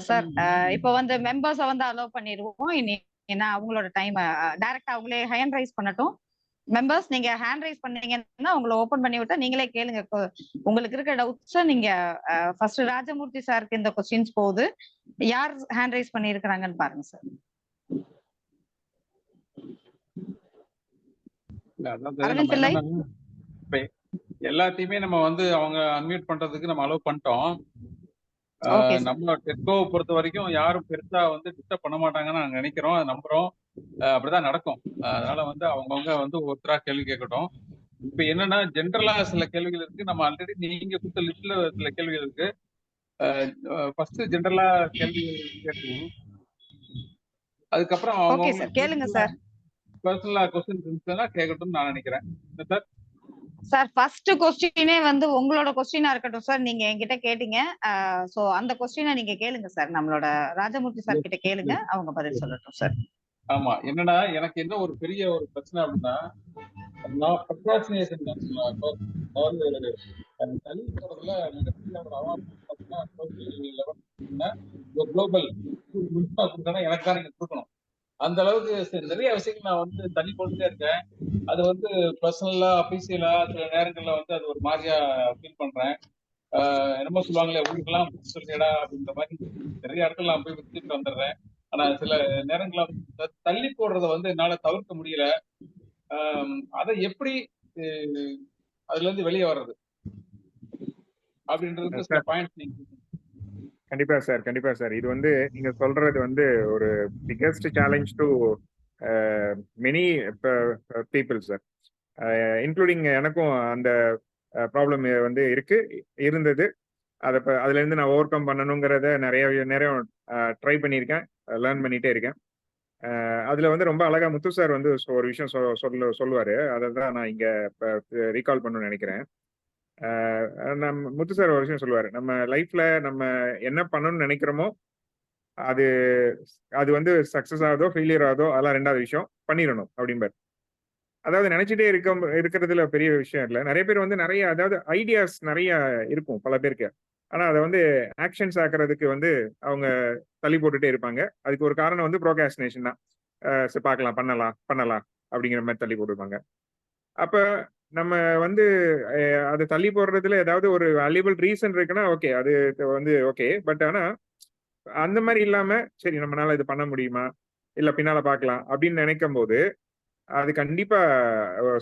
Sir இப்போ வந்து மெம்பர்ஸை வந்து அலோவ் பண்ணிடுவோம். இனி ஏன்னா அவங்களோட டைம் டைரக்டா அவங்களே ஹேண்ட் ரைஸ் பண்ணட்டும். மெம்பர்ஸ் நீங்க ஹேண்ட் ரைஸ் பண்ணீங்கன்னா உங்களை ஓபன் பண்ணி விட்டா நீங்களே கேளுங்க. உங்களுக்கு இருக்க டவுட்ஸை நீங்க ஃபர்ஸ்ட் ராஜமூர்த்தி சாருக்கு இந்த கொஸ்டின்ஸ் போகுது. யார் ஹேண்ட் ரைஸ் பண்ணி இருக்கிறாங்கன்னு பாருங்க சார். அரவிந்த் பிள்ளை எல்லாத்தையுமே நம்ம வந்து அவங்க அன்மியூட் பண்றதுக்கு நம்ம அலோவ் பண்ணிட்டோம். நம்ம டெஸ்கோவை பொறுத்த வரைக்கும் யாரும் பெருசா வந்து டிஸ்டர்ப் பண்ண மாட்டாங்கன்னு நாங்க நினைக்கிறோம், நம்புறோம். அப்படிதான் நடக்கும். அதனால வந்து அவங்கவுங்க வந்து ஒருத்தரா கேள்வி கேட்கட்டும். இப்ப என்னன்னா ஜென்ரலா சில கேள்விகள் இருக்கு. நம்ம ஆல்ரெடி நீங்க கொடுத்த லிஸ்ட்ல சில கேள்விகள் இருக்கு. ஃபர்ஸ்ட் ஜென்ரலா கேள்வி கேட்கணும். அதுக்கப்புறம் அவங்க கேளுங்க சார். பர்சனலா கொஸ்டின் இருந்துச்சுன்னா கேட்கட்டும்னு நான் நினைக்கிறேன் சார். சார் ஃபர்ஸ்ட் கொஸ்டினே வந்து உங்களோட கொஸ்டினா இருக்கட்டும் சார். நீங்க என்கிட்ட கேட்டீங்க, சோ அந்த கொஸ்டினை நீங்க கேளுங்க சார். நம்மளோட ராஜமூர்த்தி சார் கிட்ட கேளுங்க, அவங்க பதில் சொல்லட்டும் சார். ஆமா, என்னன்னா எனக்கு என்ன ஒரு பெரிய ஒரு பிரச்சனை அப்படின்னா, நான் ப்ரொக்ராஸ்டினேஷன் தள்ளி போறதுல மிகப்பெரிய ஒரு அவார்டு குளோபல் எனக்கு தான் நீங்க கொடுக்கணும். அந்த அளவுக்கு நிறைய விஷயங்கள் நான் வந்து தள்ளி போட்டுட்டே இருக்கேன். அது வந்து பர்சனலா அபிஷியலா சில நேரங்கள்ல வந்து அது ஒரு மாதிரியா ஃபீல் பண்றேன். என்னமோ சொல்லுவாங்களே ஊருக்கெல்லாம் சொல்லிடா அப்படின்ற மாதிரி நிறைய இடத்துல நான் போய் வித்துட்டு வந்துடுறேன். ஆனா சில நேரங்கள தள்ளி போடுறத வந்து என்னால தவிர்க்க முடியல. அதை எப்படி அதுல இருந்து வெளியே வர்றது அப்படின்றது சில பாயிண்ட்ஸ் நீங்க. கண்டிப்பா சார். இது வந்து நீங்க சொல்றது வந்து ஒரு biggest challenge to many people sir, including எனக்கும் அந்த ப்ராப்ளம் வந்து இருந்தது. அதுல இருந்து நான் ஓவர் கம் பண்ணணுங்கிறத நிறைய ட்ரை பண்ணியிருக்கேன், லேர்ன் பண்ணிட்டே இருக்கேன். அதுல வந்து ரொம்ப அழகா முத்து சார் வந்து ஒரு விஷயம் சொல்லுவாரு. அதை தான் நான் இங்க ரீகால் பண்ணணும்னு நினைக்கிறேன். முத்து சார் ஒரு விஷயம் சொல்லுவாரு, நம்ம லைஃப்ல நம்ம என்ன பண்ணணும்னு நினைக்கிறோமோ அது அது வந்து சக்சஸ் ஆகுதோ ஃபெயிலியர் ஆகுதோ அதெல்லாம் ரெண்டாவது விஷயம், பண்ணிடணும் அப்படிம்பாரு. அதாவது நினைச்சிட்டே இருக்கிறதுல பெரிய விஷயம் இல்லை. நிறைய பேர் வந்து நிறைய அதாவது ஐடியாஸ் நிறைய இருக்கும் பல பேருக்கு. ஆனா அதை வந்து ஆக்ஷன்ஸ் ஆக்குறதுக்கு வந்து அவங்க தள்ளி போட்டுட்டே இருப்பாங்க. அதுக்கு ஒரு காரணம் வந்து ப்ரோகாஸ்டினேஷன் தான். பார்க்கலாம், பண்ணலாம் அப்படிங்கிற மாதிரி தள்ளி போட்டுருப்பாங்க. அப்ப நம்ம வந்து அதை தள்ளி போடுறதுல ஏதாவது ஒரு வேல்யூபிள் ரீசன் இருக்குன்னா ஓகே, அது வந்து ஓகே. பட் ஆனா அந்த மாதிரி இல்லாம சரி நம்மளால இது பண்ண முடியுமா இல்ல பின்னால பார்க்கலாம் அப்படின்னு நினைக்கும் போது அது கண்டிப்பா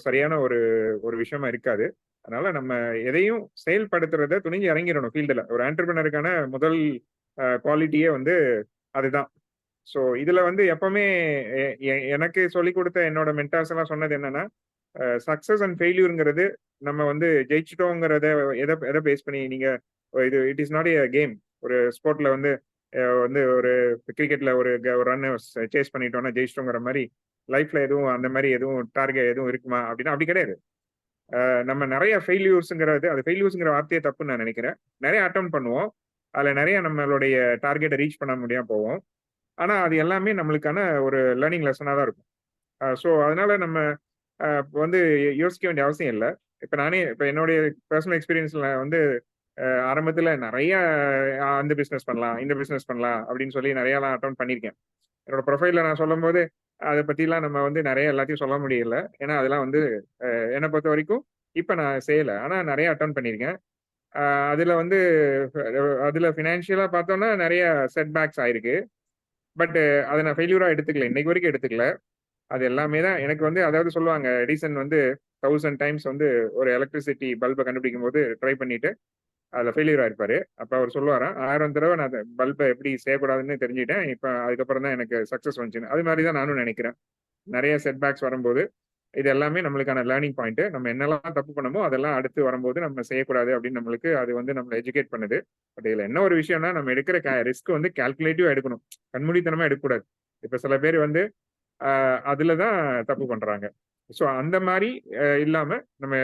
சரியான ஒரு விஷயமா இருக்காது. அதனால நம்ம எதையும் செயல்படுத்துறத துணிஞ்சு இறங்கிடணும் ஃபீல்டுல. ஒரு ஆண்டர்பிரினருக்கான முதல் குவாலிட்டியே வந்து அதுதான். ஸோ இதுல வந்து எப்பவுமே எனக்கு சொல்லிக் கொடுத்த என்னோட மென்டார்ஸ் எல்லாம் சொன்னது என்னன்னா, சக்சஸ் அண்ட் ஃபெயில்யூருங்கிறது நம்ம வந்து ஜெயிச்சிட்டோங்கிறத எதை பேஸ் பண்ணி நீங்க it is not a game. ஒரு ஸ்போர்ட்ல வந்து ஒரு கிரிக்கெட்ல ஒரு ரன் சேஸ் பண்ணிட்டோம்னா ஜெயிச்சிட்டோங்கிற மாதிரி லைஃப்ல எதுவும் அந்த மாதிரி எதுவும் டார்கெட் எதுவும் இருக்குமா அப்படின்னா அப்படி கிடையாது. நம்ம நிறைய ஃபெயில்யூர்ஸ்ங்கிறது, அது ஃபெயில்யூர்ஸ்ங்கிற வார்த்தையே தப்புன்னு நான் நினைக்கிறேன். நிறைய அட்டம் பண்ணுவோம், அதுல நிறைய நம்மளுடைய டார்கெட்டை ரீச் பண்ண முடியாம போவோம். ஆனா அது எல்லாமே நம்மளுக்கான ஒரு லேர்னிங் லெசனா தான் இருக்கும். ஸோ அதனால நம்ம வந்து யோசிக்க வேண்டிய அவசியம் இல்லை. இப்ப என்னுடைய பர்சனல் எக்ஸ்பீரியன்ஸ்ல வந்து ஆரம்பத்துல நிறைய அந்த பிசினஸ் பண்ணலாம் இந்த பிசினஸ் பண்ணலாம் அப்படின்னு சொல்லி நிறையலாம் அட்டம் பண்ணியிருக்கேன். என்னோட ப்ரொஃபைல்ல நான் சொல்லும் போது அதை பத்திலாம் நம்ம வந்து நிறைய எல்லாத்தையும் சொல்ல முடியல. ஏன்னா அதெல்லாம் வந்து என்னை பொறுத்த வரைக்கும் இப்ப நான் செய்யலை. ஆனா நிறைய அட்டன் பண்ணியிருக்கேன். அதுல ஃபினான்ஷியலா பார்த்தோம்னா நிறைய செட்பேக்ஸ் ஆயிருக்கு. பட் அதை நான் ஃபெயிலியூரா எடுத்துக்கல, இன்னைக்கு வரைக்கும் எடுத்துக்கல. அது எல்லாமே தான் எனக்கு வந்து, அதாவது சொல்லுவாங்க எடிசன் வந்து 1000 டைம்ஸ் வந்து ஒரு எலக்ட்ரிசிட்டி பல்பை கண்டுபிடிக்கும் போது ட்ரை பண்ணிட்டு அதுல ஃபெயிலியர் ஆயிருப்பாரு. அப்ப அவர் சொல்லுவாராம், 1000 தடவை நான் பல்பை எப்படி செய்யக்கூடாதுன்னு தெரிஞ்சுட்டேன், இப்ப அதுக்கப்புறம் தான் எனக்கு சக்சஸ் வந்துச்சுன்னு. அது மாதிரி தான் நானும் நினைக்கிறேன். நிறைய செட்பேக்ஸ் வரும்போது இது எல்லாமே நம்மளுக்கான லேர்னிங் பாயிண்ட். நம்ம என்னெல்லாம் தப்பு பண்ணமோ அதெல்லாம் அடுத்து வரும்போது நம்ம செய்யக்கூடாது அப்படின்னு நம்மளுக்கு அது வந்து நம்மளை எஜுகேட் பண்ணுது. பட் இதுல என்ன ஒரு விஷயம்னா, நம்ம எடுக்கிற ரிஸ்க் வந்து கால்குலேட்டிவா எடுக்கணும், கண்மூடித்தனமா எடுக்கக்கூடாது. இப்ப சில பேர் வந்து அதுலதான் தப்பு பண்றாங்க. ஸோ அந்த மாதிரி இல்லாம நம்ம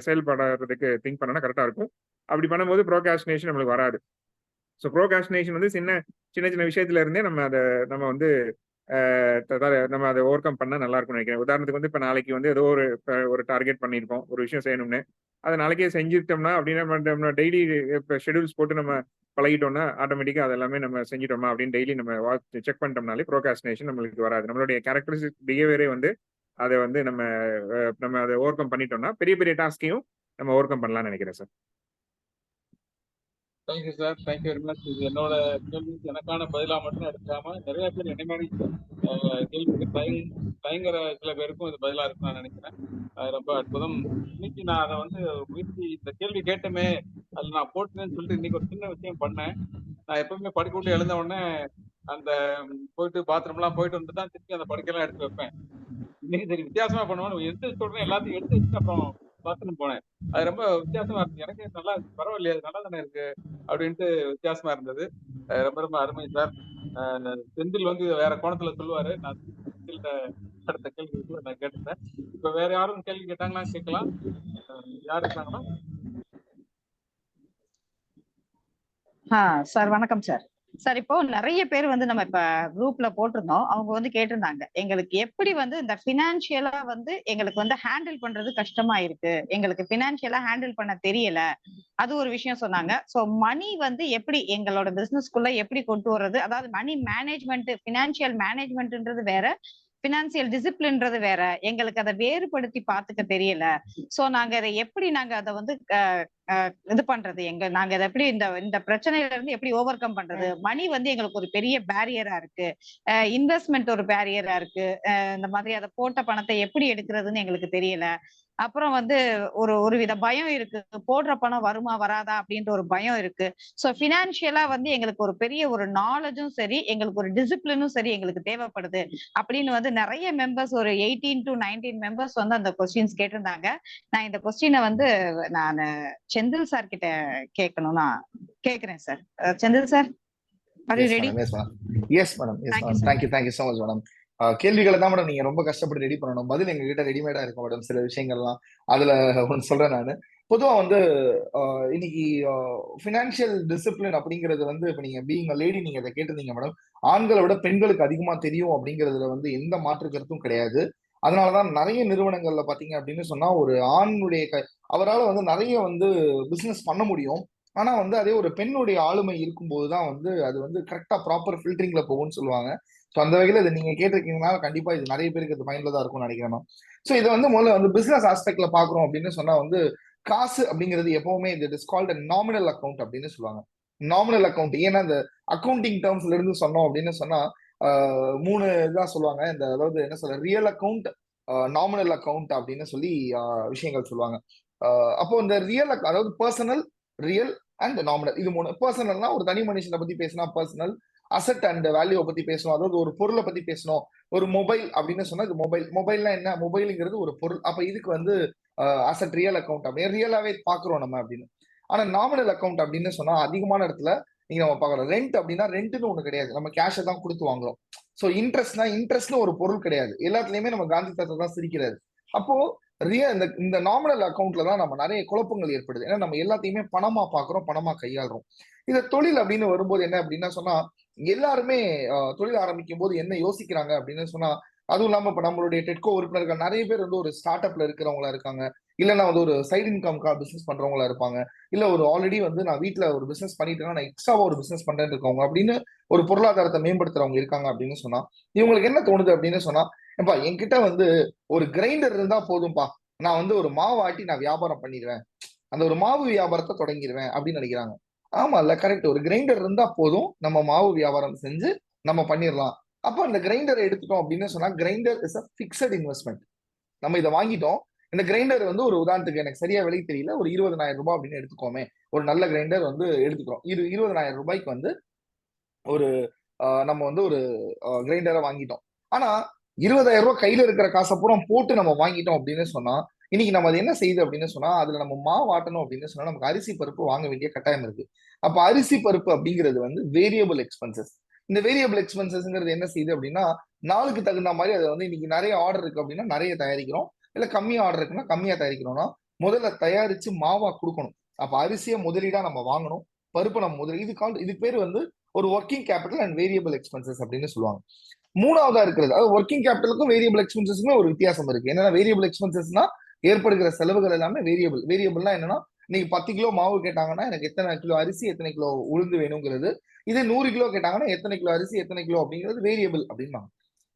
செயல்படுறதுக்கு திங்க் பண்ணா கரெக்டா இருக்கும். அப்படி பண்ணும்போது ப்ரோகாஸ்டினேஷன் நம்மளுக்கு வராது. ஸோ ப்ரோகாஸ்டினேஷன் வந்து சின்ன சின்ன விஷயத்துல இருந்தே நம்ம வந்து நம்ம அதை ஓவர் கம் பண்ணா நல்லா இருக்கும்னு நினைக்கிறேன். உதாரணத்துக்கு வந்து இப்ப நாளைக்கு வந்து ஏதோ ஒரு டார்கெட் பண்ணியிருக்கோம், ஒரு விஷயம் செய்யணும்னு. அதை நாளைக்கே செஞ்சுட்டோம்னா அப்படின்னா டெய்லி இப்போ ஷெடியூல்ஸ் போட்டு நம்ம பழகிட்டோம்னா ஆட்டோமேட்டிக்கா அது எல்லாமே நம்ம செஞ்சிட்டோமா அப்படின்னு டெய்லி நம்ம செக் பண்ணிட்டோம்னாலே ப்ரோகாஸ்டினேஷன் நம்மளுக்கு வராது. நம்மளுடைய கேரக்டரிஸ்டிக் பிஹேவியரே வந்து அதை வந்து நம்ம அதை ஓவர் கம் பண்ணிட்டோம்னா பெரிய பெரிய டாஸ்கையும் நம்ம ஓவர் கம் பண்ணலாம்னு நினைக்கிறேன் sir. Thank you sir, thank you very much. இது என்னோட கேள்விக்கு எனக்கான பதிலா மட்டும் எடுக்காம நிறைய பேர் என்ன மாதிரி கேள்விக்கு தயங்குற சில பேருக்கும் இது பதிலா இருக்குன்னு நான் நினைக்கிறேன். அது ரொம்ப அற்புதம். இன்னைக்கு நான் அதை வந்து முயற்சி, இந்த கேள்வி கேட்டுமே அது நான் போட்டுன்னு சொல்லிட்டு இன்னைக்கு ஒரு சின்ன விஷயம் பண்ணேன். நான் எப்பவுமே படுக்க விட்டு எழுந்த உடனே அந்த போயிட்டு பாத்ரூம்லாம் போயிட்டு வந்து தான் திருப்பி அந்த படுக்கையெல்லாம் எடுத்து வைப்பேன். இன்னைக்கு சரி வித்தியாசமா பண்ணுவேன், எடுத்து சொல்றேன் எல்லாத்தையும் எடுத்து வச்சுட்டு அப்புறம் பாத்ரூம் போனேன். அது ரொம்ப வித்தியாசமா இருந்துச்சு. எனக்கு நல்லா பரவாயில்லையா, நல்லா தானே இருக்கு அப்படின்ட்டு வித்தியாசமா இருந்தது. ரொம்ப ரொம்ப அருமை சார். செந்தில் வந்து வேற கோணத்துல சொல்லுவாரு. நான் செந்தில்கிட்ட அடுத்த கேள்வி நான் கேட்டுட்டேன். இப்ப வேற யாரும் கேள்வி கேட்டாங்களா கேட்கலாம். யார் இருக்காங்களா? சார் வணக்கம் சார். சார் இப்போ நிறைய பேர் வந்து நம்ம இப்ப குரூப்ல போட்டிருந்தோம். அவங்க வந்து கேட்டிருந்தாங்க, எங்களுக்கு எப்படி வந்து இந்த பினான்சியலா வந்து எங்களுக்கு வந்து ஹேண்டில் பண்றது கஷ்டமா இருக்கு, எங்களுக்கு பினான்சியலா ஹேண்டில் பண்ண தெரியல, அது ஒரு விஷயம் சொன்னாங்க. சோ மணி வந்து எப்படி எங்களோட பிசினஸ்க்குள்ள எப்படி கொண்டு வர்றது, அதாவது மணி மேனேஜ்மெண்ட், பினான்சியல் மேனேஜ்மெண்ட்ன்றது வேற, பினான்சியல் டிசிப்ளின்றது வேற, எங்களுக்கு அதை வேறுபடுத்தி பார்த்துக்க தெரியல. சோ நாங்க அதை எப்படி அதை வந்து இது பண்றது, நாங்க அதை எப்படி இந்த பிரச்சனையில இருந்து எப்படி ஓவர் கம் பண்றது. மணி வந்து எங்களுக்கு ஒரு பெரிய பேரியரா இருக்கு, இன்வெஸ்ட்மெண்ட் ஒரு பேரியரா இருக்கு, இந்த மாதிரி அதை போட்ட பணத்தை எப்படி எடுக்கிறதுன்னு எங்களுக்கு தெரியல. அப்புறம் வந்து ஒரு வித பயம் இருக்கு, போடுற பணம் வருமா வராதா அப்படின்ற ஒரு பயம் இருக்கு. சோ பினான்சியலா வந்து எங்களுக்கு ஒரு பெரிய ஒரு நாலேஜும் சரி, எங்களுக்கு ஒரு டிசிப்ளினும் சரி எங்களுக்கு தேவைப்படுது அப்படின்னு வந்து நிறைய மெம்பர்ஸ், ஒரு 18 to 19 மெம்பர்ஸ் வந்து அந்த கொஸ்டின்ஸ் கேட்டிருந்தாங்க. நான் இந்த கொஸ்டினை வந்து நான் செந்தில் சார் கிட்ட கேட்கணும்னா கேக்குறேன் sir. Senthil sir, are you ready? Yes madam. Thank you so much madam. கேள்விகளை தான் மேடம் நீங்க ரொம்ப கஷ்டப்பட்டு ரெடி பண்ணணும். பதில் எங்க கிட்ட ரெடிமேடா இருக்கும் மேடம். சில விஷயங்கள்லாம் அதுல ஒன்று சொல்றேன் நான். பொதுவா வந்து இன்னைக்கு பினான்சியல் டிசிப்ளின் அப்படிங்கிறது வந்து இப்ப நீங்க பீயிங் லேடி நீங்க அதை கேட்டிருந்தீங்க மேடம். ஆண்களை விட பெண்களுக்கு அதிகமா தெரியும் அப்படிங்கிறதுல வந்து எந்த மாற்று கருத்தும் கிடையாது. அதனாலதான் நிறைய நிறுவனங்கள்ல பாத்தீங்க அப்படின்னு சொன்னா ஒரு ஆணுடைய அவரால் வந்து நிறைய வந்து பிசினஸ் பண்ண முடியும். ஆனா வந்து அதே ஒரு பெண்ணுடைய ஆளுமை இருக்கும்போதுதான் வந்து அது வந்து கரெக்டா ப்ராப்பர் ஃபில்டரிங்ல போகும்னு சொல்லுவாங்க. ஸோ அந்த வகையில இதை நீங்க கேட்டிருக்கீங்கனால கண்டிப்பா இது நிறைய பேருக்கு இது பயனுள்ளதா இருக்கும்னு நினைக்கிறேன். ஸோ இதை வந்து முதல்ல வந்து பிசினஸ் ஆஸ்பெக்ட்ல பாக்குறோம் அப்படின்னு சொன்னா வந்து காசு அப்படிங்கிறது எப்பவுமே இது இஸ் கால்ட் நாமினல் அக்கௌண்ட் அப்படின்னு சொல்லுவாங்க. நாமினல் அக்கௌண்ட் ஏன்னா இந்த அக்கௌண்டிங் டேர்ம்ஸ்ல இருந்து சொன்னோம் அப்படின்னு சொன்னா 3 இதான் சொல்லுவாங்க. இந்த அதாவது என்ன சொல்ற ரியல் அக்கௌண்ட், நாமினல் அக்கௌண்ட் அப்படின்னு சொல்லி விஷயங்கள் சொல்லுவாங்க. அப்போ இந்த ரியல் அதாவது பர்சனல், ரியல் அண்ட் நாமினல், இது 3. பர்சனல்னா ஒரு தனி மனுஷனை பத்தி பேசினா பர்சனல், அசெட் அண்ட் வேல்யூ பத்தி பேசணும், அதாவது ஒரு பொருளை பத்தி பேசணும். ஒரு மொபைல் அப்படின்னு சொன்னா இது மொபைல்னா என்ன, மொபைலுங்கிறது ஒரு பொருள். அப்ப இதுக்கு வந்து அசெட் ரியல் அக்கௌண்ட் அப்படின்னு ரியலாவே பாக்குறோம் நம்ம அப்படின்னு. ஆனா நாமினல் அக்கௌண்ட் அப்படின்னு சொன்னா அதிகமான இடத்துல நீங்க நம்ம பாக்குறோம். ரெண்ட் அப்படின்னா ரெண்ட்னு ஒண்ணு கிடையாது, நம்ம கேஷை தான் கொடுத்து வாங்குறோம். ஸோ இன்ட்ரெஸ்ட்னு ஒரு பொருள் கிடையாது. எல்லாத்துலயுமே நம்ம காந்தி தாத்தா தான் சிரிக்கிறாரு. அப்போ இந்த நாமினல் அக்கௌண்ட்ல தான் நம்ம நிறைய குழப்பங்கள் ஏற்படுது. ஏன்னா நம்ம எல்லாத்தையுமே பணமா பாக்குறோம், பணமா கையாளுறோம். இந்த தொழில் அப்படின்னு வரும்போது என்ன அப்படின்னா சொன்னா எல்லாருமே தொழில் ஆரம்பிக்கும் போது என்ன யோசிக்கிறாங்க அப்படின்னு சொன்னா, அதுவும் இல்லாம இப்ப நம்மளுடைய டெட்கோ உறுப்பினர்கள் நிறைய பேர் வந்து ஒரு ஸ்டார்ட் அப்ல இருக்கிறவங்களா இருக்காங்க, இல்லைன்னா வந்து ஒரு சைடு இன்கம்கா பிசினஸ் பண்றவங்களா இருப்பாங்க, இல்ல ஒரு ஆல்ரெடி வந்து நான் வீட்டுல ஒரு பிசினஸ் பண்ணிட்டு நான் எக்ஸ்ட்ராவா ஒரு பிசினஸ் பண்றேன்னு இருக்கவங்க அப்படின்னு ஒரு பொருளாதாரத்தை மேம்படுத்துறவங்க இருக்காங்க அப்படின்னு சொன்னா இவங்களுக்கு என்ன தோணுது அப்படின்னு சொன்னா, ஏப்பா என்கிட்ட வந்து ஒரு கிரைண்டர் இருந்தா போதும்பா, நான் வந்து ஒரு மாவு ஆட்டி நான் வியாபாரம் பண்ணிடுவேன், அந்த ஒரு மாவு வியாபாரத்தை தொடங்கிடுவேன் அப்படின்னு நினைக்கிறாங்க. ஆமா இல்ல, கரெக்ட். ஒரு கிரைண்டர் இருந்தா போதும், நம்ம மாவு வியாபாரம் செஞ்சு நம்ம பண்ணிடலாம். அப்ப அந்த கிரைண்டரை எடுத்துட்டோம் அப்படின்னு சொன்னா grinder is a fixed investment. நம்ம இதை வாங்கிட்டோம். இந்த கிரைண்டர் வந்து ஒரு உதாரணத்துக்கு எனக்கு சரியா விலை தெரியல, ஒரு 20,000 ரூபாய் அப்படின்னு எடுத்துக்கோமே. ஒரு நல்ல கிரைண்டர் வந்து எடுத்துக்கிறோம். 20,000 ரூபாய்க்கு வந்து ஒரு நம்ம வந்து ஒரு கிரைண்டரை வாங்கிட்டோம். ஆனா 20,000 ரூபாய் கையில இருக்கிற காசை பூரா போட்டு நம்ம வாங்கிட்டோம் அப்படின்னு சொன்னா இன்னைக்கு நம்ம அது என்ன செய்யுது அப்படின்னு சொன்னா அதுல நம்ம மாவு ஆட்டணும் அப்படின்னு சொன்னா நமக்கு அரிசி பருப்பு வாங்க வேண்டிய கட்டாயம் இருக்கு. அப்ப அரிசி பருப்பு அப்படிங்கிறது வந்து வேரியபிள் எக்ஸ்பென்சஸ். இந்த வேரியபிள் எக்ஸ்பென்சஸ்ங்கிறது என்ன செய்யுது அப்படின்னா நாளுக்கு தகுந்த மாதிரி அதை வந்து இன்னைக்கு நிறைய ஆர்டர் இருக்கு அப்படின்னா நிறைய தயாரிக்கிறோம், இல்ல கம்மியா ஆர்டர் இருக்குன்னா கம்மியா தயாரிக்கிறோம்னா முதல்ல தயாரிச்சு மாவா கொடுக்கணும். அப்ப அரிசியை முதலீடா நம்ம வாங்கணும், பருப்பு நம்ம முதலீடு. இதுக்கு பேர் வந்து ஒரு working capital and variable expenses அப்படின்னு சொல்லுவாங்க. மூணாவதா இருக்கிறது அதாவது ஒர்க்கிங் கேபிட்டலுக்கும் வேரியபிள் எக்ஸ்பென்சஸ்க்குமே ஒரு வித்தியாசம் இருக்கு. என்னன்னா வேரியபிள் எக்ஸ்பென்சஸ்னா ஏற்படுகிற செலவுகள் எல்லாமே வேரியபிள்னா என்னன்னா இன்னைக்கு 10 கிலோ மாவு கேட்டாங்கன்னா எனக்கு எத்தனை கிலோ அரிசி எத்தனை கிலோ உளுந்து வேணுங்கிறது, இதே 100 கிலோ கேட்டாங்கன்னா எத்தனை கிலோ அரிசி எத்தனை கிலோ அப்படிங்கிறது வேரியபிள் அப்படின்பாங்க.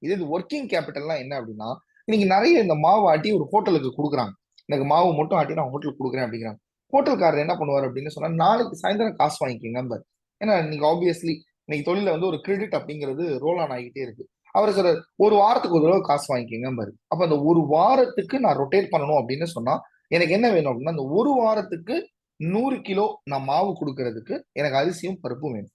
இது ஒர்க்கிங் கேபிட்டல்லாம் என்ன அப்படின்னா, இன்னைக்கு நிறைய இந்த மாவு ஆட்டி ஒரு ஹோட்டலுக்கு கொடுக்குறாங்க. எனக்கு மாவு மட்டும் ஆட்டி நான் ஹோட்டலுக்கு கொடுக்குறேன் அப்படிங்கிறாங்க. ஹோட்டல்காரர் என்ன பண்ணுவார் அப்படின்னு சொன்னா, நாளைக்கு சாயந்தரம் காசு வாங்கிக்கோங்க நம்பர். ஏன்னா இன்னைக்கு ஆப்வியஸ்லி இன்னைக்கு தொழில வந்து ஒரு கிரெடிட் அப்படிங்கிறது ரோல் ஆன் ஆகிட்டே இருக்கு. அவர் சொல்ற ஒரு வாரத்துக்கு ஒரு தடவை காசு வாங்கிக்கோங்க பாரு. அப்ப அந்த ஒரு வாரத்துக்கு நான் ரொட்டேட் பண்ணணும் அப்படின்னு சொன்னா எனக்கு என்ன வேணும் அப்படின்னா, அந்த ஒரு வாரத்துக்கு 100 கிலோ நான் மாவு கொடுக்கறதுக்கு எனக்கு அரிசியும் பருப்பும் வேணும்.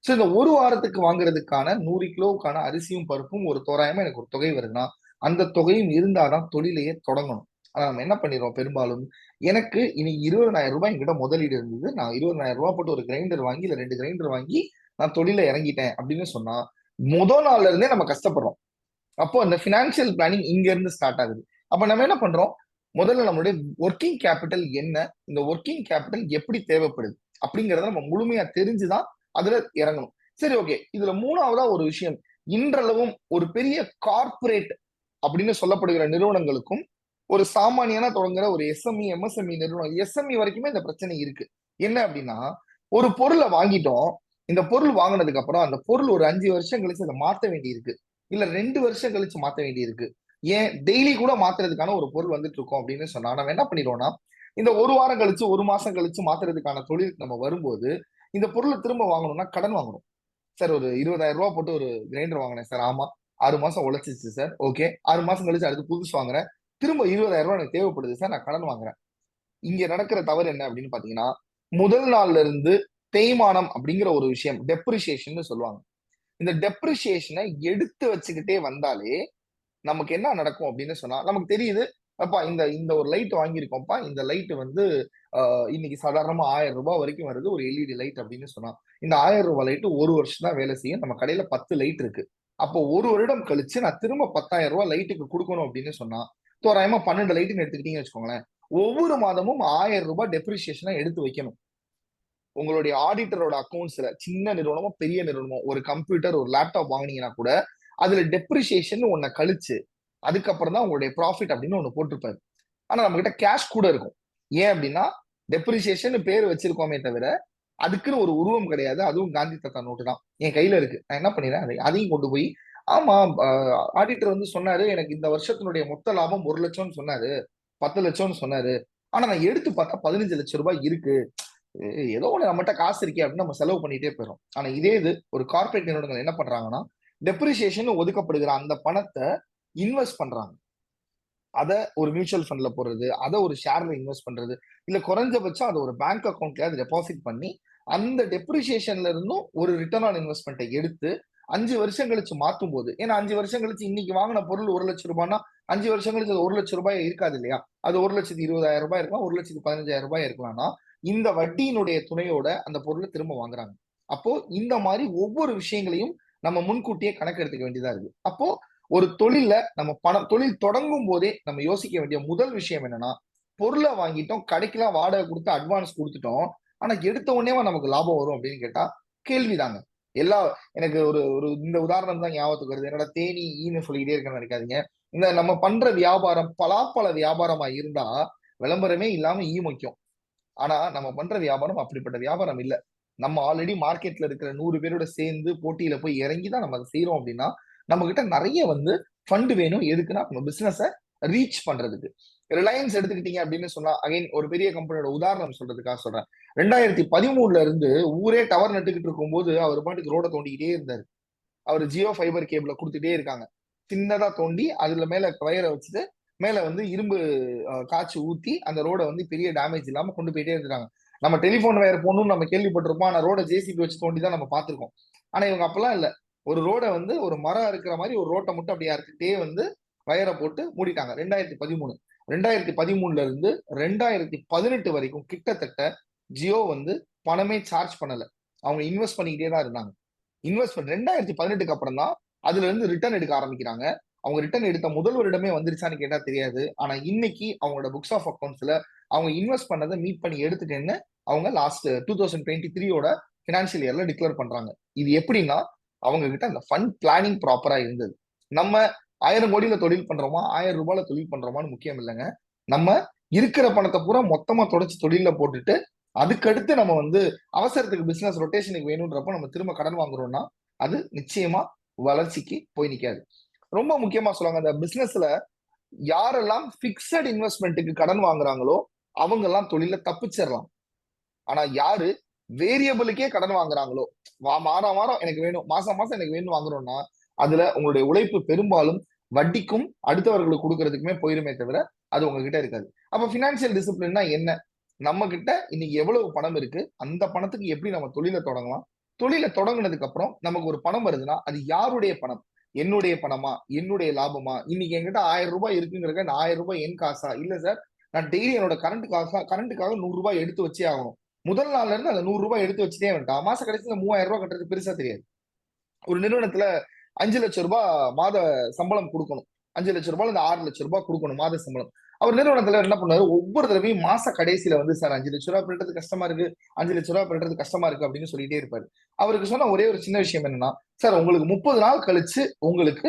ஸோ இந்த ஒரு வாரத்துக்கு வாங்குறதுக்கான 100 கிலோவுக்கான அரிசியும் பருப்பும் ஒரு தோராயமா எனக்கு ஒரு தொகை வருதுன்னா, அந்த தொகையும் இருந்தாதான் தொழிலையே தொடங்கணும். ஆனா நம்ம என்ன பண்ணிடுறோம் பெரும்பாலும், எனக்கு இனி 20,000 ரூபாய் என்கிட்ட முதலீடு இருந்தது, நான் 20,000 ரூபாய் போட்டு ஒரு கிரைண்டர் வாங்கி இல்ல 2 கிரைண்டர் வாங்கி நான் தொழில இறங்கிட்டேன் அப்படின்னு சொன்னா, முதல் நாள்ல இருந்தே நம்ம கஷ்டப்படுறோம். அப்போ அந்த பினான்சியல் பிளானிங் இங்க இருந்து ஸ்டார்ட் ஆகுது. அப்ப நம்ம என்ன பண்றோம், முதல்ல நம்மளுடைய ஒர்க்கிங் கேபிட்டல் என்ன, இந்த ஒர்க்கிங் கேபிட்டல் எப்படி தேவைப்படுது அப்படிங்கறத நம்ம முழுமையா தெரிஞ்சுதான் அதுல இறங்கணும். சரி, ஓகே. இதுல மூணாவதா ஒரு விஷயம், இன்றளவும் ஒரு பெரிய கார்ப்பரேட் அப்படின்னு சொல்லப்படுகிற நிறுவனங்களுக்கும் ஒரு சாமானியனா தொடங்குற ஒரு எஸ்எம்இ எம்எஸ்எம்இ நிறுவனம், எஸ்எம்இ வரைக்குமே இந்த பிரச்சனை இருக்கு. என்ன அப்படின்னா, ஒரு பொருளை வாங்கிட்டோம், இந்த பொருள் வாங்கினதுக்கு அப்புறம் அந்த பொருள் ஒரு 5 வருஷம் கழிச்சு அதை மாத்த வேண்டி இருக்கு, இல்ல 2 வருஷம் கழிச்சு மாத்த வேண்டி இருக்கு, ஏன் டெய்லி கூட மாத்துறதுக்கான ஒரு பொருள் வந்துட்டு இருக்கோம் அப்படின்னு சொன்னா நம்ம என்ன பண்ணிடுவோம்னா, இந்த ஒரு வாரம் கழிச்சு ஒரு மாசம் கழிச்சு மாத்துறதுக்கான தொழில் நம்ம வரும்போது இந்த பொருளை திரும்ப வாங்கணும்னா கடன் வாங்கணும். சார் ஒரு 20,000 ரூபாய் போட்டு ஒரு கிரைண்டர் வாங்கினேன் சார். ஆமா, 6 மாசம் உழைச்சிச்சு சார். ஓகே, 6 மாசம் கழிச்சு அடுத்து புதுசு வாங்குறேன், திரும்ப 20,000 ரூபாய் எனக்கு தேவைப்படுது சார், நான் கடன் வாங்குறேன். இங்க நடக்கிற தவறு என்ன அப்படின்னு பாத்தீங்கன்னா, முதல் நாள்ல இருந்து தேய்மானம் அப்படிங்கிற ஒரு விஷயம், டெப்ரிசியேஷன் சொல்லுவாங்க. இந்த டெப்ரிசியேஷனை எடுத்து வச்சுக்கிட்டே வந்தாலே நமக்கு என்ன நடக்கும் அப்படின்னு சொன்னா, நமக்கு தெரியுது, அப்பா இந்த இந்த ஒரு லைட் வாங்கியிருக்கோம்ப்பா, இந்த லைட் வந்து இன்னைக்கு சாதாரணமா 1000 ரூபாய் வரைக்கும் வருது ஒரு எல்இடி லைட் அப்படின்னு சொன்னா, இந்த 1000 ரூபாய் லைட் ஒரு வருஷம் தான் வேலை செய்யும். நம்ம கடையில 10 லைட் இருக்கு. அப்போ ஒரு வருடம் கழிச்சு நான் திரும்ப 10,000 ரூபாய் லைட்டுக்கு கொடுக்கணும் அப்படின்னு சொன்னா, தோராயமா 12 லைட்டுன்னு எடுத்துக்கிட்டீங்கன்னு வச்சுக்கோங்களேன், ஒவ்வொரு மாதமும் 1000 ரூபாய் டெப்ரிசியேஷனை எடுத்து வைக்கணும். உங்களுடைய ஆடிட்டரோட அக்கௌண்ட்ஸ்ல சின்ன நிறுவனமோ பெரிய நிறுவனமோ ஒரு கம்ப்யூட்டர் ஒரு லேப்டாப் வாங்கினீங்கன்னா கூட அதுல டெப்ரிசியேஷன் ஒன்ன கழிச்சு அதுக்கப்புறம் தான் உங்களுடைய ப்ராஃபிட் அப்படின்னு ஒண்ணு போட்டிருப்பாரு. ஆனா நம்ம கிட்ட கேஷ் கூட இருக்கும். ஏன் அப்படின்னா டெப்ரிசியேஷன் பேர் வச்சிருக்கோமே தவிர அதுக்குன்னு ஒரு உருவம் கிடையாது. அதுவும் காந்தி தாத்தா நோட்டு தான் என் கையில இருக்கு. நான் என்ன பண்ணிடுறேன், அதையும் கொண்டு போய், ஆமா ஆடிட்டர் வந்து சொன்னாரு எனக்கு இந்த வருஷத்தினுடைய மொத்த லாபம் 1 லட்சம்னு சொன்னாரு, 10 லட்சம்னு சொன்னாரு, ஆனா நான் எடுத்து பார்த்தா 15 லட்சம் ரூபாய் இருக்கு, ஏதோ ஒண்ணு நம்மகிட்ட காசு இருக்கே அப்படின்னு நம்ம செலவு பண்ணிட்டே போயிடும். ஆனா இதே இது ஒரு கார்பரேட் நிறுவனங்கள் என்ன பண்றாங்கன்னா, டெப்ரிசியேஷன் ஒதுக்கப்படுகிற அந்த பணத்தை இன்வெஸ்ட் பண்றாங்க. அதை ஒரு மியூச்சுவல் ஃபண்ட்ல போடுறது, அதை ஒரு ஷேர்ல இன்வெஸ்ட் பண்றது, இல்ல குறைஞ்சபட்சம் அதை ஒரு பேங்க் அக்கௌண்ட்ல அதை டெபாசிட் பண்ணி அந்த டெப்ரிசியேஷன்ல இருந்தும் ஒரு ரிட்டர்ன் ஆன் இன்வெஸ்ட்மெண்ட்டை எடுத்து 5 வருஷம் கழிச்சு மாத்தும் போது, ஏன்னா 5 வருஷம் கழிச்சு இன்னைக்கு வாங்கின பொருள் 1 லட்சம் ரூபாய்னா 5 வருஷம் கழிச்சு அது 1 லட்சம் ரூபாய் இருக்காது இல்லையா? அது 1,20,000 ரூபாய் இருக்கலாம், 1,15,000 ரூபாய் இருக்கலாம்னா இந்த வட்டியினுடைய துணையோட அந்த பொருளை திரும்ப வாங்குறாங்க. அப்போ இந்த மாதிரி ஒவ்வொரு விஷயங்களையும் நம்ம முன்கூட்டியே கணக்கு எடுத்துக்க வேண்டியதா இருக்கு. அப்போ ஒரு தொழில நம்ம தொழில் தொடங்கும் போதே நம்ம யோசிக்க வேண்டிய முதல் விஷயம் என்னன்னா, பொருளை வாங்கிட்டோம், கடைக்கெல்லாம் வாடகை கொடுத்து அட்வான்ஸ் கொடுத்துட்டோம், ஆனா எடுத்த உடனே நமக்கு லாபம் வரும் அப்படின்னு கேட்டா கேள்விதாங்க. எனக்கு ஒரு ஒரு இந்த உதாரணம் தான் ஞாபகத்துக்கு வருது. என்னோட தேனி ஈன்னு சொல்லிக்கிட்டே இருக்கேன்னு நினைக்காதீங்க. இந்த நம்ம பண்ற வியாபாரம் பலாப்பழ வியாபாரமா இருந்தா விளம்பரமே இல்லாம ஈ முக்கியம். ஆனா நம்ம பண்ற வியாபாரம் அப்படிப்பட்ட வியாபாரம் இல்ல. நம்ம ஆல்ரெடி மார்க்கெட்ல இருக்கிற 100 பேரோட சேர்ந்து போட்டியில போய் இறங்கிதான் நம்ம அதை செய்யறோம் அப்படின்னா நம்ம கிட்ட நிறைய வந்து ஃபண்ட் வேணும். எதுக்குன்னா நம்ம பிசினஸ ரீச் பண்றதுக்கு. ரிலையன்ஸ் எடுத்துக்கிட்டீங்க அப்படின்னு சொன்னா, அகைன் ஒரு பெரிய கம்பெனியோட உதாரணம் சொல்றதுக்காக சொல்றேன். 2013 இருந்து ஊரே டவர் நட்டுக்கிட்டு இருக்கும் போது அவர் பாட்டுக்கு ரோட தோண்டிக்கிட்டே இருந்தாரு. அவர் ஜியோ ஃபைபர் கேபிள கொடுத்துட்டே இருக்காங்க. சின்னதா தோண்டி அதுல மேல வயரை வச்சுட்டு மேல வந்து இரும்பு காய்ச்சி ஊத்தி அந்த ரோட வந்து பெரிய டேமேஜ் இல்லாம கொண்டு போயிட்டே இருக்காங்க. நம்ம டெலிபோன் வயர் போகணும்னு நம்ம கேள்விப்பட்டிருப்போம். ஆனா ரோட ஜேசிபி வச்சு தோண்டி தான் நம்ம பார்த்திருக்கோம். ஆனா இவங்க அப்பெல்லாம் இல்ல. ஒரு ரோட வந்து ஒரு மரம் இருக்கிற மாதிரி ஒரு ரோட்டை மட்டும் அப்படியே அறுத்துட்டே வந்து வயரை போட்டு மூடிட்டாங்க. 2013 இருந்து 2018 வரைக்கும் கிட்டத்தட்ட ஜியோ வந்து பணமே சார்ஜ் பண்ணல. அவங்க இன்வெஸ்ட் பண்ணிக்கிட்டே தான் இருந்தாங்க. இன்வெஸ்ட்மெண்ட் 2018க்கு அப்புறம் தான் அதுல இருந்து ரிட்டர்ன் எடுக்க ஆரம்பிக்கிறாங்க. அவங்க ரிட்டர்ன் எடுத்த முதல் வருடமே வந்துருச்சான்னு கேட்டா தெரியாது. ஆனா இன்னைக்கு அவங்களோட புக்ஸ் ஆஃப் அக்கௌண்ட்ஸ்ல அவங்க இன்வெஸ்ட் பண்ணதை மீட் பண்ணி எடுத்துட்டேன்னு அவங்க லாஸ்ட் 2023 பினான்சியல் இயர்ல டிக்ளேர் பண்றாங்க. இது எப்படின்னா அவங்க கிட்ட அந்த ஃபண்ட் பிளானிங் ப்ராப்பரா இருந்தது. நம்ம 1000 கோடியில தொழில் பண்றோமா 1000 ரூபாயில தொழில் பண்றோமான்னு முக்கியம் இல்லைங்க. நம்ம இருக்கிற பணத்தை பூரா மொத்தமா தொடச்சு தொழில போட்டுட்டு அதுக்கடுத்து நம்ம வந்து அவசரத்துக்கு பிசினஸ் ரொட்டேஷனுக்கு வேணும்ன்றப்ப நம்ம திரும்ப கடன் வாங்குறோம்னா அது நிச்சயமா வளர்ச்சிக்கு போய் நிக்காது. ரொம்ப முக்கியமா சொல்லுவாங்க, அந்த பிசினஸ்ல யாரெல்லாம் பிக்சட் இன்வெஸ்ட்மெண்ட்டுக்கு கடன் வாங்குறாங்களோ அவங்க எல்லாம் தொழில தப்பிச்சிடலாம். ஆனா யாரு வேரியபிளுக்கே கடன் வாங்குறாங்களோ, வாரம் வாரம் எனக்கு வேணும், மாசம் மாசம் எனக்கு வேணும் வாங்குறோம்னா அதுல உங்களுடைய உழைப்பு பெரும்பாலும் வட்டிக்கும் அடுத்தவர்களுக்கு கொடுக்கறதுக்குமே போயிருமே தவிர அது உங்ககிட்ட இருக்காது. அப்ப பினான்சியல் டிசிப்ளின்னா என்ன? நம்ம கிட்ட இன்னைக்கு எவ்வளவு பணம் இருக்கு, அந்த பணத்துக்கு எப்படி நம்ம தொழிலை தொடங்கலாம், தொழிலை தொடங்குனதுக்கு அப்புறம் நமக்கு ஒரு பணம் வருதுன்னா அது யாருடைய பணம்? என்னுடைய பணமா, என்னுடைய லாபமா? இன்னைக்கு என்கிட்ட 1000 ரூபாய் இருக்குங்கிறக்க இந்த 1000 ரூபாய் என் காசா? இல்ல சார், நான் டெய்லி என்னோட கரண்ட்டுக்காக 100 ரூபாய் எடுத்து வச்சே ஆகணும். முதல் நாள்ல இருந்து அந்த 100 ரூபாய் எடுத்து வச்சுட்டே வந்துட்டா மாச கடைசியில 3000 ரூபாய் கட்டுறது பெருசா தெரியாது. ஒரு நிறுவனத்துல 5 லட்சம் ரூபாய் மாத சம்பளம் கொடுக்கணும், 5 லட்சம் ரூபாய் இந்த 6 லட்சம் ரூபாய் கொடுக்கணும் மாத சம்பளம். அவர் நிறுவனத்துல என்ன பண்ணாரு, ஒவ்வொரு தடவையும் மாச கடைசியில வந்து சார் 5 லட்சம் ரூபாய் பெற்றது கஷ்டமா இருக்கு, 5 லட்சம் ரூபாய் பெற்றது கஷ்டமா இருக்கு அப்படின்னு சொல்லிட்டே இருப்பாரு. அவருக்கு சொன்ன ஒரே ஒரு சின்ன விஷயம் என்னன்னா, சார் உங்களுக்கு 30 நாள் கழிச்சு உங்களுக்கு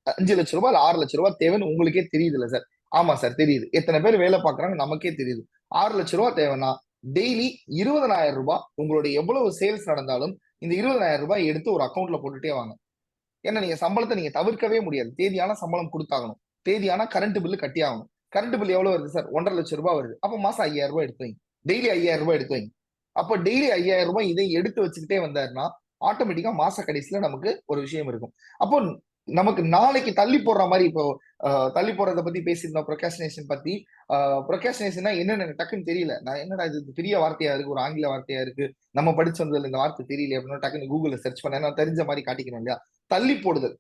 5 லட்சம் ரூபாய் 6 லட்சம் ரூபாய் தேவைன்னு உங்களுக்கே தெரியுது இல்ல சார்? ஆமா சார் தெரியுது. எத்தனை பேர் வேலை பாக்குறாங்க நமக்கே தெரியுது. 6 லட்சம் ரூபாய் தேவைன்னா டெய்லி 20,000 ரூபாய் உங்களுடைய எவ்வளவு சேல்ஸ் நடந்தாலும் இந்த 20,000 ரூபாய் எடுத்து ஒரு அக்கௌண்ட்ல போட்டுட்டே வாங்க. ஏன்னா நீங்க சம்பளத்தை நீங்க தவிர்க்கவே முடியாது. தேதியான சம்பளம் கொடுத்தாகணும், தேதியான கரண்ட் பில்லு கட்டி ஆகணும். கரண்ட் பில் எவ்வளவு வருது சார்? 1,50,000 லட்சம் ரூபாய் வருது. அப்ப மாசம் 5,000 ரூபாய் எடுத்து வைங்க, டெய்லி 5,000 ரூபாய் எடுத்து வைங்க. அப்ப டெய்லி 5,000 ரூபாய் இதை எடுத்து வச்சுக்கிட்டே வந்தாருன்னா ஆட்டோமேட்டிக்கா மாச கடைசியில நமக்கு ஒரு விஷயம் இருக்கும். அப்போ நமக்கு நாளைக்கு தள்ளி போடுற மாதிரி, இப்போ தள்ளி போறதை பத்தி பேசியிருந்தோம், ப்ரொகாஸ்டினேஷன் பத்தி. ப்ரொகாஸ்டினேஷன்னா என்னன்னு எனக்கு டக்குன்னு தெரியல, நான் என்னடா இது பெரிய வார்த்தையா இருக்கு, ஒரு ஆங்கில வார்த்தையா இருக்கு, நம்ம படிச்சு வந்ததுல இந்த வார்த்தை தெரியல அப்படின்னு டக்குன்னு கூகுள்ல சர்ச் பண்ணேன், நான் தெரிஞ்ச மாதிரி காட்டிக்கணும் இல்லையா? தள்ளி போடுதல்.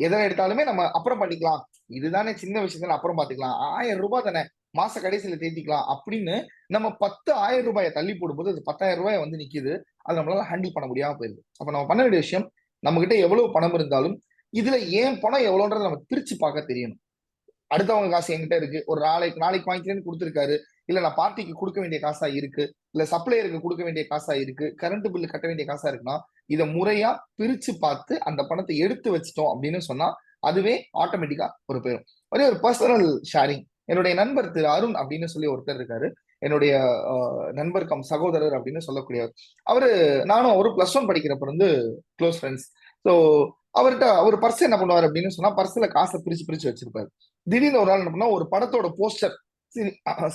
எதை எடுத்தாலுமே நம்ம அப்புறம் பண்ணிக்கலாம், இதுதானே சின்ன விஷயத்துல அப்புறம் பாத்துக்கலாம், 1000 ரூபாய் தானே மாச கடைசியில தேத்திக்கலாம் அப்படின்னு நம்ம 10,000 ரூபாயை தள்ளி போடும்போது அது 10,000 ரூபாய் வந்து நிக்குது. அது நம்மளால ஹேண்டில் பண்ண முடியாம போயிருது. அப்ப நம்ம பண்ண வேண்டிய விஷயம், நம்ம கிட்ட எவ்வளவு பணம் இருந்தாலும் இதுல ஏன் பணம் எவ்வளவுன்றத நம்ம பிரிச்சு பார்க்க தெரியணும். அடுத்தவங்க காசு என்கிட்ட இருக்கு, ஒரு நாளைக்கு வாங்கிக்கிறேன்னு கொடுத்துருக்காரு, இல்ல நான் பார்ட்டிக்கு கொடுக்க வேண்டிய காசா இருக்கு, இல்ல சப்ளையருக்கு கொடுக்க வேண்டிய காசா இருக்கு, கரண்ட் பில்லு கட்ட வேண்டிய காசா இருக்குன்னா இதை முறையா பிரிச்சு பார்த்து அந்த பணத்தை எடுத்து வச்சிட்டோம் அப்படின்னு சொன்னா அதுவே ஆட்டோமேட்டிக்கா ஒரு போயிடும். ஒரே ஒரு பர்சனல் ஷேரிங். என்னுடைய நண்பர் திரு அருண் அப்படின்னு சொல்லி ஒருத்தர் இருக்காரு, என்னுடைய நண்பர் கம் சகோதரர் அப்படின்னு சொல்லக்கூடியவர். நானும் அவரு +1 படிக்கிறப்ப இருந்து க்ளோஸ் ஃப்ரெண்ட்ஸ். ஸோ அவர்கிட்ட அவர் பர்ஸ் என்ன பண்ணுவார் அப்படின்னு சொன்னா பர்ஸ்ல காசை பிரிச்சு வச்சிருப்பாரு. திடீர்னு ஒரு நாள் என்ன பண்ணா, ஒரு படத்தோட போஸ்டர்,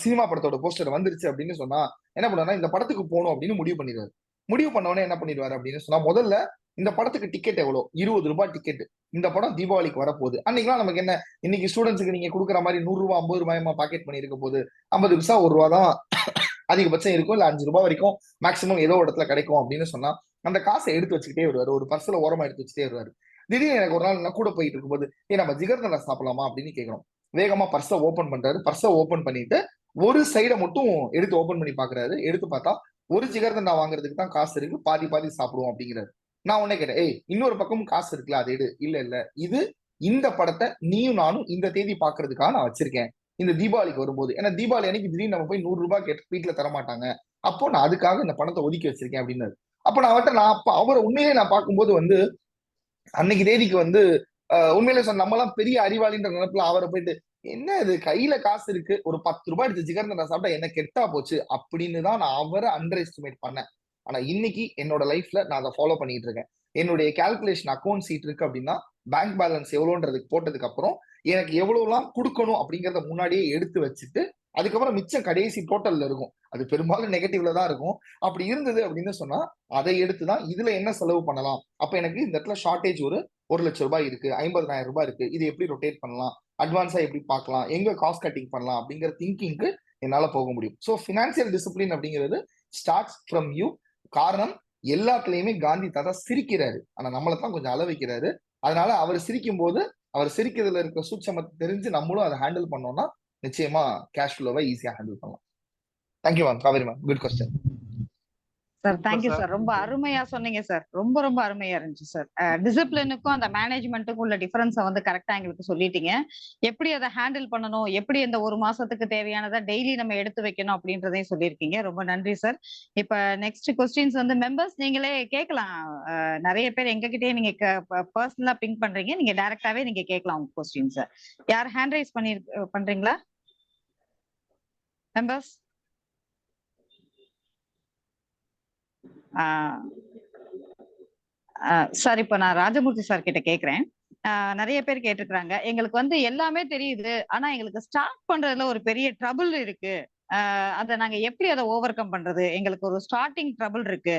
சினிமா படத்தோட போஸ்டர் வந்துருச்சு அப்படின்னு சொன்னா என்ன பண்ணுவாருன்னா, இந்த படத்துக்கு போகணும் அப்படின்னு முடிவு பண்ணிடுவாரு. முடிவு பண்ண உடனே என்ன பண்ணிடுவாரு அப்படின்னு சொன்னா, முதல்ல இந்த படத்துக்கு டிக்கெட் எவ்வளோ, 20 ரூபாய் டிக்கெட். இந்த படம் தீபாவளிக்கு வரப்போகுது. அன்னைக்கெல்லாம் நமக்கு என்ன, இன்னைக்கு ஸ்டூடெண்ட்ஸுக்கு நீங்க கொடுக்குற மாதிரி 100 ரூபாய் 50 ரூபாயமா பாக்கெட் பண்ணி இருக்க போது, 50 பைசா 1 ரூபா தான் அதிகபட்சம் இருக்கும், இல்ல 5 ரூபாய் வரைக்கும் மேக்சிமம் ஏதோ இடத்துல கிடைக்கும் அப்படின்னு சொன்னா அந்த காசை எடுத்து வச்சுக்கிட்டே வருவாரு, ஒரு பர்ஸ்ல ஓரமா எடுத்து வச்சுட்டே வருவாரு. திடீர்னு எனக்கு ஒரு நாள் நான் கூட போயிட்டு இருக்கும்போது, நம்ம ஜிகர்தண்டா சாப்பிடலாமா அப்படின்னு கேட்கிறோம். வேகமா பர்ஸை ஓபன் பண்றாரு, பர்ஸை ஓபன் பண்ணிட்டு ஒரு சைடை மட்டும் எடுத்து ஓபன் பண்ணி பாக்குறாரு. எடுத்து பார்த்தா ஒரு ஜிகர்தண்டா வாங்குறதுக்கு தான் காசு இருக்கு, பாதி பாதி சாப்பிடுவோம் அப்படிங்கிறாரு. நான் உடனே கேட்டேன், இன்னொரு பக்கமும் காசு இருக்குல்ல, அது எடு. இல்ல இது இந்த படத்தை நீயும் நானும் இந்த தேதி பாக்குறதுக்காக நான் வச்சிருக்கேன், இந்த தீபாவளிக்கு வரும்போது. ஏன்னா தீபாவளி அன்னைக்கு திடீர்னு நம்ம போய் 100 ரூபாய் கேட்டு வீட்டுல தர மாட்டாங்க, அப்போ நான் அதுக்காக இந்த பணத்தை ஒதுக்கி வச்சிருக்கேன் அப்படின்னாரு. அப்ப நான் அவர்கிட்ட அவரை உண்மையிலேயே நான் பார்க்கும்போது வந்து அன்னைக்கு தேதிக்கு வந்து உண்மையிலே சொன்ன நம்மளாம் பெரிய அறிவாளின்ற நினைப்புல அவரை போயிட்டு, என்ன இது கையில காசு இருக்கு, ஒரு 10 ரூபாய் எடுத்து ஜிகர்தண்டா சாப்பிட்டா என்ன கெட்டா போச்சு அப்படின்னு தான் நான் அவரை அண்டர் எஸ்டிமேட் பண்ணேன். ஆனா இன்னைக்கு என்னோட லைஃப்ல நான் அதை ஃபாலோ பண்ணிட்டு இருக்கேன். என்னுடைய கால்குலேஷன் அக்கௌண்ட் சீட் இருக்கு அப்படின்னா பேங்க் பேலன்ஸ் எவ்வளோன்றதுக்கு போட்டதுக்கு அப்புறம் எனக்கு எவ்வளவுலாம் கொடுக்கணும் அப்படிங்கறத முன்னாடியே எடுத்து வச்சுட்டு அதுக்கப்புறம் மிச்சம் கடைசி டோட்டல்ல இருக்கும். அது பெரும்பாலும் நெகட்டிவ்ல தான் இருக்கும். அப்படி இருந்தது அப்படின்னு சொன்னா அதை எடுத்துதான் இதுல என்ன செலவு பண்ணலாம், அப்ப எனக்கு இந்த இடத்துல ஷார்டேஜ் ஒரு 1 லட்சம் ரூபாய் இருக்கு, 50,000 ரூபாய் இருக்கு, இது எப்படி ரொட்டேட் பண்ணலாம், அட்வான்ஸா எப்படி பார்க்கலாம், எங்க காஸ்ட் கட்டிங் பண்ணலாம் அப்படிங்கிற திங்கிங்க்கு என்னால போக முடியும். ஸோ பினான்சியல் டிசிப்ளின் அப்படிங்கிறது ஸ்டார்ட்ஸ் ஃப்ரம் யூ. காரணம், எல்லாத்துலயுமே காந்தி தாத்தா சிரிக்கிறாரு, ஆனா நம்மளை தான் கொஞ்சம் அள வைக்கிறாரு. அதனால அவர் சிரிக்கும் போது அவர் சிரிக்கிறதுல இருக்க சூட்சமத்தை தெரிஞ்சு நம்மளும் அதை ஹேண்டில் பண்ணோம்னா நிச்சயமா கேஷ் ஃப்ளோவை ஈஸியா ஹேண்டில் பண்ணலாம். Thank you ma'am, Kaveri ma'am, good question sir. Thank you sir, ரொம்ப அருமையா சொன்னீங்க சார், ரொம்ப ரொம்ப அருமையா இருந்துச்சு சார். டிசிப்ளினுக்கும் அந்த மேனேஜ்மெண்ட்டுக்கும் உள்ள டிஃபரன்ஸை வந்து கரெக்டா எங்களுக்கு சொல்லிட்டீங்க. எப்படி அதை ஹேண்டில் பண்ணணும், எப்படி இந்த ஒரு மாசத்துக்கு தேவையானதை டெய்லி நம்ம எடுத்து வைக்கணும் அப்படின்றதையும் சொல்லியிருக்கீங்க. ரொம்ப நன்றி சார். இப்ப நெக்ஸ்ட் கொஸ்டின்ஸ் வந்து மெம்பர்ஸ் நீங்களே கேட்கலாம். நிறைய பேர் எங்ககிட்டயே நீங்க பர்சனலா பிங்க் பண்றீங்க, நீங்க டைரக்டாவே நீங்க கேட்கலாம் உங்க கொஸ்டின்ஸ். யார் ஹேண்ட் ரைஸ் பண்றீங்களா? மெம்பர்ஸ் சார், இப்போ நான் ராஜமூர்த்தி சார் கிட்ட கேக்குறேன். நிறைய பேர் கேட்டிருக்கிறாங்க. எங்களுக்கு வந்து எல்லாமே தெரியுது, ஆனா எங்களுக்கு ஸ்டார்ட் பண்றதுல ஒரு பெரிய ட்ரபிள் இருக்கு. அத நாங்க எப்படி அதை ஓவர் கம் பண்றது? எங்களுக்கு ஒரு ஸ்டார்டிங் ட்ரபிள் இருக்கு.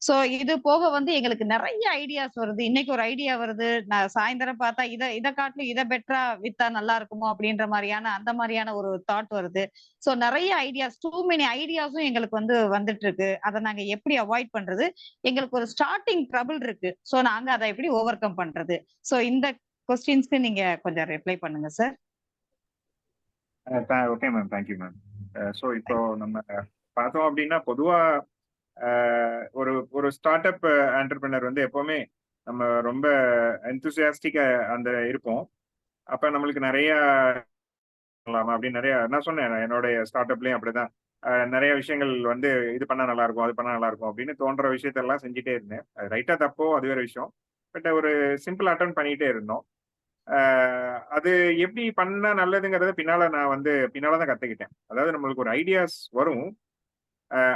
சோ இது போக வந்து எங்களுக்கு நிறைய ஐடியாஸ் வருது. இன்னைக்கு ஒரு ஐடியா வருது, நான் சாயந்தரம் பார்த்தா இத காட்டிலும் இதை பெட்டரா வித்தா நல்லா இருக்குமோ அப்படின்ற மாதிரியான அந்த மாதிரியான ஒரு தாட் வருது. சோ நிறைய ஐடியாஸ், டூ மெனி ஐடியாஸும் எங்களுக்கு வந்து வந்துட்டு இருக்கு. அதை நாங்க எப்படி அவாய்ட் பண்றது? எங்களுக்கு ஒரு ஸ்டார்டிங் ட்ரபிள் இருக்கு. சோ நாங்க அதை எப்படி ஓவர் கம் பண்றது? சோ இந்த கொஸ்டின்ஸ்க்கு நீங்க கொஞ்சம் ரிப்ளை பண்ணுங்க sir. Okay ma'am, thank you ma'am. So இப்போ நம்ம பார்த்தோம் அப்படின்னா பொதுவா ஒரு ஒரு ஸ்டார்ட் அப் ஆண்டர்பிரினர் வந்து எப்பவுமே நம்ம ரொம்ப எந்தூசியாஸ்டிக்கா அந்த இருப்போம். அப்ப நம்மளுக்கு நிறைய அப்படின்னு நிறைய நான் சொன்னேன், என்னுடைய ஸ்டார்ட் அப்லயும் அப்படிதான் நிறைய விஷயங்கள் வந்து இது பண்ணா நல்லா இருக்கும், அது பண்ணா நல்லா இருக்கும் அப்படின்னு தோன்ற விஷயத்தெல்லாம் செஞ்சுட்டே இருந்தேன். அது ரைட்டா தப்போ அது வேற விஷயம். பட் ஒரு சிம்பிள் அட்டன் பண்ணிட்டே இருந்தோம். அது எப்படி பண்ணா நல்லதுங்கிறத பின்னாலதான் கத்துக்கிட்டேன். அதாவது நம்மளுக்கு ஒரு ஐடியாஸ் வரும்,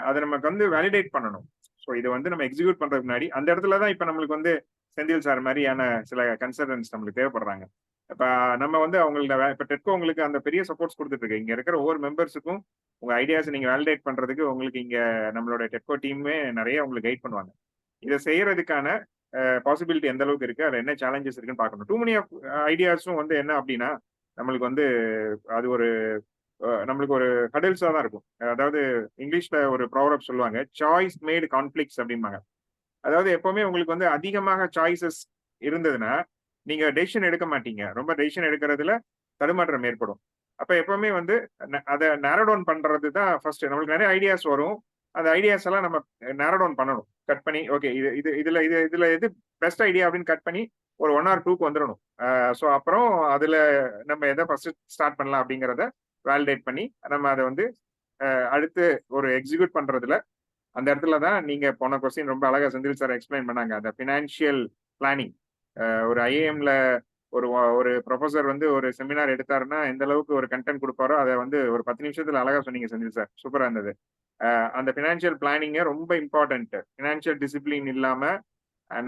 அதை நமக்கு வந்து வேலிடேட் பண்ணணும். ஸோ இதை வந்து நம்ம எக்ஸிக்யூட் பண்றதுக்கு முன்னாடி அந்த இடத்துலதான் இப்ப நம்மளுக்கு வந்து செந்தில் சார் மாதிரியான சில கன்சல்டன்ஸ் நம்மளுக்கு தேவைப்படுறாங்க. இப்ப நம்ம வந்து அவங்களோட இப்ப டெட்கோ உங்களுக்கு அந்த பெரிய சப்போர்ட்ஸ் கொடுத்துட்டு இருக்கு. இங்க இருக்கிற ஒவ்வொரு மெம்பர்ஸுக்கும் உங்க ஐடியாஸ் நீங்க வேலிடேட் பண்றதுக்கு உங்களுக்கு இங்க நம்மளோட டெட்கோ டீமே நிறைய உங்களுக்கு கைட் பண்ணுவாங்க. இதை செய்யறதுக்கான பாசிபிலிட்டி எந்த அளவுக்கு இருக்கு, அதுல என்ன சேலஞ்சஸ் இருக்குன்னு பார்க்கணும். டூ மெனி ஆஃப் ஐடியாஸும் வந்து என்ன அப்படின்னா நம்மளுக்கு வந்து அது ஒரு நம்மளுக்கு ஒரு ஹடில்ஸா தான் இருக்கும். அதாவது இங்கிலீஷ்ல ஒரு ப்ராவர்ப் சொல்லுவாங்க, சாய்ஸ் மேட் கான்ஃபிளிக்ஸ் அப்படிம்பாங்க. அதாவது எப்பவுமே உங்களுக்கு வந்து அதிகமாக சாய்ஸஸ் இருந்ததுன்னா நீங்க டெசிஷன் எடுக்க மாட்டீங்க. ரொம்ப டெசிஷன் எடுக்கிறதுல தடுமாற்றம் ஏற்படும். அப்ப எப்பவுமே வந்து அதை நேரோ டவுன் பண்றது தான் ஃபர்ஸ்ட். நம்மளுக்கு நிறைய ஐடியாஸ் வரும், அந்த ஐடியாஸ் எல்லாம் நம்ம நேரோ டவுன் பண்ணணும். கட் பண்ணி ஓகே இதுல எது பெஸ்ட் ஐடியா அப்படின்னு கட் பண்ணி ஒரு 1 or 2க்கு வந்துடணும். ஸோ அப்புறம் அதுல நம்ம எதை ஃபர்ஸ்ட் ஸ்டார்ட் பண்ணலாம் அப்படிங்கிறத வேலிடேட் பண்ணி நம்ம அதை வந்து அடுத்து ஒரு எக்ஸிக்யூட் பண்றதுல அந்த இடத்துல தான் நீங்க போன கொஸ்டின் ரொம்ப அழகா செந்தில் சார் எக்ஸ்பிளைன் பண்ணாங்க. அந்த பினான்சியல் பிளானிங் ஒரு ஐஏஎம்ல ஒரு ப்ரொஃபசர் வந்து ஒரு செமினார் எடுத்தாருன்னா எந்த அளவுக்கு ஒரு கண்டென்ட் கொடுப்பாரோ அதை வந்து ஒரு 10 நிமிஷத்துல அழகா சொன்னீங்க செந்தில் சார், சூப்பரா இருந்தது. அந்த பினான்சியல் பிளானிங்க ரொம்ப இம்பார்ட்டன்ட். பினான்சியல் டிசிப்ளின் இல்லாம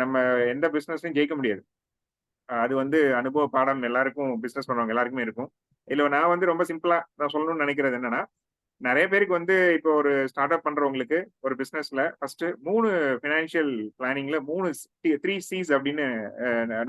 நம்ம எந்த பிசினஸையும் ஜெயிக்க முடியாது. அது வந்து அனுபவ பாடம் எல்லாருக்கும், பிசினஸ் பண்ணுவாங்க எல்லாருக்குமே இருக்கும். இல்ல நான் வந்து ரொம்ப சிம்பிளா நான் சொல்லணும்னு நினைக்கிறது என்னன்னா, நிறைய பேருக்கு வந்து இப்போ ஒரு ஸ்டார்ட் அப் பண்றவங்களுக்கு ஒரு பிசினஸ்ல ஃபர்ஸ்ட் 3 பினான்சியல் பிளானிங்ல 3 C's அப்படின்னு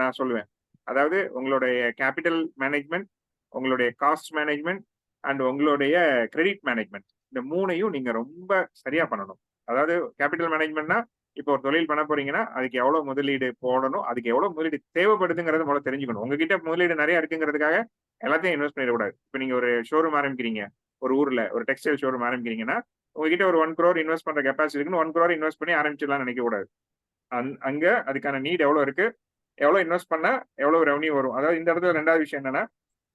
நான் சொல்லுவேன். அதாவது உங்களுடைய கேபிட்டல் மேனேஜ்மெண்ட், உங்களுடைய காஸ்ட் மேனேஜ்மெண்ட் அண்ட் உங்களுடைய கிரெடிட் மேனேஜ்மெண்ட். இந்த 3ஐயும் நீங்க ரொம்ப சரியா பண்ணணும். அதாவது கேபிட்டல் மேனேஜ்மெண்ட்னா இப்போ ஒரு தொழில் பண்ண போறீங்கன்னா அதுக்கு எவ்வளவு முதலீடு போடணும், அதுக்கு எவ்வளவு முதலீடு தேவைப்படுதுங்கிறத முதல்ல தெரிஞ்சுக்கணும். உங்ககிட்ட முதலீடு நிறைய இருக்குங்கிறதுக்காக எல்லாத்தையும் இன்வெஸ்ட் பண்ணிடக்கூடாது. இப்போ நீங்க ஒரு ஷோரூம் ஆரம்பிக்கிறீங்க, ஒரு ஊர்ல ஒரு டெக்ஸ்டைல் ஷோரூம் ஆரம்பிக்கிறீங்கன்னா உங்ககிட்ட ஒரு 1 crore இன்வெஸ்ட் பண்ற கெப்பாசிட்டி இருக்குன்னு 1 crore இன்வெஸ்ட் பண்ணி ஆரம்பிச்சிடலாம் நினைக்க கூடாது. அங்க அதுக்கான நீட் எவ்வளவு இருக்கு, எவ்வளவு இன்வெஸ்ட் பண்ணா எவ்வளவு ரெவன்யூ வரும். அதாவது இந்த இடத்துல ரெண்டாவது விஷயம் என்னன்னா,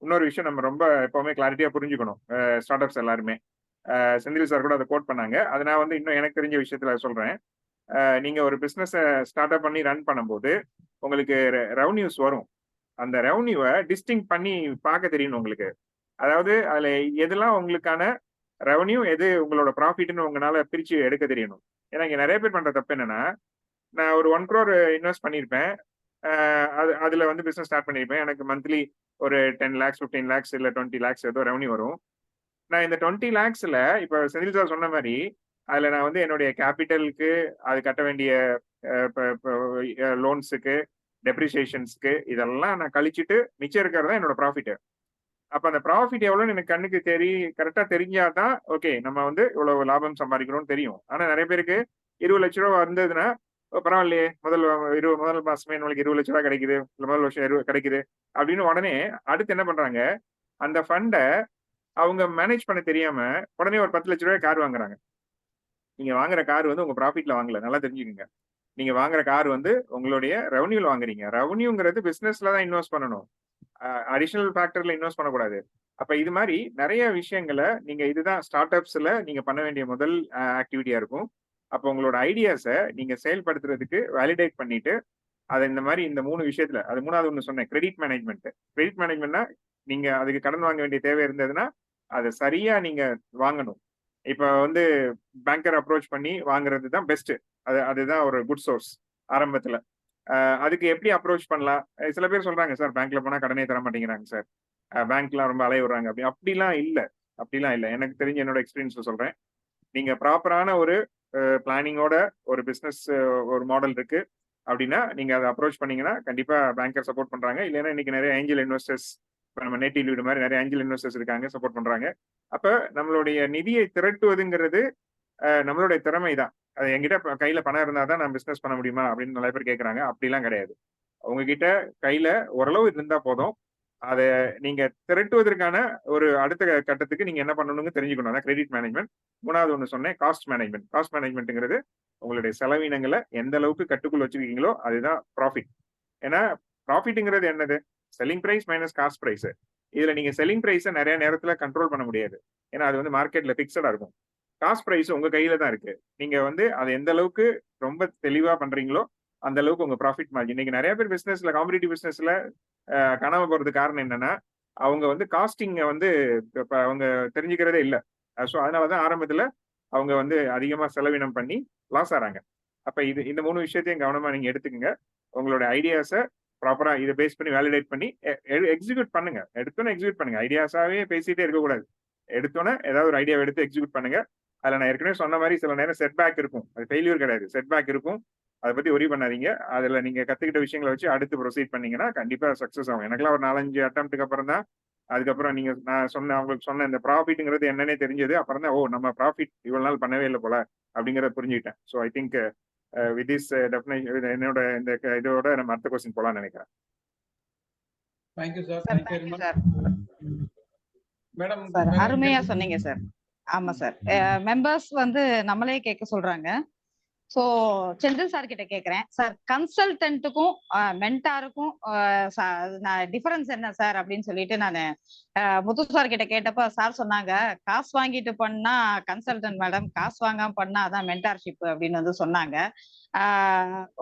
இன்னொரு விஷயம் நம்ம ரொம்ப எப்பவுமே கிளாரிட்டியா புரிஞ்சுக்கணும். ஸ்டார்ட் அப்ஸ் எல்லாருமே செந்தில் சார் கூட அதை கோட் பண்ணாங்க. அது நான் வந்து இன்னும் எனக்கு தெரிஞ்ச விஷயத்துல சொல்றேன். நீங்க ஒரு பிசினஸ் ஸ்டார்ட் அப் பண்ணி ரன் பண்ணும்போது உங்களுக்கு ரெவன்யூஸ் வரும். அந்த ரெவன்யூவை டிஸ்டிங் பண்ணி பார்க்க தெரியணும் உங்களுக்கு. அதாவது அதுல எதெல்லாம் உங்களுக்கான ரெவன்யூ, எது உங்களோட ப்ராஃபிட்னு உங்களால பிரிச்சு எடுக்க தெரியணும். ஏன்னா இங்க நிறைய பேர் பண்ற தப்பு என்னன்னா, நான் ஒரு 1 crore இன்வெஸ்ட் பண்ணியிருப்பேன், அதுல வந்து பிசினஸ் ஸ்டார்ட் பண்ணியிருப்பேன், எனக்கு மந்த்லி ஒரு 10 lakhs 15 lakhs இல்ல 20 lakhs ஏதோ ரெவன்யூ வரும். நான் இந்த 20 lakhsல இப்ப செந்தில் சார் சொன்ன மாதிரி அதுல நான் வந்து என்னுடைய கேபிட்டலுக்கு, அது கட்ட வேண்டிய லோன்ஸுக்கு, டெப்ரிசியேஷன்ஸ்க்கு இதெல்லாம் நான் கழிச்சுட்டு மிச்சம் இருக்கிறதா என்னோட ப்ராஃபிட். அப்ப அந்த ப்ராஃபிட் எவ்வளவுன்னு எனக்கு கண்ணுக்கு கரெக்டா தெரிஞ்சாதான் ஓகே நம்ம வந்து இவ்வளவு லாபம் சம்பாதிக்கணும்னு தெரியும். ஆனா நிறைய பேருக்கு 20 லட்ச ரூபா வந்ததுன்னா பரவாயில்லையே, முதல் மாசமே நம்மளுக்கு 20 லட்ச ரூபா கிடைக்குது, முதல் வருஷம் கிடைக்குது அப்படின்னு உடனே அடுத்து என்ன பண்றாங்க, அந்த ஃபண்டை அவங்க மேனேஜ் பண்ண தெரியாம உடனே ஒரு 10 லட்ச ரூபாய் கார் வாங்குறாங்க. நீங்க வாங்குற கார் வந்து உங்க ப்ராஃபிட்ல வாங்கல, நல்லா தெரிஞ்சுக்கோங்க. நீங்க வாங்குற கார் வந்து உங்களுடைய ரெவன்யூல வாங்குறீங்க. ரெவன்யூங்கிறது பிசினஸ்ல தான் இன்வெஸ்ட் பண்ணணும், அடிஷனல் ஃபேக்டர்ல இன்வெஸ்ட் பண்ணக்கூடாது. அப்ப இது மாதிரி நிறைய விஷயங்களை நீங்க இதுதான் ஸ்டார்ட் அப்ஸ்ல நீங்க பண்ண வேண்டிய முதல் ஆக்டிவிட்டியா இருக்கும். அப்போ உங்களோட ஐடியாஸை நீங்க செயல்படுத்துறதுக்கு வேலிடேட் பண்ணிட்டு அதை இந்த மாதிரி இந்த 3 விஷயத்துல, அது 3வது ஒன்று சொன்னேன், கிரெடிட் மேனேஜ்மெண்ட். கிரெடிட் மேனேஜ்மெண்ட்னா நீங்க அதுக்கு கடன் வாங்க வேண்டிய தேவை இருந்ததுன்னா அதை சரியா நீங்க வாங்கணும். இப்ப வந்து பேங்கர் அப்ரோச் பண்ணி வாங்குறது தான் பெஸ்ட். அதுதான் ஒரு குட் சோர்ஸ் ஆரம்பத்துல. அதுக்கு எப்படி அப்ரோச் பண்ணலாம்? சில பேர் சொல்றாங்க சார் பேங்க்ல போனா கடனே தர மாட்டேங்கிறாங்க சார், பேங்க்லாம் ரொம்ப அலைய விடுறாங்க அப்படி. அப்படிலாம் இல்ல. எனக்கு தெரிஞ்ச என்னோட எக்ஸ்பீரியன்ஸ் சொல்றேன். நீங்க ப்ராப்பரான ஒரு பிளானிங்கோட ஒரு பிசினஸ் ஒரு மாடல் இருக்கு அப்படின்னா நீங்க அதை அப்ரோச் பண்ணீங்கன்னா கண்டிப்பா பேங்கர் சப்போர்ட் பண்றாங்க. இல்லைன்னா இன்னைக்கு நிறைய ஏஞ்சல் இன்வெஸ்டர்ஸ், இப்போ நம்ம நேட்டிவ் லீடு மாதிரி நிறைய ஏஞ்சல் இன்வெஸ்டர்ஸ் இருக்காங்க, சப்போர்ட் பண்றாங்க. அப்ப நம்மளுடைய நிதியை திரட்டுவதுங்கிறது நம்மளுடைய திறமை தான். அது என்கிட்ட கையில பணம் இருந்தா தான் நான் பிசினஸ் பண்ண முடியுமா அப்படின்னு நிறைய பேர் கேட்கறாங்க. அப்படிலாம் கிடையாது. உங்ககிட்ட கையில ஓரளவு இருந்தா போதும். அதை நீங்க திரட்டுவதற்கான ஒரு அடுத்த கட்டத்துக்கு நீங்க என்ன பண்ணணும்னு தெரிஞ்சுக்கணும். அதான் கிரெடிட் மேனேஜ்மெண்ட். மூணாவது ஒன்று சொன்னேன், காஸ்ட் மேனேஜ்மெண்ட். காஸ்ட் மேனேஜ்மெண்ட்ங்கிறது உங்களுடைய செலவினங்களை எந்த அளவுக்கு கட்டுக்குள் வச்சிருக்கீங்களோ அதுதான் ப்ராஃபிட். ஏன்னா ப்ராஃபிட்ங்கிறது என்னது? Selling price minus cost price. இதுல நீங்க செல்லிங் பிரைஸை நிறைய நேரத்துல கண்ட்ரோல் பண்ண முடியாது. ஏன்னா அது வந்து மார்க்கெட்ல பிக்சடா இருக்கும். காஸ்ட் பிரைஸ் உங்க கையில தான் இருக்கு. நீங்க வந்து அதை எந்த அளவுக்கு ரொம்ப தெளிவா பண்றீங்களோ அந்த அளவுக்கு உங்க ப்ராஃபிட் மார்ஜின். இன்னைக்கு நிறைய பேர் பிசினஸ்ல, காம்படிட்டிவ் பிசினஸ்ல காணாம போறது காரணம் என்னன்னா அவங்க வந்து காஸ்டிங்க வந்து அவங்க தெரிஞ்சுக்கிறதே இல்லை. ஸோ அதனாலதான் ஆரம்பத்துல அவங்க வந்து அதிகமா செலவினம் பண்ணி லாஸ் ஆறாங்க. அப்ப இந்த 3 விஷயத்தையும் கவனமா நீங்க எடுத்துக்கங்க. உங்களோட ஐடியாஸை ப்ராப்பரா இதை பேஸ் பண்ணி வேலிடேட் பண்ணி எக்ஸிக்யூட் பண்ணுங்க. எடுத்தோன்னே எக்ஸிக்யூட் பண்ணுங்க. ஐடியாஸாவே பேசிட்டே இருக்கக்கூடாது. எடுத்தோன்னே ஏதாவது ஒரு ஐடியாவை எடுத்து எக்ஸிக்யூட் பண்ணுங்க. அதுல நான் ஏற்கனவே சொன்ன மாதிரி சில நேரம் செட்பேக் இருக்கும். அது ஃபெயிலியர் கிடையாது, செட்பேக் இருக்கும். அதை பத்தி ஒரி பண்ணாதீங்க. அதுல நீங்க கத்துக்கிட்ட விஷயங்களை வச்சு அடுத்து ப்ரொசீட் பண்ணீங்கன்னா கண்டிப்பா சக்சஸ் ஆகும். எனக்குலாம் ஒரு 4-5 அட்டம்ப்ட்டுக்கு அப்புறம் தான் அதுக்கப்புறம் நான் அவங்களுக்கு சொன்ன இந்த ப்ராஃபிட்ங்கிறது என்னன்னே தெரிஞ்சது. அப்புறம் தான் நம்ம ப்ராஃபிட் இவ்வளவு நாள் பண்ணவே இல்லை போல அப்படிங்கறத புரிஞ்சுக்கிட்டேன். So I think with this definition என்னோட இந்த இதோட நம்ம அடுத்த கொஸ்டின் போலாம்னு நினைக்கிறேன். Thank you sir. Sir, thank you very thank you much sir. Madam. Sir அருமையா சொன்னீங்க சார். ஆமா சார். மெம்பர்ஸ் வந்து நம்மளே கேட்க சொல்றாங்க. சோ செந்தில் சார் கிட்ட கேக்குறேன் சார், கன்சல்டன்ட்டுக்கும் மென்டாருக்கும் டிஃபரன்ஸ் என்ன சார் அப்படின்னு சொல்லிட்டு நான் முத்து சார் கிட்ட கேட்டப்ப சார் சொன்னாங்க, காசு வாங்கிட்டு பண்ணா கன்சல்டன்ட் மேடம், காசு வாங்காம பண்ணா அதான் மென்டார்ஷிப் அப்படின்னு வந்து சொன்னாங்க.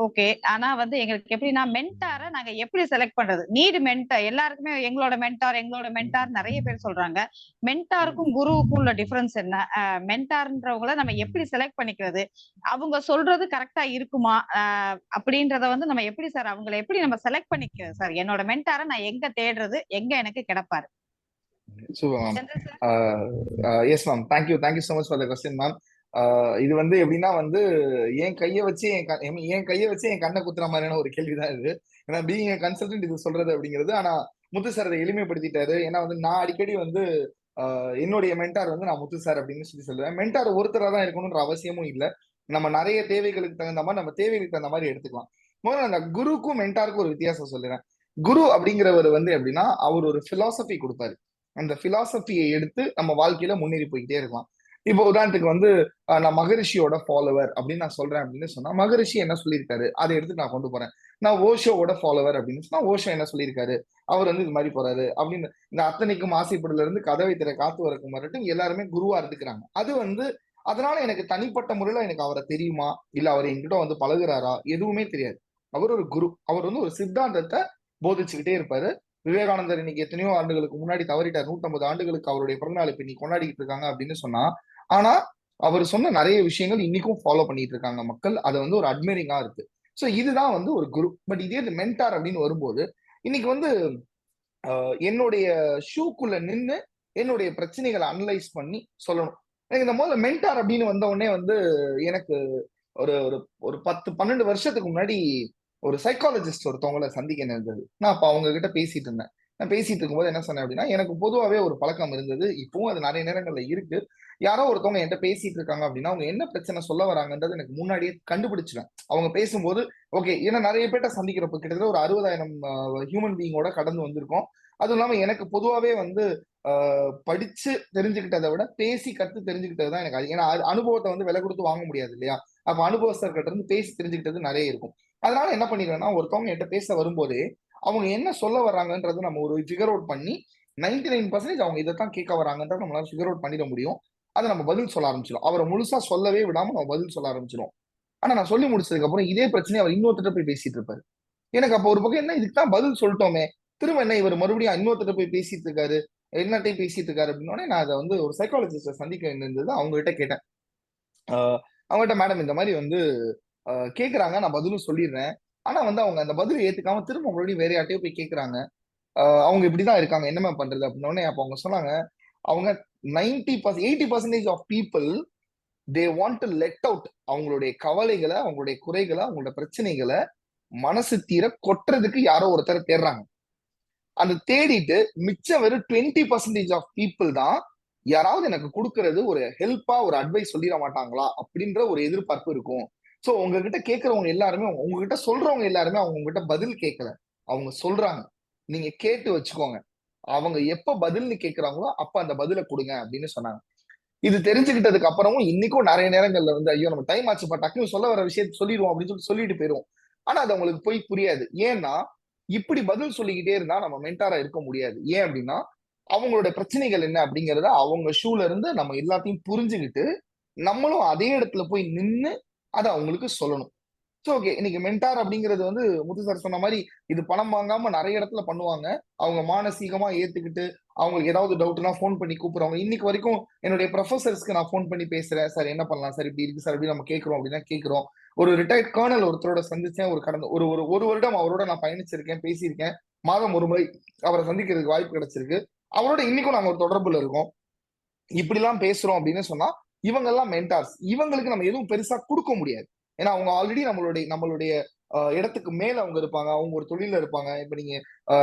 ஓகே. ஆனா வந்து எங்களுக்கு எப்படின்னா மென்டாரை நாங்க எப்படி செலக்ட் பண்றது? நீடு மென்டார் எல்லாருக்குமே எங்களோட மென்டார் நிறைய பேர் சொல்றாங்க. மென்டாருக்கும் குருவுக்கும் உள்ள டிஃபரன்ஸ் என்ன? மென்டார்ன்றவங்கள நம்ம எப்படி செலக்ட் பண்ணிக்கிறது? அவங்க சொல்றது கரெக்டா இருக்குமா அப்படின்றத வந்து நம்ம எப்படி சார் அவங்களை எப்படி நம்ம செலக்ட் பண்ணிக்கிறது சார்? என்னோட மென்டாரை நான் எங்க தேடுறது? எங்க எனக்கு கிடைப்பாரு? Super ma'am. Yes ma'am, thank you so much for the question ma'am. இது வந்து எப்படின்னா வந்து என் கையை வச்சு என் கண்ணை குத்துற மாதிரியான ஒரு கேள்விதான் இது. ஏன்னா பீயிங் கன்சல்டன்ட் இது சொல்றது அப்படிங்கிறது. ஆனா முத்து சார் அதை எளிமைப்படுத்திட்டாரு. ஏன்னா வந்து நான் அடிக்கடி வந்து என்னுடைய மென்டார் வந்து நான் முத்து சார் அப்படின்னு சொல்லி சொல்லுவேன். மென்டார் ஒருத்தரா தான் இருக்கணும்ன்ற அவசியமும் இல்லை. நம்ம நிறைய தேவைகளுக்கு தகுந்த மாதிரி நம்ம தேவைகளுக்கு தகுந்த மாதிரி எடுத்துக்கலாம். முதல்ல அந்த குருக்கும் மென்டாருக்கும் ஒரு வித்தியாசம் சொல்லுறேன். குரு அப்படிங்கிறவர் வந்து எப்படின்னா அவர் ஒரு பிலாசபி கொடுப்பாரு. அந்த பிலாசபியை எடுத்து நம்ம வாழ்க்கையில முன்னேறி போய்கிட்டே இருக்கலாம். இப்போ உதாரணத்துக்கு வந்து நான் மகரிஷியோட ஃபாலோவர் அப்படின்னு நான் சொல்றேன் அப்படின்னு சொன்னா மகரிஷி என்ன சொல்லியிருக்காரு அதை எடுத்து நான் கொண்டு போறேன். நான் ஓஷோவோட ஃபாலோவர் அப்படின்னு சொன்னா ஓஷோ என்ன சொல்லியிருக்காரு, அவர் வந்து இது மாதிரி போறாரு அப்படின்னு. இந்த அத்தனைக்கும் ஆசைப்படுல இருந்து கதவை திற காத்து வரக்கும் வரட்டும் எல்லாருமே குருவா இருந்துக்கிறாங்க. அது வந்து அதனால எனக்கு தனிப்பட்ட முறையில எனக்கு அவரை தெரியுமா இல்ல அவர் என்கிட்ட வந்து பழகுறாரா எதுவுமே தெரியாது. அவர் ஒரு குரு. அவர் வந்து ஒரு சித்தாந்தத்தை போதிச்சுக்கிட்டே இருப்பாரு. விவேகானந்தர் இன்னைக்கு எத்தனையோ ஆண்டுகளுக்கு முன்னாடி தவறிட்டார். 150 ஆண்டுகளுக்கு அவருடைய பிறந்தநாள் இப்ப இன்னைக்கு கொண்டாடிட்டு இருக்காங்க அப்படின்னு சொன்னா, ஆனா அவர் சொன்ன நிறைய விஷயங்கள் இன்னைக்கும் ஃபாலோ பண்ணிட்டு இருக்காங்க மக்கள். அது வந்து ஒரு அட்மைரிங்கா இருக்கு. சோ இதுதான் வந்து ஒரு குரு. பட் இதே மென்டார் அப்படின்னு வரும்போது இன்னைக்கு வந்து என்னுடைய ஷூக்குள்ள நின்று என்னுடைய பிரச்சனைகளை அனலைஸ் பண்ணி சொல்லணும். எனக்கு இந்த முதல்ல மென்டார் அப்படின்னு வந்த உடனே வந்து எனக்கு ஒரு ஒரு 10-12 வருஷத்துக்கு முன்னாடி ஒரு சைக்காலஜிஸ்ட் ஒருத்தவங்களை சந்திக்க நேர்ந்தது. நான் அப்ப அவங்க கிட்ட பேசிட்டு இருந்தேன். நான் பேசிட்டு இருக்கும்போது என்ன சொன்னேன் அப்படின்னா, எனக்கு பொதுவாகவே ஒரு பழக்கம் இருந்தது, இப்பவும் அது நிறைய நேரங்கள்ல இருக்கு. யாரோ ஒருத்தவங்க என்கிட்ட பேசிட்டு இருக்காங்க அப்படின்னா அவங்க என்ன பிரச்சனை சொல்ல வராங்கன்றது எனக்கு முன்னாடியே கண்டுபிடிச்சிருவேன். அவங்க பேசும்போது ஓகே, ஏன்னா நிறைய பேர்ட்ட சந்திக்கிறப்ப கிட்டத்தட்ட ஒரு 60,000 ஹியூமன் பீயிங்கோட கடந்து வந்திருக்கோம். அதுவும் இல்லாம எனக்கு பொதுவாகவே வந்து படிச்சு தெரிஞ்சுக்கிட்டதை விட பேசி கத்து தெரிஞ்சுக்கிட்டது தான் எனக்கு. ஏன்னா அனுபவத்தை வந்து விலை கொடுத்து வாங்க முடியாது இல்லையா? அப்ப அனுபவஸ்தர்கிட்ட இருந்து பேசி தெரிஞ்சுக்கிட்டது நிறைய இருக்கும். அதனால என்ன பண்ணிடுவேன்னா, ஒருத்தவங்க என்கிட்ட பேச வரும்போதே அவங்க என்ன சொல்ல வர்றாங்கன்றது நம்ம ஒரு ஃபிகர் அவுட் பண்ணி 99% அவங்க இதைத்தான் கேட்க வராங்கன்றத நம்மளால ஃபிகர் அவுட் பண்ணிட முடியும். அதை நம்ம பதில் சொல்ல ஆரம்பிச்சிடும். அவரை முழுசா சொல்லவே விடாம நம்ம பதில் சொல்ல ஆரம்பிச்சிடும். ஆனா நான் சொல்லி முடிச்சதுக்கு அப்புறம் இதே பிரச்சனையை அவர் இன்னொருத்தர் போய் பேசிட்டு இருப்பாரு. எனக்கு அப்ப ஒரு பக்கம் என்ன இதுக்கு தான் பதில் சொல்லிட்டோமே, திரும்ப என்ன இவர் மறுபடியும் இன்னொருத்தர் போய் பேசிட்டு இருக்காரு என்னட்டையும் பேசிட்டு இருக்காரு அப்படின்னோடனே நான் அதை வந்து ஒரு சைக்காலஜிஸ்ட சந்திக்க இருந்தது. அவங்ககிட்ட கேட்டேன். அவங்ககிட்ட மேடம் இந்த மாதிரி வந்து கேக்குறாங்க, நான் பதிலும் சொல்லிடுறேன். ஆனா வந்து அவங்க அந்த பதில் ஏத்துக்காம திரும்ப மறுபடியும் வேற யார்ட்டையோ போய் கேக்குறாங்க. அவங்க இப்படிதான் இருக்காங்க, என்ன மேம் பண்றது அப்படின்னோடனே அப்ப அவங்க சொன்னாங்க, அவங்க 80% of people they want to let out அவங்களுடைய கவலைகளை, அவங்களுடைய குறைகளை, அவங்களோட பிரச்சனைகளை மனசு தீர கொட்டுறதுக்கு யாரோ ஒருத்தர் தேடுறாங்க. அந்த தேடிட்டு மிச்சம் வெறும் 20% ஆஃப் பீப்புள் தான் யாராவது எனக்கு கொடுக்கறது ஒரு ஹெல்ப்பா ஒரு அட்வைஸ் சொல்லிட மாட்டாங்களா அப்படின்ற ஒரு எதிர்பார்ப்பு இருக்கும். சோ உங்ககிட்ட கேட்கறவங்க எல்லாருமே, உங்ககிட்ட சொல்றவங்க எல்லாருமே அவங்க உங்ககிட்ட பதில் கேட்கல, அவங்க சொல்றாங்க. நீங்க கேட்டு வச்சுக்கோங்க. அவங்க எப்ப பதில்னு கேட்கறாங்களோ அப்ப அந்த பதிலை கொடுங்க அப்படின்னு சொன்னாங்க. இது தெரிஞ்சுக்கிட்டதுக்கு அப்புறமும் இன்னைக்கும் நிறைய நேரங்கள்ல வந்து ஐயோ நம்ம டைம் ஆச்சுப்பா, டக்குன்னு சொல்ல வர விஷயத்த சொல்லிடுவோம் அப்படின்னு சொல்லிட்டு போயிடுவோம். ஆனா அது அவங்களுக்கு போய் புரியாது. ஏன்னா இப்படி பதில் சொல்லிக்கிட்டே இருந்தா நம்ம மென்டாரா இருக்க முடியாது. ஏன் அப்படின்னா அவங்களோட பிரச்சனைகள் என்ன அப்படிங்கறத அவங்க ஷூல இருந்து நம்ம எல்லாத்தையும் புரிஞ்சுக்கிட்டு நம்மளும் அதே இடத்துல போய் நின்னு அதை அவங்களுக்கு சொல்லணும். ஸோ ஓகே, இன்னைக்கு மென்டார் அப்படிங்கிறது வந்து முத்து சார் சொன்ன மாதிரி இது பணம் வாங்காம நிறைய இடத்துல பண்ணுவாங்க. அவங்க மானசீகமா ஏத்துக்கிட்டு அவங்களுக்கு ஏதாவது டவுட்னா ஃபோன் பண்ணி கூப்பிடுறவங்க. இன்னைக்கு வரைக்கும் என்னுடைய ப்ரொஃபசர்ஸ்க்கு நான் ஃபோன் பண்ணி பேசுறேன், சார் என்ன பண்ணலாம் சார், இப்படி இருக்கு சார், இப்படி நம்ம கேட்கிறோம் அப்படின்னா கேட்கிறோம். ஒரு ரிட்டையர்ட் கர்னல் ஒருத்தரோட சந்திச்சேன். ஒரு கடந்த ஒரு வருடம் அவரோட நான் பயணிச்சிருக்கேன், பேசியிருக்கேன். மாதம் ஒரு முறை அவரை சந்திக்கிறதுக்கு வாய்ப்பு கிடைச்சிருக்கு. அவரோட இன்னைக்கும் நாங்க ஒரு தொடர்புல இருக்கோம். இப்படிலாம் பேசுறோம் அப்படின்னு சொன்னா இவங்க எல்லாம் மென்டார்ஸ். இவங்களுக்கு நம்ம எதுவும் பெருசா கொடுக்க முடியாது. ஏன்னா அவங்க ஆல்ரெடி நம்மளுடைய இடத்துக்கு மேல அவங்க இருப்பாங்க, அவங்க ஒரு தொழில இருப்பாங்க. இப்ப நீங்க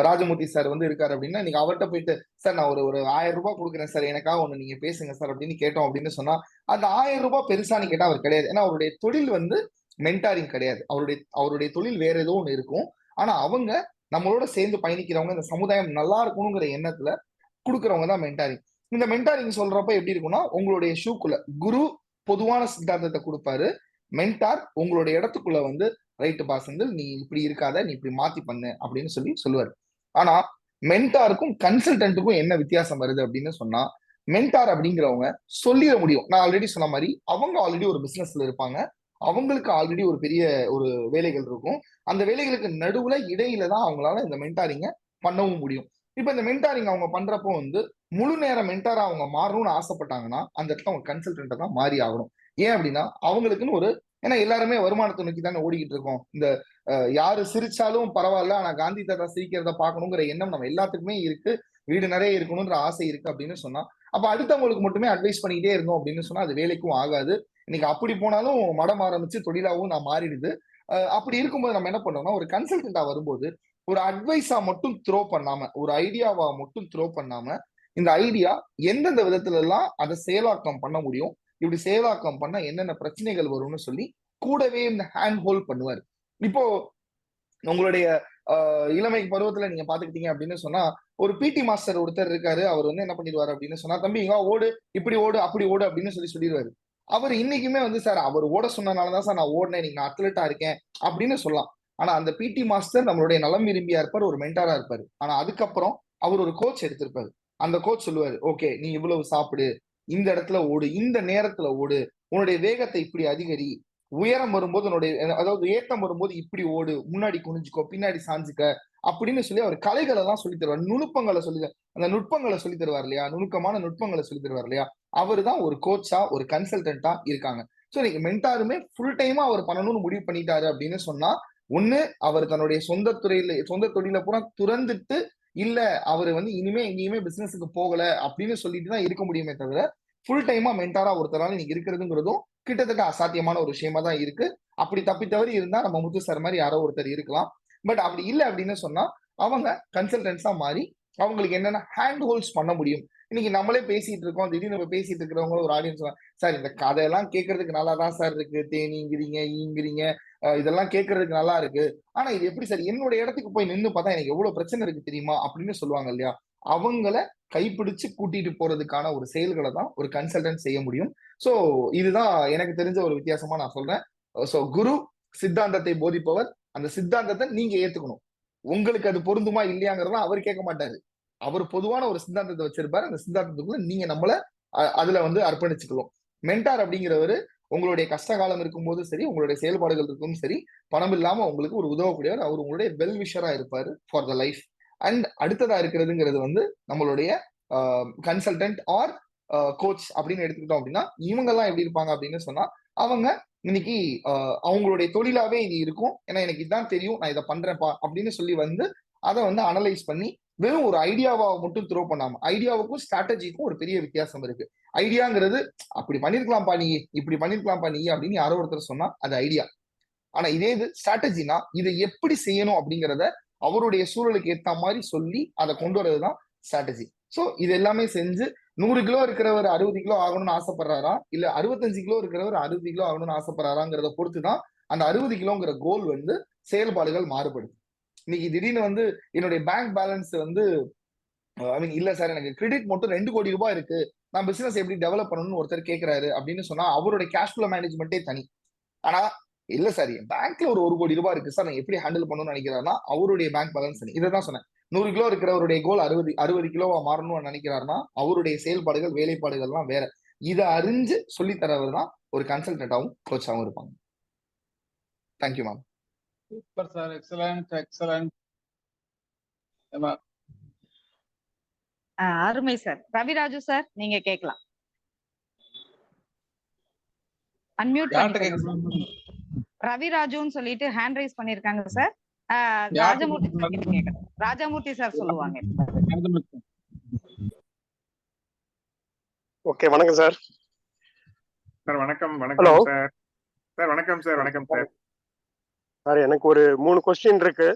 ராஜமூர்த்தி சார் வந்து இருக்காரு அப்படின்னா நீங்க அவர்கிட்ட போயிட்டு சார் நான் ஒரு 1000 ரூபாய் கொடுக்குறேன் சார், எனக்காக ஒண்ணு நீங்க பேசுங்க சார் அப்படின்னு கேட்டோம் அப்படின்னு சொன்னா அந்த 1000 ரூபாய் பெருசான்னு கேட்டா அவர் கிடையாது. ஏன்னா அவருடைய தொழில் வந்து மென்டாரிங் கிடையாது. அவருடைய தொழில் வேற ஏதோ ஒண்ணு இருக்கும். ஆனா அவங்க நம்மளோட சேர்ந்து பயணிக்கிறவங்க, இந்த சமுதாயம் நல்லா இருக்கணுங்கிற எண்ணத்துல கொடுக்குறவங்க தான் மென்டாரிங். இந்த மென்டாரிங் சொல்றப்ப எப்படி இருக்கும்னா உங்களுடைய ஷூக்குள்ள குரு பொதுவான சித்தாந்தத்தை கொடுப்பாரு. மென்டார் உங்களுடைய இடத்துக்குள்ள வந்து ரைட்டு பாஸ் வந்து நீ இப்படி இருக்காத, நீ இப்படி மாத்தி பண்ணு அப்படின்னு சொல்லுவாரு. ஆனா மென்டாருக்கும் கன்சல்டன்ட்டுக்கும் என்ன வித்தியாசம் வருது அப்படின்னு சொன்னா மென்டார் அப்படிங்கிறவங்க சொல்லிட முடியும். நான் ஆல்ரெடி சொன்ன மாதிரி அவங்க ஆல்ரெடி ஒரு பிசினஸ்ல இருப்பாங்க. அவங்களுக்கு ஆல்ரெடி ஒரு பெரிய ஒரு வேலைகள் இருக்கும். அந்த வேலைகளுக்கு நடுவுல இடையில தான் அவங்களால இந்த மென்டாரிங்க பண்ணவும் முடியும். இப்ப இந்த மென்டாரிங் அவங்க பண்றப்போ வந்து முழு நேர மென்டாரா அவங்க மாறணும்னு ஆசைப்பட்டாங்கன்னா அந்த இடத்துல அவங்க கன்சல்டன்ட்டை தான் மாறி ஆகணும். ஏன் அப்படின்னா அவங்களுக்குன்னு ஒரு, ஏன்னா எல்லாருமே வருமானத்தை நோக்கி தானே ஓடிக்கிட்டு இருக்கோம். இந்த யாரு சிரிச்சாலும் பரவாயில்ல ஆனா காந்தி தாத்தா சிரிக்கிறத பார்க்கணுங்கிற எண்ணம் நம்ம எல்லாத்துக்குமே இருக்கு. வீடு நிறைய இருக்கணும்ன்ற ஆசை இருக்கு அப்படின்னு சொன்னா அப்ப அடுத்தவங்களுக்கு மட்டுமே அட்வைஸ் பண்ணிக்கிட்டே இருந்தோம் அப்படின்னு சொன்னா அது வேலைக்கும் ஆகாது. இன்னைக்கு அப்படி போனாலும் மடம் ஆரம்பிச்சு தொழிலாவும் நான் மாறிடுது. அப்படி இருக்கும்போது நம்ம என்ன பண்ணோம்னா ஒரு கன்சல்டன்டா வரும்போது ஒரு அட்வைஸா மட்டும் த்ரோ பண்ணாம, ஒரு ஐடியாவா மட்டும் த்ரோ பண்ணாம, இந்த ஐடியா எந்தெந்த விதத்துல எல்லாம் அதை செயலாக்கம் பண்ண முடியும், இப்படி செயலாக்கம் பண்ணா என்னென்ன பிரச்சனைகள் வரும்னு சொல்லி கூடவே இந்த ஹேண்ட் ஹோல்ட் பண்ணுவார். இப்போ உங்களுடைய இளமை பருவத்துல நீங்க பாத்துக்கிட்டீங்க அப்படின்னு சொன்னா ஒரு பிடி மாஸ்டர் ஒருத்தர் இருக்காரு. அவர் வந்து என்ன பண்ணிடுவாரு அப்படின்னு சொன்னா தம்பி இங்க ஓடு, இப்படி ஓடு, அப்படி ஓடு அப்படின்னு சொல்லிடுவாரு. அவர் இன்னைக்குமே வந்து சார் அவர் ஓட சொன்னனாலதான் சார் நான் ஓடினேன், நீங்க அத்லெட்டா இருக்கேன் அப்படின்னு சொல்லலாம். ஆனா அந்த பிடி மாஸ்டர் நம்மளுடைய நலம் விரும்பியா இருப்பார், ஒரு மென்டாரா இருப்பாரு. ஆனா அதுக்கப்புறம் அவர் ஒரு கோச் எடுத்திருப்பாரு. அந்த கோச் சொல்லுவாரு ஓகே நீ இவ்வளவு சாப்பிடு, இந்த இடத்துல ஓடு, இந்த நேரத்துல ஓடு, உன்னுடைய வேகத்தை இப்படி அதிகரி, உயரம் வரும்போது உன்னுடைய அதாவது ஏத்தம் வரும்போது இப்படி ஓடு, முன்னாடி குனிஞ்சுக்கோ, பின்னாடி சாஞ்சுக்க அப்படின்னு சொல்லி அவர் கலைகளை எல்லாம் சொல்லி தருவார். நுணுப்பங்களை அந்த நுட்பங்களை சொல்லி தருவார் இல்லையா, நுணுக்கமான நுட்பங்களை சொல்லி தருவார் இல்லையா. அவரு தான் ஒரு கோச்சா ஒரு கன்சல்டன்டா இருக்காங்க. சோ நீங்க மென்டாருமே ஃபுல் டைமா அவர் பண்ணணும்னு முடிவு பண்ணிட்டாரு அப்படின்னு சொன்னா ஒண்ணு அவர் தன்னுடைய சொந்த தொழில பூரா துறந்துட்டு, இல்ல அவரு வந்து இனிமே எங்கேயுமே பிசினஸுக்கு போகல அப்படின்னு சொல்லிட்டு தான் இருக்க முடியுமே தவிர ஃபுல் டைமா மென்டாரா ஒருத்தரால நீங்க இருக்கிறதுங்கிறதும் கிட்டத்தட்ட அசாத்தியமான ஒரு விஷயமா தான் இருக்கு. அப்படி தப்பி தவறி இருந்தா நம்ம முத்து சார் மாதிரி யாரோ ஒருத்தர் இருக்கலாம். பட் அப்படி இல்லை அப்படின்னு சொன்னா அவங்க கன்சல்டன்ஸா மாறி அவங்களுக்கு என்னென்ன ஹேண்ட் ஹோல்ட்ஸ் பண்ண முடியும். இன்னைக்கு நம்மளே பேசிட்டு இருக்கோம், திடீர்னு நம்ம பேசிட்டு இருக்கிறவங்க ஒரு ஆடியன்ஸ் சார் இந்த கதையெல்லாம் கேட்கறதுக்கு நல்லா தான் சார் இருக்கு, தேனிங்கிறீங்க ஈங்கிறீங்க, இதெல்லாம் கேட்கறதுக்கு நல்லா இருக்கு. ஆனா இது எப்படி சார் என்னோட இடத்துக்கு போய் நின்று பார்த்தா எனக்கு எவ்வளவு பிரச்சனை இருக்கு தெரியுமா அப்படின்னு சொல்லுவாங்க இல்லையா. அவங்கள கைப்பிடிச்சு கூட்டிட்டு போறதுக்கான ஒரு செயல்களை தான் ஒரு கன்சல்டன்ட் செய்ய முடியும். சோ இதுதான் எனக்கு தெரிஞ்ச ஒரு வித்தியாசமா நான் சொல்றேன். சோ குரு சித்தாந்தத்தை போதிப்பவர், அந்த சித்தாந்தத்தை நீங்க ஏத்துக்கணும். உங்களுக்கு அது பொருந்துமா இல்லையாங்கிறத அவர் கேட்க மாட்டாரு. அவர் பொதுவான ஒரு சித்தாந்தத்தை வச்சிருப்பாரு. அந்த சித்தாந்தத்துக்குள்ள நீங்க நம்மள அதுல வந்து அர்ப்பணிச்சுக்கலாம். மென்டார் அப்படிங்கிறவரு உங்களுடைய கஷ்ட காலம் இருக்கும்போது சரி, உங்களுடைய செயல்பாடுகள் இருக்கும் சரி, பணம் இல்லாம உங்களுக்கு ஒரு உதவக்கூடியவர். அவர் உங்களுடைய வெல் விஷரா இருப்பாரு ஃபார் த லைஃப். அண்ட் அடுத்ததா இருக்கிறதுங்கிறது வந்து நம்மளுடைய கன்சல்டன்ட் ஆர் கோச் அப்படின்னு எடுத்துக்கிட்டோம் அப்படின்னா இவங்க எல்லாம் எப்படி இருப்பாங்க அப்படின்னு சொன்னா அவங்க இன்னைக்கு அவங்களுடைய தொழிலாவே இது இருக்கும். ஏன்னா எனக்கு இதுதான் தெரியும், நான் இதை பண்றேன்ப்பா அப்படின்னு சொல்லி வந்து அதை வந்து அனலைஸ் பண்ணி வெறும் ஒரு ஐடியாவை மட்டும் த்ரோ பண்ணாம, ஐடியாவுக்கும் ஸ்ட்ராட்டஜிக்கும் ஒரு பெரிய வித்தியாசம் இருக்கு. ஐடியாங்கிறது அப்படி பண்ணிருக்கலாம்ப்பா நீ, இப்படி பண்ணிருக்கலாம்ப்பா நீ அப்படின்னு யாரோ ஒருத்தர் சொன்னா அது ஐடியா. ஆனா இதே இது ஸ்ட்ராட்டஜினா இதை எப்படி செய்யணும் அப்படிங்கிறத அவருடைய சூழலுக்கு ஏத்த மாதிரி சொல்லி அதை கொண்டு வரதுதான் ஸ்ட்ராட்டஜி. சோ இது எல்லாமே செஞ்சு 100 கிலோ இருக்கிறவர் 60 கிலோ ஆகணும்னு ஆசைப்படுறாரா, இல்ல 65 கிலோ இருக்கிறவர் 60 கிலோ ஆகணும்னு ஆசைப்படுறாராங்கிறத பொறுத்துதான் அந்த 60 கிலோங்கிற கோல் வந்து செயல்பாடுகள் மாறுபடுது. இன்னைக்கு திடீர்னு வந்து என்னுடைய பேங்க் பேலன்ஸ் வந்து ஐ மீன் இல்ல சார் எனக்கு கிரெடிட் மட்டும் 2 கோடி ரூபாய் இருக்கு, நான் பிசினஸ் எப்படி டெவலப் பண்ணணும்னு ஒருத்தர் கேட்கிறாரு அப்படின்னு சொன்னா அவருடைய கேஷ் ஃப்ளோ மேனேஜ்மெண்ட்டே தனி. ஆனா இல்ல சார் என் பேங்க்ல ஒரு 1 கோடி ரூபாய் இருக்கு சார், நான் எப்படி ஹேண்டில் பண்ணணும்னு நினைக்கிறாருன்னா அவருடைய பேங்க் பேலன்ஸ் தனி. இதை தான் சொன்னேன், 100 கிலோ இருக்கிறவருடைய கோல் 60 கிலோவா மாறணும்னு நினைக்கிறாருன்னா அவருடைய செயல்பாடுகள் வேலைப்பாடுகள்லாம் வேற. இதை அறிஞ்சு சொல்லி தரவர் தான் ஒரு கன்சல்டன்டாவும் கோச்சாவும் இருப்பாங்க. Thank you ma'am. Super sir, excellent excellent. அருமை சார். ரவிராஜு சார் நீங்க கேட்கலாம். அன்மியூட் பண்ணிக்கோங்க. ரவிராஜுன்னு சொல்லிட்டு ஹேண்ட் ரைஸ் பண்ணிருக்காங்க சார். ராஜமூர்த்தி சார் கிட்ட கேட்கணும். ராஜமூர்த்தி சார் சொல்லுவாங்க. ஓகே, வணக்கம் சார். சார் வணக்கம். வணக்கம் சார். சார் வணக்கம் சார். வணக்கம் சார். சார் எனக்கு ஒரு 3 கொஸ்டின் இருக்கு.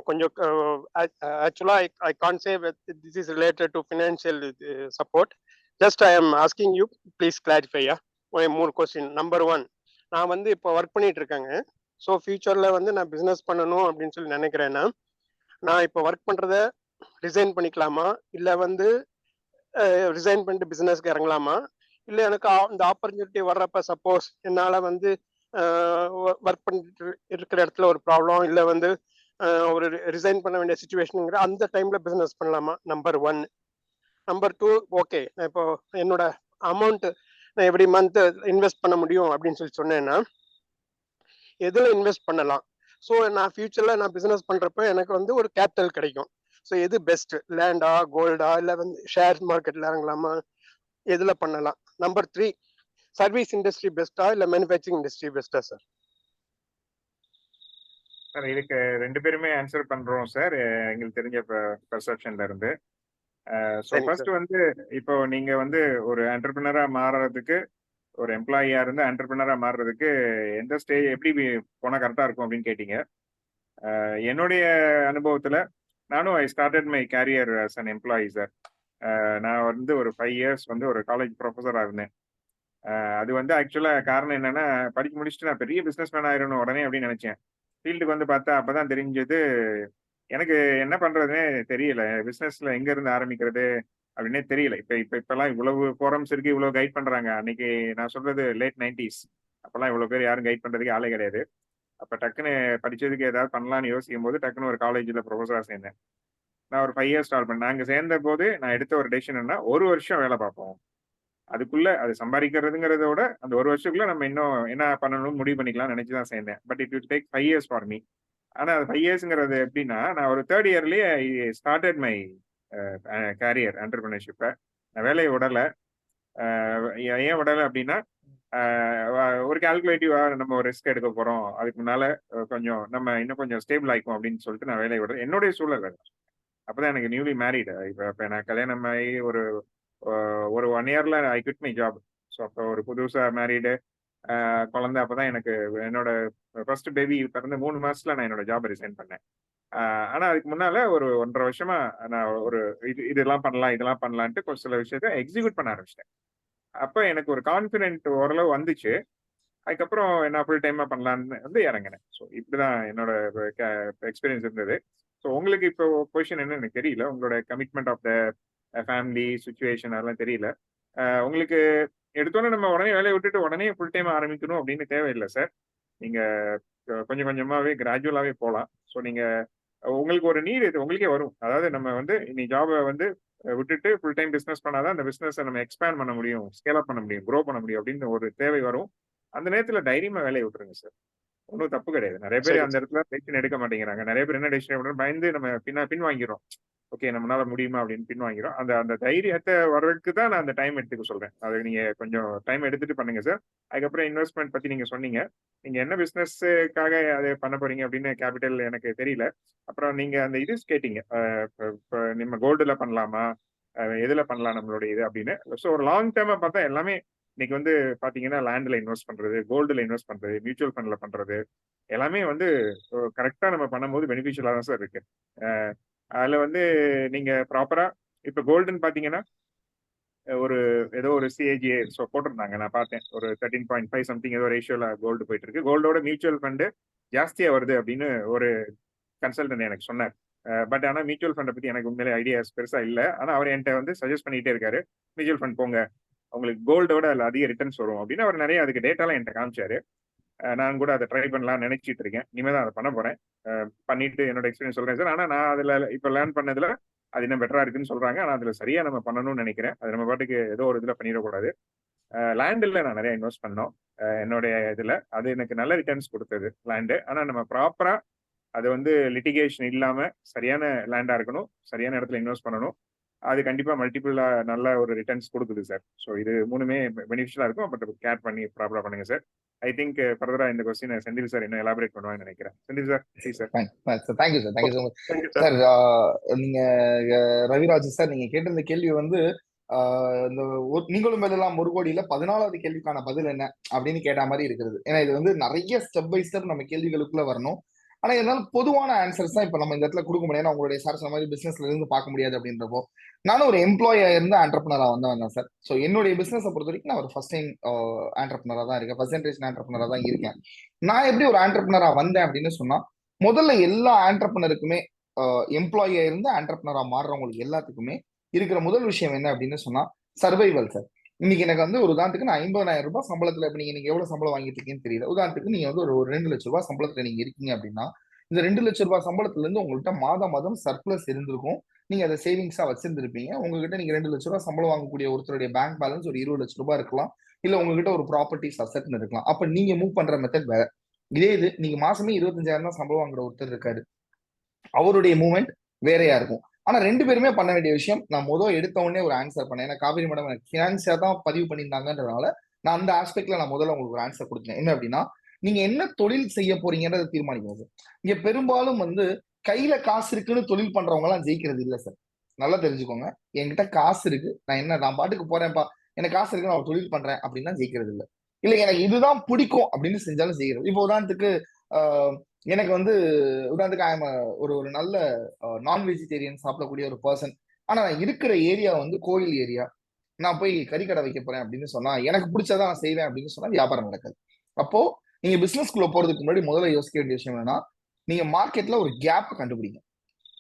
கொஞ்சம் ஆக்சுவலா I can't say this is related to financial support. Just I am asking you please கிளாரிஃபையா. 3 கொஸ்டின். நம்பர் 1, நான் வந்து இப்போ ஒர்க் பண்ணிட்டு இருக்கேங்க. ஸோ ஃபியூச்சர்ல வந்து நான் பிஸ்னஸ் பண்ணணும் அப்படின்னு சொல்லி நினைக்கிறேன்னா நான் இப்போ ஒர்க் பண்றத ரிசைன் பண்ணிக்கலாமா, இல்லை வந்து ரிசைன் பண்ணிட்டு பிஸ்னஸ்க்கு இறங்கலாமா, இல்லை எனக்கு இந்த ஆப்பர்ச்சுனிட்டி வர்றப்ப சப்போஸ் என்னால் வந்து ஒர்க் பண்ணிட்டு இருக்கிற இடத்துல ஒரு ப்ராப்ளம் இல்லை வந்து ஒரு ரிசைன் பண்ண வேண்டிய சுச்சுவேஷனுங்கிற அந்த டைம்ல பிஸ்னஸ் பண்ணலாமா? நம்பர் 1. நம்பர் 2, ஓகே நான் இப்போ என்னோட அமௌண்ட் நான் எவ்ரி மந்த் இன்வெஸ்ட் பண்ண முடியும் அப்படின்னு சொல்லி சொன்னேன்னா எதுல இன்வெஸ்ட் பண்ணலாம்? ஸோ நான் ஃபியூச்சர்ல நான் பிசினஸ் பண்றப்ப எனக்கு வந்து ஒரு கேபிட்டல் கிடைக்கும். ஸோ எது பெஸ்ட், லேண்டா கோல்டா இல்லை வந்து ஷேர் மார்க்கெட்ல இறங்கலாமா, எதுல பண்ணலாம்? நம்பர் 3, சர்வீஸ் இண்டஸ்ட்ரி பெஸ்டா இல்லை மேனுஃபேக்சரிங் இண்டஸ்ட்ரி பெஸ்டா சார்? சார் இதுக்கு 2 பேருமே ஆன்சர் பண்றோம் சார், எங்களுக்கு தெரிஞ்ச பெர்செப்ஷன்ல இருந்து. ஸோ ஃபர்ஸ்ட் வந்து இப்போ நீங்க வந்து ஒரு என்டர்பிரினரா மாறுறதுக்கு, ஒரு எம்ப்ளாயியா இருந்து என்டர்பிரினரா மாறுறதுக்கு எந்த ஸ்டேஜ் எப்படி போனா கரெக்டா இருக்கும் அப்படின்னு கேட்டீங்க. என்னுடைய அனுபவத்துல நானும் I started my career as an employee sir. நான் வந்து ஒரு 5 இயர்ஸ் வந்து ஒரு காலேஜ் ப்ரொஃபஸரா இருந்தேன். அது வந்து ஆக்சுவலா காரணம் என்னன்னா, படிச்சு முடிச்சுட்டு நான் பெரிய பிசினஸ் மேன் ஆயிரணும் உடனே அப்படின்னு நினைச்சேன். ஃபீல்டுக்கு வந்து பார்த்தா அப்பதான் தெரிஞ்சது எனக்கு என்ன பண்றதுன்னே தெரியல. பிசினஸ்ல எங்க இருந்து ஆரம்பிக்கிறது அப்படின்னே தெரியல. இப்பெல்லாம் இவ்வளவு ஃபோரம்ஸ் இருக்கு, இவ்வளவு கைட் பண்றாங்க. அன்னைக்கு நான் சொல்றது லேட் 90s. அப்பெல்லாம் இவ்வளவு பேர் யாரும் கைட் பண்றதுக்கு ஆளே கிடையாது. அப்ப டக்குன்னு படிச்சதுக்கு ஏதாவது பண்ணலாம்னு யோசிக்கும் போது டக்குன்னு ஒரு காலேஜ்ல ப்ரொஃபஸரா சேர்ந்தேன். நான் ஒரு 5 இயர்ஸ் ஸ்டார்ட் பண்ணேன். அங்க சேர்ந்த போது நான் எடுத்த ஒரு டெசிஷன் என்ன, 1 வருஷம் வேலை பார்ப்போம். அதுக்குள்ள அது சம்பாதிக்கிறதுங்கிறத விட அந்த 1 வருஷத்துக்குள்ள நம்ம இன்னும் என்ன பண்ணணும்னு முடிவு பண்ணிக்கலாம்னு நினைச்சுதான் சேர்ந்தேன். But it will take 5 years for me. ஆனா அது 5 இயர்ஸ்ங்கிறது எப்படின்னா, நான் ஒரு 3rd இயர்லயே ஸ்டார்டட் மை கேரியர் என்டர்பிரினர்ஷிப்பை. நான் வேலையை விடல. ஏன் விடலை அப்படின்னா, ஒரு கால்குலேட்டிவா நம்ம ஒரு ரிஸ்க் எடுக்க போறோம், அதுக்கு முன்னால கொஞ்சம் நம்ம இன்னும் கொஞ்சம் ஸ்டேபிள் ஆயிக்கும் அப்படின்னு சொல்லிட்டு நான் வேலையை விடுறேன். என்னுடைய சூழல் அப்பதான் எனக்கு நியூலி மேரிடு. இப்ப நான் கல்யாணம் ஆகி ஒரு 1 இயர்ல I quit my job. So அப்போ ஒரு புதுசா மேரிடு, குழந்தை. அப்பதான் எனக்கு என்னோட ஃபர்ஸ்ட் பேபி பிறந்த 3 மாசத்துல நான் என்னோட ஜாப் ரிசைன் பண்ணேன். ஆனா அதுக்கு முன்னால ஒரு 1.5 வருஷமா நான் ஒரு இதெல்லாம் பண்ணலான்ட்டு ஒரு சில விஷயத்த எக்ஸிக்யூட் பண்ண ஆரம்பிச்சிட்டேன். அப்ப எனக்கு ஒரு கான்பிடென்ட் ஓரளவு வந்துச்சு. அதுக்கப்புறம் நான் ஃபுல் டைமா பண்ணலான்னு வந்து இறங்கினேன். ஸோ இப்படிதான் என்னோட எக்ஸ்பீரியன்ஸ் இருந்தது. ஸோ உங்களுக்கு இப்போ பொசிஷன் என்னன்னு எனக்கு தெரியல, உங்களோட commitment of the family situation அதெல்லாம் தெரியல. உங்களுக்கு எடுத்தோன்னே நம்ம உடனே வேலையை விட்டுட்டு உடனே ஃபுல் டைம் ஆரம்பிக்கணும் அப்படின்னு தேவையில்லை சார். நீங்க கொஞ்சம் கொஞ்சமாவே கிராஜுவலாவே போகலாம். ஸோ நீங்க உங்களுக்கு ஒரு நீட் இது உங்களுக்கே வரும். அதாவது நம்ம வந்து நீ ஜாபை வந்து விட்டுட்டு ஃபுல் டைம் பிசினஸ் பண்ணாதான் அந்த பிசினஸை நம்ம எக்ஸ்பேண்ட் பண்ண முடியும், ஸ்கேல் அப் பண்ண முடியும், க்ரோ பண்ண முடியும் அப்படின்னு ஒரு தேவை வரும். அந்த நேரத்துல தைரியமா வேலையை விட்டுருங்க சார். ஒன்றும் தப்பு கிடையாது. நிறைய பேர் அந்த இடத்துல டெசிஷன் எடுக்க மாட்டேங்கிறாங்க. நிறைய பேர் என்ன டெசிஷன் பயந்து நம்ம பின் வாங்கிறோம். ஓகே நம்மளால முடியுமா அப்படின்னு பின்வாங்கிறோம். அந்த அந்த தைரியத்தை வர்றதுக்கு தான் நான் அந்த டைம் எடுத்துக்க சொல்றேன். அது நீங்க கொஞ்சம் டைம் எடுத்துட்டு பண்ணுங்க சார். அதுக்கப்புறம் இன்வெஸ்ட்மெண்ட் பத்தி நீங்க சொன்னீங்க. நீங்க என்ன பிசினஸ்க்காக அதை பண்ண போறீங்க அப்படின்னு கேபிட்டல் எனக்கு தெரியல. அப்புறம் நீங்க அந்த இது கேட்டீங்க. இப்ப நம்ம கோல்டுல பண்ணலாமா, எதுல பண்ணலாம் நம்மளுடைய இது அப்படின்னு. ஸோ ஒரு லாங் டேர்மா பார்த்தா எல்லாமே இன்னைக்கு வந்து பாத்தீங்கன்னா லேண்ட்ல இன்வெஸ்ட் பண்றது, கோல்டுல இன்வெஸ்ட் பண்றது, மியூச்சுவல் ஃபண்ட்ல பண்றது எல்லாமே வந்து கரெக்டா நம்ம பண்ணும்போது பெனிஃபிஷியலா தான் சார் இருக்கு. அதுல வந்து நீங்க ப்ராப்பரா இப்ப கோல்டுன்னு பாத்தீங்கன்னா ஒரு ஏதோ ஒரு சிஏஜிஏ போட்டிருந்தாங்க, நான் பார்த்தேன். ஒரு 13.5 சம்திங் ஏதோ ரேஷியோல கோல்டு போயிட்டு இருக்கு. கோல்டோட மியூச்சுவல் ஃபண்டு ஜாஸ்தியா வருது அப்படின்னு ஒரு கன்சல்டன்ட் எனக்கு சொன்னார். பட் ஆனா மியூச்சுவல் ஃபண்டை பத்தி எனக்கு உண்மையிலே ஐடியாஸ் பெருசா இல்ல. ஆனா அவர் என்கிட்ட வந்து சஜஸ்ட் பண்ணிட்டே இருக்காரு, மியூச்சுவல் ஃபண்ட் போங்க, உங்களுக்கு கோல்டோட அதுல அதிக ரிட்டர்ன்ஸ் வரும் அப்படின்னு அவர் நிறைய அதுக்கு டேட்டாலாம் என்கிட்ட காமிச்சாரு. நான் கூட அதை ட்ரை பண்ணலாம் நினைச்சிட்டு இருக்கேன். இனிமேல் தான் அதை பண்ண போறேன். பண்ணிட்டு என்னோட எக்ஸ்பீரியன்ஸ் சொல்றேன் சார். ஆனா நான் அதுல இப்ப லேர்ன் பண்ணதுல அது இன்னும் பெட்டரா இருக்குன்னு சொல்றாங்க. ஆனா அதுல சரியா நம்ம பண்ணணும்னு நினைக்கிறேன். அது நம்ம பாட்டுக்கு ஏதோ ஒரு இதுல பண்ணிடக்கூடாது. லேண்டில் நான் நிறைய இன்வெஸ்ட் பண்ணோம் என்னுடைய இதுல. அது எனக்கு நல்ல ரிட்டர்ன்ஸ் கொடுத்தது லேண்டு. ஆனா நம்ம ப்ராப்பரா அது வந்து லிட்டிகேஷன் இல்லாம சரியான லேண்டா இருக்கணும், சரியான இடத்துல இன்வெஸ்ட் பண்ணணும். அது கண்டிப்பா மல்டிபிளா நல்ல ஒரு ரிட்டர்ன்ஸ் கொடுக்குது சார். ஸோ இது மூணுமே பெனிஃபிஷியலா இருக்கும். பட் கேர் பண்ணி ப்ராப்பரா பண்ணுங்க சார். ஐ திங்க் ஃபர்தரா இந்த கொஸ்டின் செந்தில் சார் இன்னும் எலாபரேட் பண்ணுவாங்கன்னு நினைக்கிறேன். Senthil sir please sir. Thank you sir, thank you so much sir. நீங்க ரவிராஜ் சார், நீங்க கேட்டிருந்த கேள்வி வந்து இந்த நீங்களும் எல்லாம் ஒரு கோடியில 14வது கேள்விக்கான பதில் என்ன அப்படின்னு கேட்ட மாதிரி இருக்கிறது. ஏன்னா இது வந்து நிறைய ஸ்டெப் பை ஸ்டெப் நம்ம கேள்விகளுக்குள்ள வரணும். ஆனா இருந்தாலும் பொதுவான ஆன்சர்ஸ் தான் இப்ப நம்ம இந்த இடத்துல கொடுக்க முடியாது. உங்களுடைய சார் சொன்ன மாதிரி பிசினஸ்ல இருந்து பார்க்க முடியாது அப்படின்றப்போ, நானும் ஒரு எம்ப்ளாயா இருந்து ஆண்டர்பனரா வந்தவன் சார். ஸோ என்னுடைய பிசினஸை பொறுத்த வரைக்கும் நான் ஒரு ஃபர்ஸ்ட் டைம் ஆண்டர்பனரா தான் இருக்கேன், ஃபர்ஸ்ட் ஜெனரேஷன் ஆண்டர்பனரா தான் இருக்கேன். நான் எப்படி ஒரு ஆண்டர்பனரா வந்தேன் அப்படின்னு சொன்னா, முதல்ல எல்லா ஆண்டர்பனருக்குமே எம்ப்ளாயியா இருந்து ஆண்டர்பனரா மாறுறவங்களுக்கு எல்லாத்துக்குமே இருக்கிற முதல் விஷயம் என்ன அப்படின்னு சொன்னா சர்வைவல் சார். இன்னைக்கு எனக்கு வந்து ஒரு உதாரணத்துக்கு நான் 50,000 ரூபாய் சம்பளத்துல, இப்ப நீங்க எவ்வளவு சம்பளம் வாங்கிட்டு இருக்கீங்கன்னு தெரியல. உதாரணத்துக்கு நீங்க வந்து ஒரு 2 லட்சம் ரூபாய் சம்பளத்துல நீங்க இருக்கீங்க அப்படின்னா, இந்த 2 லட்சம் ரூபாய் சம்பளத்துல இருந்து உங்கள்கிட்ட மாதம் சர்ப்ளஸ் இருந்திருக்கும். நீங்க அதை சேவிங்ஸா வச்சிருந்திருப்பீங்க. உங்ககிட்ட நீங்க 2 லட்சம் ரூபாய் சம்பளம் வாங்கக்கூடிய ஒருத்தருடைய பேங்க் பேலன்ஸ் ஒரு 20 லட்சம் ரூபாய் இருக்கலாம். இல்ல உங்ககிட்ட ஒரு ப்ராப்பர்ட்டிஸ் அசெட்னு இருக்கலாம். அப்ப நீங்க மூவ் பண்ற மெத்தட் வேற. இதே இது நீங்க மாசமே 25,000 தான் சம்பளம் வாங்குற ஒருத்தர் இருக்காரு, அவருடைய மூவ்மெண்ட் வேறையா இருக்கும். ஆனா 2 பேருமே பண்ண வேண்டிய விஷயம், நான் எடுத்த உடனே ஒரு ஆன்சர் பண்ணேன். ஏன்னா காவிரி மேடம் எனக்கு ஃபினான்ஸியா தான் பதிவு பண்ணியிருந்தாங்கன்றதுனால நான் அந்த ஆஸ்பெக்ட்ல நான் முதல்ல உங்களுக்கு ஒரு ஆன்சர் கொடுத்தேன். என்ன அப்படின்னா, நீங்க என்ன தொழில் செய்ய போறீங்கன்றதை தீர்மானிக்கணும் சார். இங்க பெரும்பாலும் வந்து கையில காசு இருக்குன்னு தொழில் பண்றவங்க எல்லாம் ஜெயிக்கிறது இல்லை சார். நல்லா தெரிஞ்சுக்கோங்க. என்கிட்ட காசு இருக்கு, நான் பாட்டுக்கு போறேன்ப்பா, எனக்கு காசு இருக்கு, நான் ஒரு தொழில் பண்றேன் அப்படின்னா ஜெயிக்கிறது இல்லை. இல்ல எனக்கு இதுதான் பிடிக்கும் அப்படின்னு செஞ்சாலும் செய்யறது. இப்போ உதாரணத்துக்கு எனக்கு வந்து உதாரணத்துக்கு ஒரு நல்ல நான் வெஜிடேரியன் சாப்பிடக்கூடிய ஒரு பர்சன். ஆனா நான் இருக்கிற ஏரியா வந்து கோயில் ஏரியா. நான் போய் கறிக்கடை வைக்க போறேன் அப்படின்னு சொன்னா, எனக்கு பிடிச்சதான் நான் செய்வேன் அப்படின்னு சொன்னா வியாபாரம் நடக்காது. அப்போ நீங்க பிசினஸ்குள்ள போறதுக்கு முன்னாடி முதல்ல யோசிக்க வேண்டிய விஷயம் என்னன்னா, நீங்க மார்க்கெட்ல ஒரு கேப் கண்டுபிடிங்க.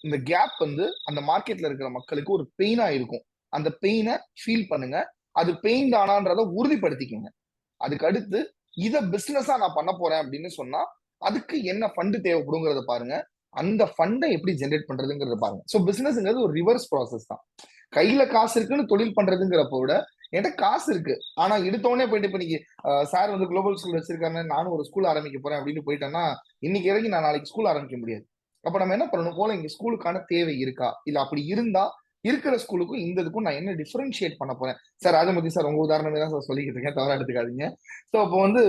இந்த கேப் வந்து அந்த மார்க்கெட்ல இருக்கிற மக்களுக்கு ஒரு பெயினா இருக்கும். அந்த பெயினை ஃபீல் பண்ணுங்க. அது பெயின் தானான்றதை உறுதிப்படுத்திக்கோங்க. அதுக்கு அடுத்து இதை பிசினஸா நான் பண்ண போறேன் அப்படின்னு சொன்னா, அதுக்கு என்ன ஃபண்டு தேவைப்படுங்கிறத பாருங்க. அந்த ஃபண்டை எப்படி ஜென்ரேட் பண்றதுங்கிறத பாருங்க. ஸோ பிசினஸ்ங்கிறது ஒரு ரிவர்ஸ் ப்ராசஸ் தான். கையில காசு இருக்குன்னு தொழில் பண்றதுங்கிறப்ப விட, என்கிட்ட காசு இருக்கு ஆனா எடுத்தோடனே போயிட்டு, இப்ப நீங்க சார் வந்து குளோபல் ஸ்கூல் வச்சிருக்காங்க, நானும் ஒரு ஸ்கூல் ஆரம்பிக்க போறேன் அப்படின்னு போயிட்டேன்னா, இன்னைக்கு இறங்கி நான் நாளைக்கு ஸ்கூல் ஆரம்பிக்க முடியாது. அப்ப நம்ம என்ன பண்ணணும், போல இங்க ஸ்கூலுக்கான தேவை இருக்கா, இல்ல அப்படி இருந்தா இருக்கிற ஸ்கூலுக்கும் இந்த இதுக்கும் நான் என்ன டிஃபரன்ஷியேட் பண்ண போறேன் சார். ராஜமூர்த்தி சார் உங்க உதாரணமே தான் சார் சொல்லிக்கிட்டு இருக்கேன், தவறா எடுத்துக்காதீங்க. ஸோ அப்போ வந்து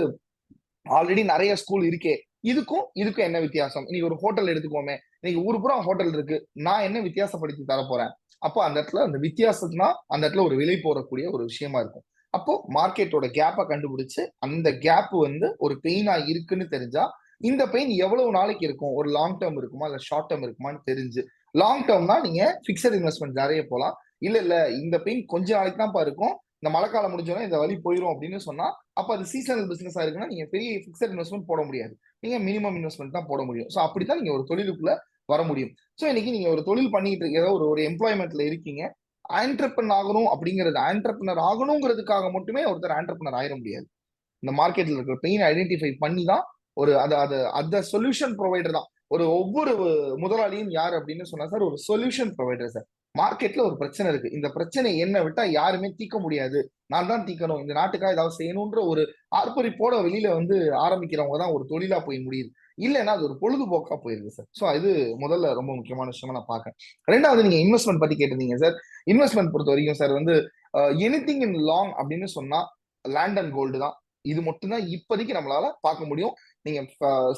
ஆல்ரெடி நிறைய ஸ்கூல் இருக்கே, இதுக்கும் என்ன வித்தியாசம். இன்னைக்கு ஒரு ஹோட்டல் எடுத்துக்கோமே, இன்னைக்கு ஊருப்புறம் ஹோட்டல் இருக்கு, நான் என்ன வித்தியாசப்படுத்தி தர போறேன். அப்போ அந்த இடத்துல அந்த வித்தியாசம்னா அந்த இடத்துல ஒரு விலை போறக்கூடிய ஒரு விஷயமா இருக்கும். அப்போ மார்க்கெட்டோட கேப்பை கண்டுபிடிச்சு, அந்த கேப் வந்து ஒரு பெயினா இருக்குன்னு தெரிஞ்சா, இந்த பெயின் எவ்வளவு நாளைக்கு இருக்கும், ஒரு லாங் டேர்ம் இருக்குமா இல்ல ஷார்ட் டேர்ம் இருக்குமான்னு தெரிஞ்சு, லாங் டேர்ம்னா நீங்க பிக்சட் இன்வெஸ்ட்மெண்ட் நிறைய போலாம். இல்ல இந்த பெயின் கொஞ்ச நாளைக்கு தான்ப்பா இருக்கும், இந்த மழை காலம் முடிஞ்சோன்னா இந்த வழி போயிடும் அப்படின்னு சொன்னா, அப்ப அது சீசனல் பிசினஸா இருக்குன்னா நீங்க பெரிய பிக்சட் இன்வெஸ்ட்மெண்ட் போட முடியாது. நீங்க மினிமம் இன்வெஸ்ட்மெண்ட் தான் போட முடியும். ஸோ அப்படித்தான் நீங்க ஒரு தொழிலுக்குள்ள வர முடியும். ஸோ இன்னைக்கு நீங்க ஒரு தொழில் பண்ணிட்டு இருக்க, ஒரு எம்ப்ளாய்மெண்ட்ல இருக்கீங்க, ஆண்டர்பிரனர் ஆகணும் அப்படிங்கிறது, ஆண்டர்பிரனர் ஆகணுங்கிறதுக்காக மட்டுமே ஒருத்தர் ஆண்டர்பிரனர் ஆயிட முடியாது. இந்த மார்க்கெட்ல இருக்கிற பெயின் ஐடென்டிஃபை பண்ணி தான் ஒரு அந்த சொல்யூஷன் ப்ரொவைடர் தான். ஒவ்வொரு முதலாளியும் யார் அப்படின்னு சொன்னா சார், ஒரு சொல்யூஷன் ப்ரொவைடர் சார். மார்க்கெட்ல ஒரு பிரச்சனை இருக்கு, இந்த பிரச்சனை என்ன விட்டா யாருமே தீர்க்க முடியாது, நான் தான் தீர்க்கணும், இந்த நாட்டுக்காக ஏதாவது செய்யணும்ன்ற ஒரு ஆர்ப்பரிப்போட வெளியில வந்து ஆரம்பிக்கிறவங்க தான் ஒரு தொழிலா போய் முடியுது. இல்லைன்னா அது ஒரு பொழுதுபோக்கா போயிருக்கு சார். ஸோ இது முதல்ல ரொம்ப முக்கியமான விஷயமா நான் பார்க்கறேன். ரெண்டாவது நீங்க இன்வெஸ்ட்மெண்ட் பத்தி கேட்டிருந்தீங்க சார். இன்வெஸ்ட்மெண்ட் பொறுத்த வரைக்கும் சார் வந்து எனிதிங் இன் லாங் அப்படின்னு சொன்னா லேண்ட் அண்ட் கோல்டு தான். இது மட்டும் தான் இப்போதைக்கு நம்மளால பார்க்க முடியும். நீங்க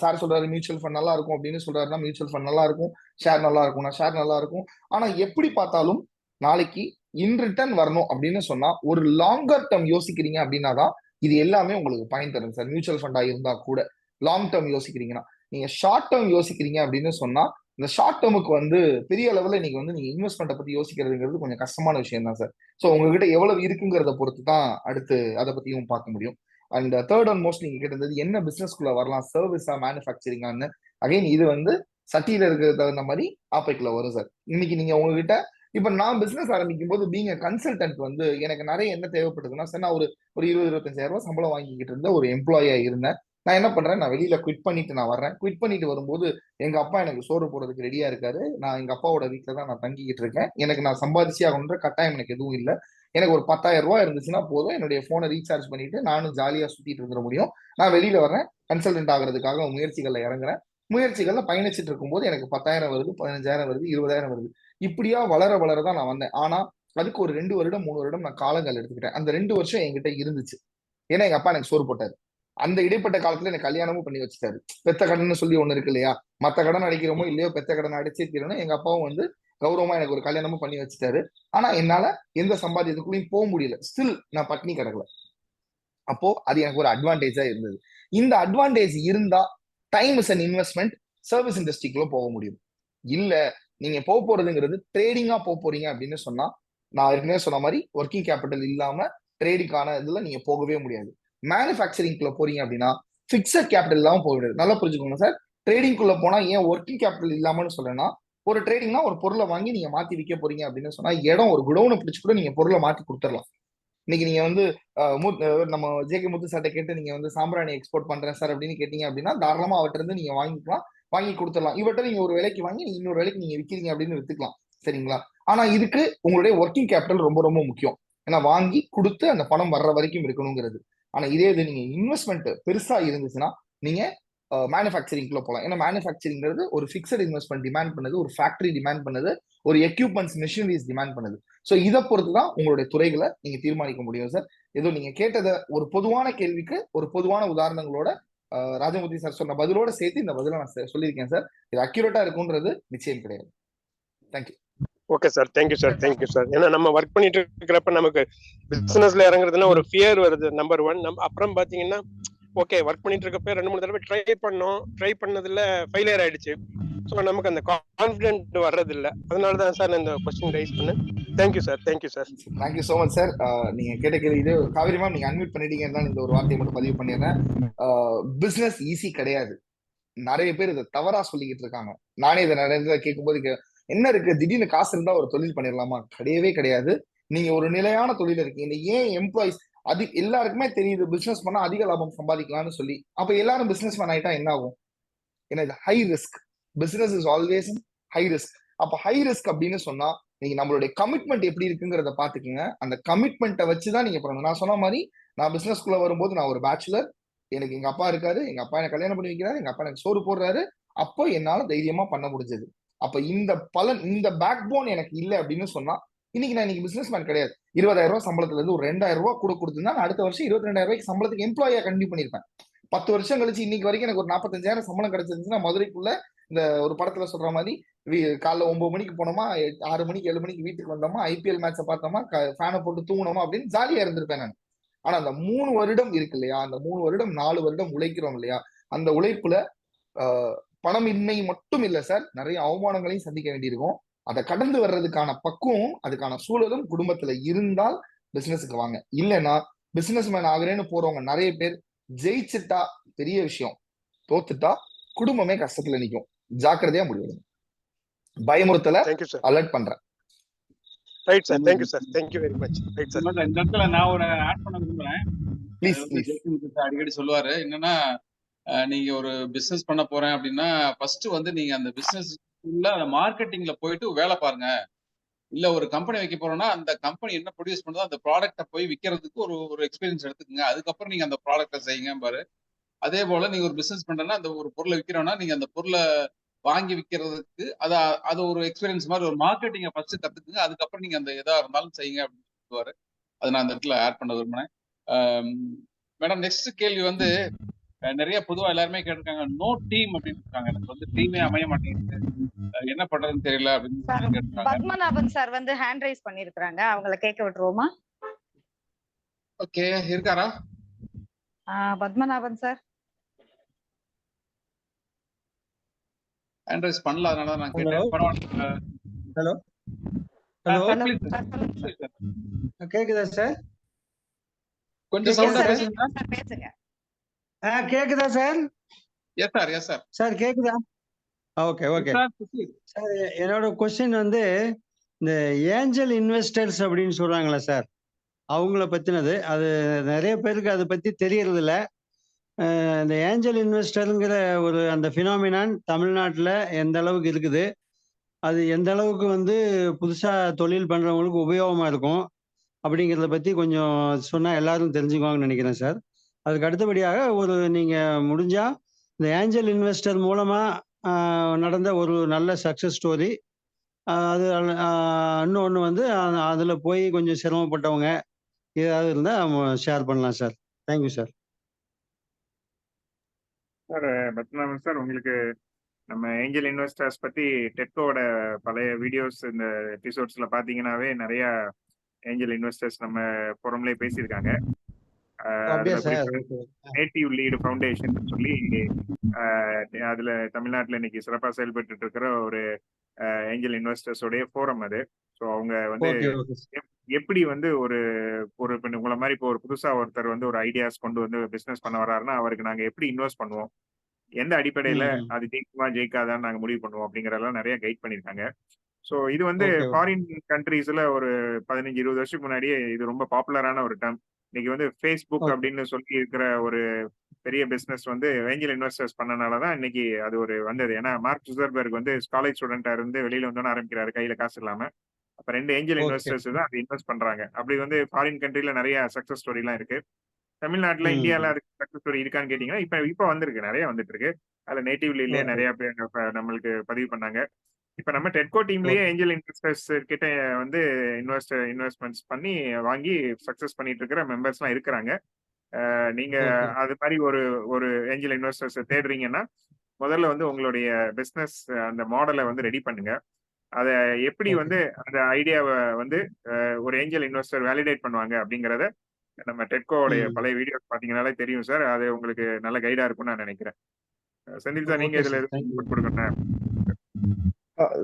சார் சொல்றாரு மியூச்சுவல் ஃபண்ட் நல்லா இருக்கும் அப்படின்னு சொல்றாருன்னா மியூச்சுவல் ஃபண்ட் நல்லா இருக்கும், ஷேர் நல்லா இருக்கும்னா ஷேர் நல்லா இருக்கும். ஆனா எப்படி பார்த்தாலும் நாளைக்கு இன் ரிட்டர்ன் வரணும் அப்படின்னு சொன்னா ஒரு லாங்கர் டேர்ம் யோசிக்கிறீங்க அப்படின்னா தான் இது எல்லாமே உங்களுக்கு பயன் தரும் சார். மியூச்சுவல் ஃபண்டா இருந்தா கூட லாங் டேர்ம் யோசிக்கிறீங்கன்னா, நீங்க ஷார்ட் டேர்ம் யோசிக்கிறீங்க அப்படின்னு சொன்னா இந்த ஷார்ட் டேர்முக்கு வந்து பெரிய அளவுல இன்னைக்கு வந்து நீங்க இன்வெஸ்ட்மெண்ட்டை பத்தி யோசிக்கிறதுங்கிறது கொஞ்சம் கஷ்டமான விஷயம் தான் சார். ஸோ உங்ககிட்ட எவ்வளவு இருக்குங்கிறத பொறுத்து தான் அடுத்து அதை பத்தியும் பார்க்க முடியும். அண்ட் தேர்ட் அண்ட் மோஸ்ட் நீங்க கேட்டது என்ன பிசினஸ்குள்ள வரலாம், சர்வீஸா மேனுஃபேக்சரிங்கான்னு. அகைன் இது வந்து சட்டியில இருக்கிறது தகுந்த மாதிரி ஆப்பைக்குள்ள வரும் சார். இன்னைக்கு நீங்க உங்ககிட்ட இப்ப நான் பிசினஸ் ஆரம்பிக்கும் போது பீங்க கன்சல்டன்ட் வந்து எனக்கு நிறைய என்ன தேவைப்படுதுன்னா சார், நான் ஒரு ஒரு 20-25,000 ரூபாய் சம்பளம் வாங்கிக்கிட்டு இருந்த ஒரு எம்ப்ளாயியா இருந்தேன். நான் என்ன பண்றேன், நான் வெளியில குவிட் பண்ணிட்டு நான் வர்றேன். குவிட் பண்ணிட்டு வரும்போது எங்க அப்பா எனக்கு சோறு போடுறதுக்கு ரெடியா இருக்காரு. நான் எங்க அப்பாவோட வீட்டுல தான் நான் தங்கிக்கிட்டு இருக்கேன். எனக்கு நான் சம்பாதிச்சே ஆகணுன்ற கட்டாயம் எனக்கு எதுவும் இல்லை. எனக்கு ஒரு 10,000 ரூபாய் இருந்துச்சுன்னா போதும், என்னுடைய போனை ரீசார்ஜ் பண்ணிட்டு நானும் ஜாலியா சுத்திட்டு இருந்துட முடியும். நான் வெளியில வர்றேன், கன்சல்டன்ட் ஆகிறதுக்காக முயற்சிகள்ல இறங்குறேன். முயற்சிகள்ல பயணிச்சுட்டு இருக்கும்போது எனக்கு 10,000 வருது, 15,000 வருது, 20,000 வருது. இப்படியா வளர வளரதான் நான் வந்தேன். ஆனா அதுக்கு ஒரு 2 வருடம் 3 வருடம் நான் காலங்கள் எடுத்துக்கிட்டேன். அந்த 2 வருஷம் என்கிட்ட இருந்துச்சு. ஏன்னா எங்க அப்பா எனக்கு சோறு போட்டாரு. அந்த இடைப்பட்ட காலத்துல எனக்கு கல்யாணமும் பண்ணி வச்சுட்டாரு. பெத்த கடன் சொல்லி ஒண்ணு இருக்கு இல்லையா, மத்த கடன் அடைக்கிறோமோ இல்லையோ பெத்த கடன் அடைச்சே தீரணும். எங்க அப்பாவும் வந்து கௌரவமா எனக்கு ஒரு கல்யாணமும் பண்ணி வச்சுட்டாரு. ஆனா என்னால எந்த சம்பாத்தியத்துக்குள்ளயும் போக முடியல. ஸ்டில் நான் பட்னி கிடக்கல. அப்போ அது எனக்கு ஒரு அட்வான்டேஜா இருந்தது. இந்த அட்வான்டேஜ் இருந்தா time is an investment, service இண்டஸ்ட்ரிக்குள்ள போக முடியும். இல்ல நீங்க போக போறதுங்கிறது ட்ரேடிங்கா போக போறீங்க அப்படின்னு சொன்னா, நான் ஏற்கனவே சொன்ன மாதிரி ஒர்க்கிங் கேபிட்டல் இல்லாம ட்ரேடிங்கான இதுல நீங்க போகவே முடியாது. மேனுஃபேக்சரிங்குள்ள போறீங்க அப்படின்னா பிக்சட் கேபிட்டல் இல்லாம போக முடியாது. நல்லா புரிஞ்சுக்கோங்க சார். ட்ரேடிங்குள்ள போனா ஏன் ஒர்க்கிங் கேபிட்டல் இல்லாமன்னு சொல்றேன்னா, ஒரு ட்ரேடிங்னா ஒரு பொருளை வாங்கி நீங்க மாத்தி விற்க போறீங்க அப்படின்னு சொன்னா இடம் ஒரு குடோனை பிடிச்சு கூட நீங்க பொருளை மாத்தி கொடுத்துடலாம். இன்னைக்கு நீங்க வந்து நம்ம ஜேகே முத்து சார்ட்ட கேட்டு நீங்க வந்து சாம்பிராணி எக்ஸ்போர்ட் பண்றேன் சார் அப்படின்னு கேட்டீங்க அப்படின்னா தாராளமா அவர்கிட்ட இருந்து நீங்க வாங்கிக்கலாம், வாங்கி கொடுத்துடலாம். இவர்கிட்ட நீங்க ஒரு விலைக்கு வாங்கி நீங்க இன்னொரு விலைக்கு நீங்க விற்கிறீங்க அப்படின்னு வித்துக்கலாம். சரிங்களா? ஆனா இதுக்கு உங்களுடைய ஒர்க்கிங் கேபிட்டல் ரொம்ப ரொம்ப முக்கியம். ஏன்னா வாங்கி கொடுத்து அந்த பணம் வர்ற வரைக்கும் இருக்கணுங்கிறது. ஆனா இதே இது நீங்க இன்வெஸ்ட்மெண்ட் பெருசா இருந்துச்சுன்னா நீங்க மேனுஃபேக்சரிங்குள்ள போகலாம். ஏன்னா மேனுஃபேக்சரிங்கிறது ஒரு ஃபிக்ஸட் இன்வெஸ்ட்மெண்ட் டிமாண்ட் பண்ணுது, ஒரு ஃபேக்டரி டிமாண்ட் பண்ணுது, ஒரு எக்யூப்மெண்ட்ஸ் மிஷினரிஸ் டிமாண்ட் பண்ணுது. ஸோ இதை பொறுத்து தான் உங்களுடைய துறைகளை நீங்க தீர்மானிக்க முடியும் சார். ஏதோ நீங்க கேட்டதை ஒரு பொதுவான கேள்விக்கு ஒரு பொதுவான உதாரணங்களோட ராஜமூர்த்தி சார் சொன்ன பதிலோட சேர்த்து இந்த பதில நான் சொல்லியிருக்கேன் சார். இது அக்யூரேட்டா இருக்கும்ன்றது நிச்சயம் கிடையாது. Thank you. Okay sir, thank you sir, thank you sir. ஏன்னா நம்ம ஒர்க் பண்ணிட்டு இருக்கிறப்ப நமக்கு பிசினஸ்ல இறங்குறதுன்னா ஒரு ஃபியர் வருது, நம்பர் 1. அப்புறம் பாத்தீங்கன்னா ஓகே ஒர்க் பண்ணிட்டு இருக்கப்ப 2-3 தடவை ட்ரை பண்ணதுல ஃபெயிலியர் ஆயிடுச்சு. ஸோ நமக்கு அந்த கான்ஃபிடென்ட் வர்றது இல்லை. அதனாலதான் சார் நான் இந்த கொஸ்டின் ரைஸ் பண்ணேன். Thank you sir, thank you sir. Thank you so much sir. நீங்க கேட்ட கேள்வி இது காவிரி மேம் நீங்க அன்மியூட் பண்ணிட்டீங்கன்னா இந்த ஒரு வார்த்தையை மட்டும் பதிவு பண்ணிடுறேன். பிசினஸ் ஈஸி கிடையாது. நிறைய பேர் இதை தவறா சொல்லிக்கிட்டு இருக்காங்க. நானே இதை நிறைய கேட்கும்போது என்ன இருக்கு, திடீர்னு காசு இருந்தா ஒரு தொழில் பண்ணிடலாமா? கிடையவே கிடையாது. நீங்க ஒரு நிலையான தொழில் இருக்கீங்க. ஏன் எம்ப்ளாயிஸ் எல்லாருக்குமே தெரியுது பிசினஸ் பண்ணா அதிக லாபம் சம்பாதிக்கலாம்னு சொல்லி. அப்ப எல்லாரும் பிசினஸ் மேன் ஆயிட்டா என்ன ஆகும்? ஏன்னா இது high risk. Business is always high risk. அப்ப ஹை ரிஸ்க் அப்படின்னு சொன்னா நீங்க நம்மளுடைய கமிட்மெண்ட் எப்படி இருக்குங்கிறத பாத்துக்கோங்க. அந்த கமிட்மெண்ட்டை வச்சுதான் நீங்க பண்ணணும். நான் சொன்ன மாதிரி நான் பிசினஸ்குள்ள வரும்போது நான் ஒரு பேச்சுலர், எனக்கு எங்க அப்பா இருக்காரு, எங்க அப்பா எனக்கு கல்யாணம் பண்ணி வைக்கிறாரு, எங்க அப்பா எனக்கு சோறு போடுறாரு. அப்போ என்னால தைரியமா பண்ண முடிஞ்சது. அப்ப இந்த பலன், இந்த பேக் போன் எனக்கு இல்லை அப்படின்னு சொன்னா இன்னைக்கு நான் பிசினஸ் மேன் கிடையாது. 20,000 ரூபாய் சம்பளத்துல இருந்து ஒரு 2,000 ரூபாய் கூட கொடுத்துருந்தா நான் அடுத்த வருஷம் 22,000 ரூபாய்க்கு சம்பளத்துக்கு எம்ப்ளாயியா கண்டினியூ பண்ணிருப்பேன். 10 வருஷம் கழிச்சு இன்னைக்கு வரைக்கும் எனக்கு ஒரு 45,000 சம்பளம் கிடைச்சிருந்துச்சுன்னா மதுரைக்குள்ள இந்த ஒரு படத்துல சொல்ற மாதிரி காலைல 9 மணிக்கு போனோமா, 6 மணிக்கு 7 மணிக்கு வீட்டுக்கு வந்தோமா, ஐபிஎல் மேட்சை பார்த்தோமா, ஃபேனை போட்டு தூங்கணுமா அப்படின்னு ஜாலியா இருந்திருப்பேன் நான். ஆனா அந்த 3 வருடம் இருக்கு இல்லையா, அந்த 3 வருடம் 4 வருடம் உழைக்கிறோம் இல்லையா, அந்த உழைப்புல பணமின்மை மட்டும் இல்ல சார், நிறைய அவமானங்களையும் சந்திக்க வேண்டியிருக்கும். அதை கடந்து வர்றதுக்கான பக்குவம், அதுக்கான சூழலும் குடும்பத்துல இருந்தால் பிசினஸுக்கு வாங்க. இல்லைன்னா பிசினஸ் மேன் ஆகுறேன்னு போறவங்க நிறைய பேர் ஜெயிச்சுட்டா பெரிய விஷயம், தோத்துட்டா குடும்பமே கஷ்டத்துல நிக்கும். ஜாக்கிரதையா முடிவு. பயமுறுத்தல அலர்ட் பண்றேன். Right sir, thank you sir, thank you very much. Right sir. இந்த இடத்துல நான் ஒரு ஆட் பண்ண விரும்புறேன். அடிக்கடி சொல்லுவாரு என்னன்னா, நீங்க ஒரு பிசினஸ் பண்ண போறேன் அப்படின்னா ஃபர்ஸ்ட் வந்து நீங்க அந்த பிசினஸ் மார்க்கெட்டிங்ல போயிட்டு வேலை பாருங்க. இல்ல ஒரு கம்பெனி வைக்க போறோம்னா அந்த கம்பெனி என்ன ப்ரொடியூஸ் பண்ணுதோ அந்த ப்ராடக்ட்டை போய் விற்கிறதுக்கு ஒரு எக்ஸ்பீரியன்ஸ் எடுத்துக்கங்க. அதுக்கப்புறம் நீங்க அந்த ப்ராடக்ட்டை செய்யுங்க பாரு. அதே போல நீங்க ஒரு பிசினஸ் பண்றேன்னா அந்த ஒரு பொருளை விற்கிறோம்னா நீங்க அந்த பொருளை வாங்கி விற்கிறதுக்கு அது ஒரு எக்ஸ்பீரியன்ஸ் மாதிரி ஒரு மார்க்கெட்டிங்கை ஃபர்ஸ்ட் கத்துக்குங்க, அதுக்கப்புறம் நீங்க அந்த எதா இருந்தாலும் செய்யுங்க அப்படின்னு சொல்லுவாரு. அது நான் அந்த இடத்துல ஆட் பண்ண விரும்பினேன். மேடம் நெக்ஸ்ட் கேள்வி வந்து நிறைய பொதுவா எல்லாருமே கேட்டிருக்காங்க, நோ டீம் அப்படின்னு இருக்காங்க. எனக்கு வந்து டீமே அமைய மாட்டேங்குது, என்ன பண்றதுன்னு தெரியல அப்படின்னு சொல்லி கேட்டிருக்காங்க. பத்மநாபன் சார் வந்து ஹேண்ட் ரைஸ் பண்ணிருக்காங்க, அவங்கள கேட்க விட்டுருவோமா? ஓகே, இருக்காரா பத்மநாபன் சார்? ஹேண்ட் ரைஸ் பண்ணல, அதனால நான் கேட்டேன். பரவாயில்ல. Hello hello please sir. கேக்குதா சார்? கொஞ்சம் சவுண்டா பேசுங்க. பேசுங்க. கேக்குதா sir? Yes sir, yes sir. Sir கேக்குதா? ஓகே ஓகே சார், என்னோட கொஸ்டின் வந்து இந்த ஏஞ்சல் இன்வெஸ்டர்ஸ் அப்படின்னு சொல்றாங்களா சார், அவங்கள பத்தினது. அது நிறைய பேருக்கு அதை பத்தி தெரியறது இல்ல. இந்த ஏஞ்சல் இன்வெஸ்டருங்கிற ஒரு அந்த ஃபினாமினான் தமிழ்நாட்டில் எந்த அளவுக்கு இருக்குது, அது எந்த அளவுக்கு வந்து புதுசா தொழில் பண்றவங்களுக்கு உபயோகமா இருக்கும் அப்படிங்கிறத பத்தி கொஞ்சம் சொன்னா எல்லாரும் தெரிஞ்சுக்குவாங்கன்னு நினைக்கிறேன் சார். அதுக்கு அடுத்தபடியாக ஒரு நீங்க முடிஞ்சா இந்த ஏஞ்சல் இன்வெஸ்டர் மூலமா நடந்த ஒரு நல்ல சக்சஸ் ஸ்டோரி, அது இன்னொன்று வந்து அதுல போய் கொஞ்சம் சிரமப்பட்டவங்க ஏதாவது இருந்தா ஷேர் பண்ணலாம் sir. Thank you sir. Sir Padmanabhan sir, உங்களுக்கு நம்ம ஏஞ்சல் இன்வெஸ்டர்ஸ் பத்தி டெட்கோட பழைய வீடியோஸ் இந்த எபிசோட்ஸ்ல பாத்தீங்கன்னாவே நிறைய ஏஞ்சல் இன்வெஸ்டர்ஸ் நம்ம ஃபோரம்லயே பேசியிருக்காங்க. நேட்டிவ் லீடு ஃபவுண்டேஷன் சொல்லி அதுல தமிழ்நாட்டுல இன்னைக்கு சிறப்பா செயல்பட்டு இருக்கிற ஒரு ஏஞ்சல் இன்வெஸ்டர்ஸோடைய ஃபோரம் அது. ஸோ அவங்க வந்து எப்படி வந்து ஒரு ஒரு உங்களை மாதிரி இப்போ ஒரு புதுசா ஒருத்தர் வந்து ஒரு ஐடியாஸ் கொண்டு வந்து பிசினஸ் பண்ண வர்றாருன்னா அவருக்கு நாங்க எப்படி இன்வெஸ்ட் பண்ணுவோம், எந்த அடிப்படையில அது ஜெயிக்குமா ஜெயிக்காதான்னு நாங்க முடிவு பண்ணுவோம் அப்படிங்கறதெல்லாம் நிறைய கைட் பண்ணிருக்காங்க. ஸோ இது வந்து ஃபாரின் கண்ட்ரீஸ்ல ஒரு 15-20 வருஷத்துக்கு முன்னாடியே இது ரொம்ப பாப்புலரான ஒரு டேர்ம். இன்னைக்கு வந்து ஃபேஸ்புக் அப்படின்னு சொல்லி இருக்கிற ஒரு பெரிய பிசினஸ் வந்து ஏஞ்சல் இன்வெஸ்டர்ஸ் பண்ணனாலதான் இன்னைக்கு அது ஒரு வந்தது. ஏன்னா மார்க் ஜுகர்பர்க் வந்து காலேஜ் ஸ்டூடெண்டா இருந்து வெளியில வந்தோன்னு ஆரம்பிக்கிறாரு கையில காசு இல்லாம. அப்ப 2 ஏஞ்சல் இன்வெஸ்டர்ஸ் தான் அது இன்வெஸ்ட் பண்றாங்க. அப்படி வந்து ஃபாரின் கண்ட்ரில நிறைய சக்சஸ் ஸ்டோரி எல்லாம் இருக்கு. தமிழ்நாட்டுல இந்தியால அதுக்கு சக்சஸ் ஸ்டோரி இருக்கான்னு கேட்டீங்கன்னா இப்ப வந்திருக்கு, நிறைய வந்துட்டு இருக்கு. அதுல நேட்டிவ்லயே நிறைய பேர் நம்மளுக்கு பதிவு பண்ணாங்க. இப்ப நம்ம டெட்கோ டீம்லயே ஏஞ்சல் இன்வெஸ்டர்ஸ் கிட்ட வந்து இன்வெஸ்ட்மெண்ட்ஸ் பண்ணி வாங்கி சக்சஸ் பண்ணிட்டு இருக்கிற மெம்பர்ஸ் எல்லாம் இருக்கிறாங்க. நீங்க அது மாதிரி ஒரு ஏஞ்சல் இன்வெஸ்டர்ஸ் தேடுறீங்கன்னா முதல்ல வந்து உங்களுடைய பிசினஸ் அந்த மாடலை வந்து ரெடி பண்ணுங்க. அதை எப்படி வந்து அந்த ஐடியாவை வந்து ஒரு ஏஞ்சல் இன்வெஸ்டர் வேலிடேட் பண்ணுவாங்க அப்படிங்கறத நம்ம டெட்கோடைய பழைய வீடியோஸ் பாத்தீங்கன்னாலே தெரியும் சார். அது உங்களுக்கு நல்ல கைடா இருக்கும்னு நான் நினைக்கிறேன். செந்தில் சார், நீங்க இதுல கொடுக்கணும்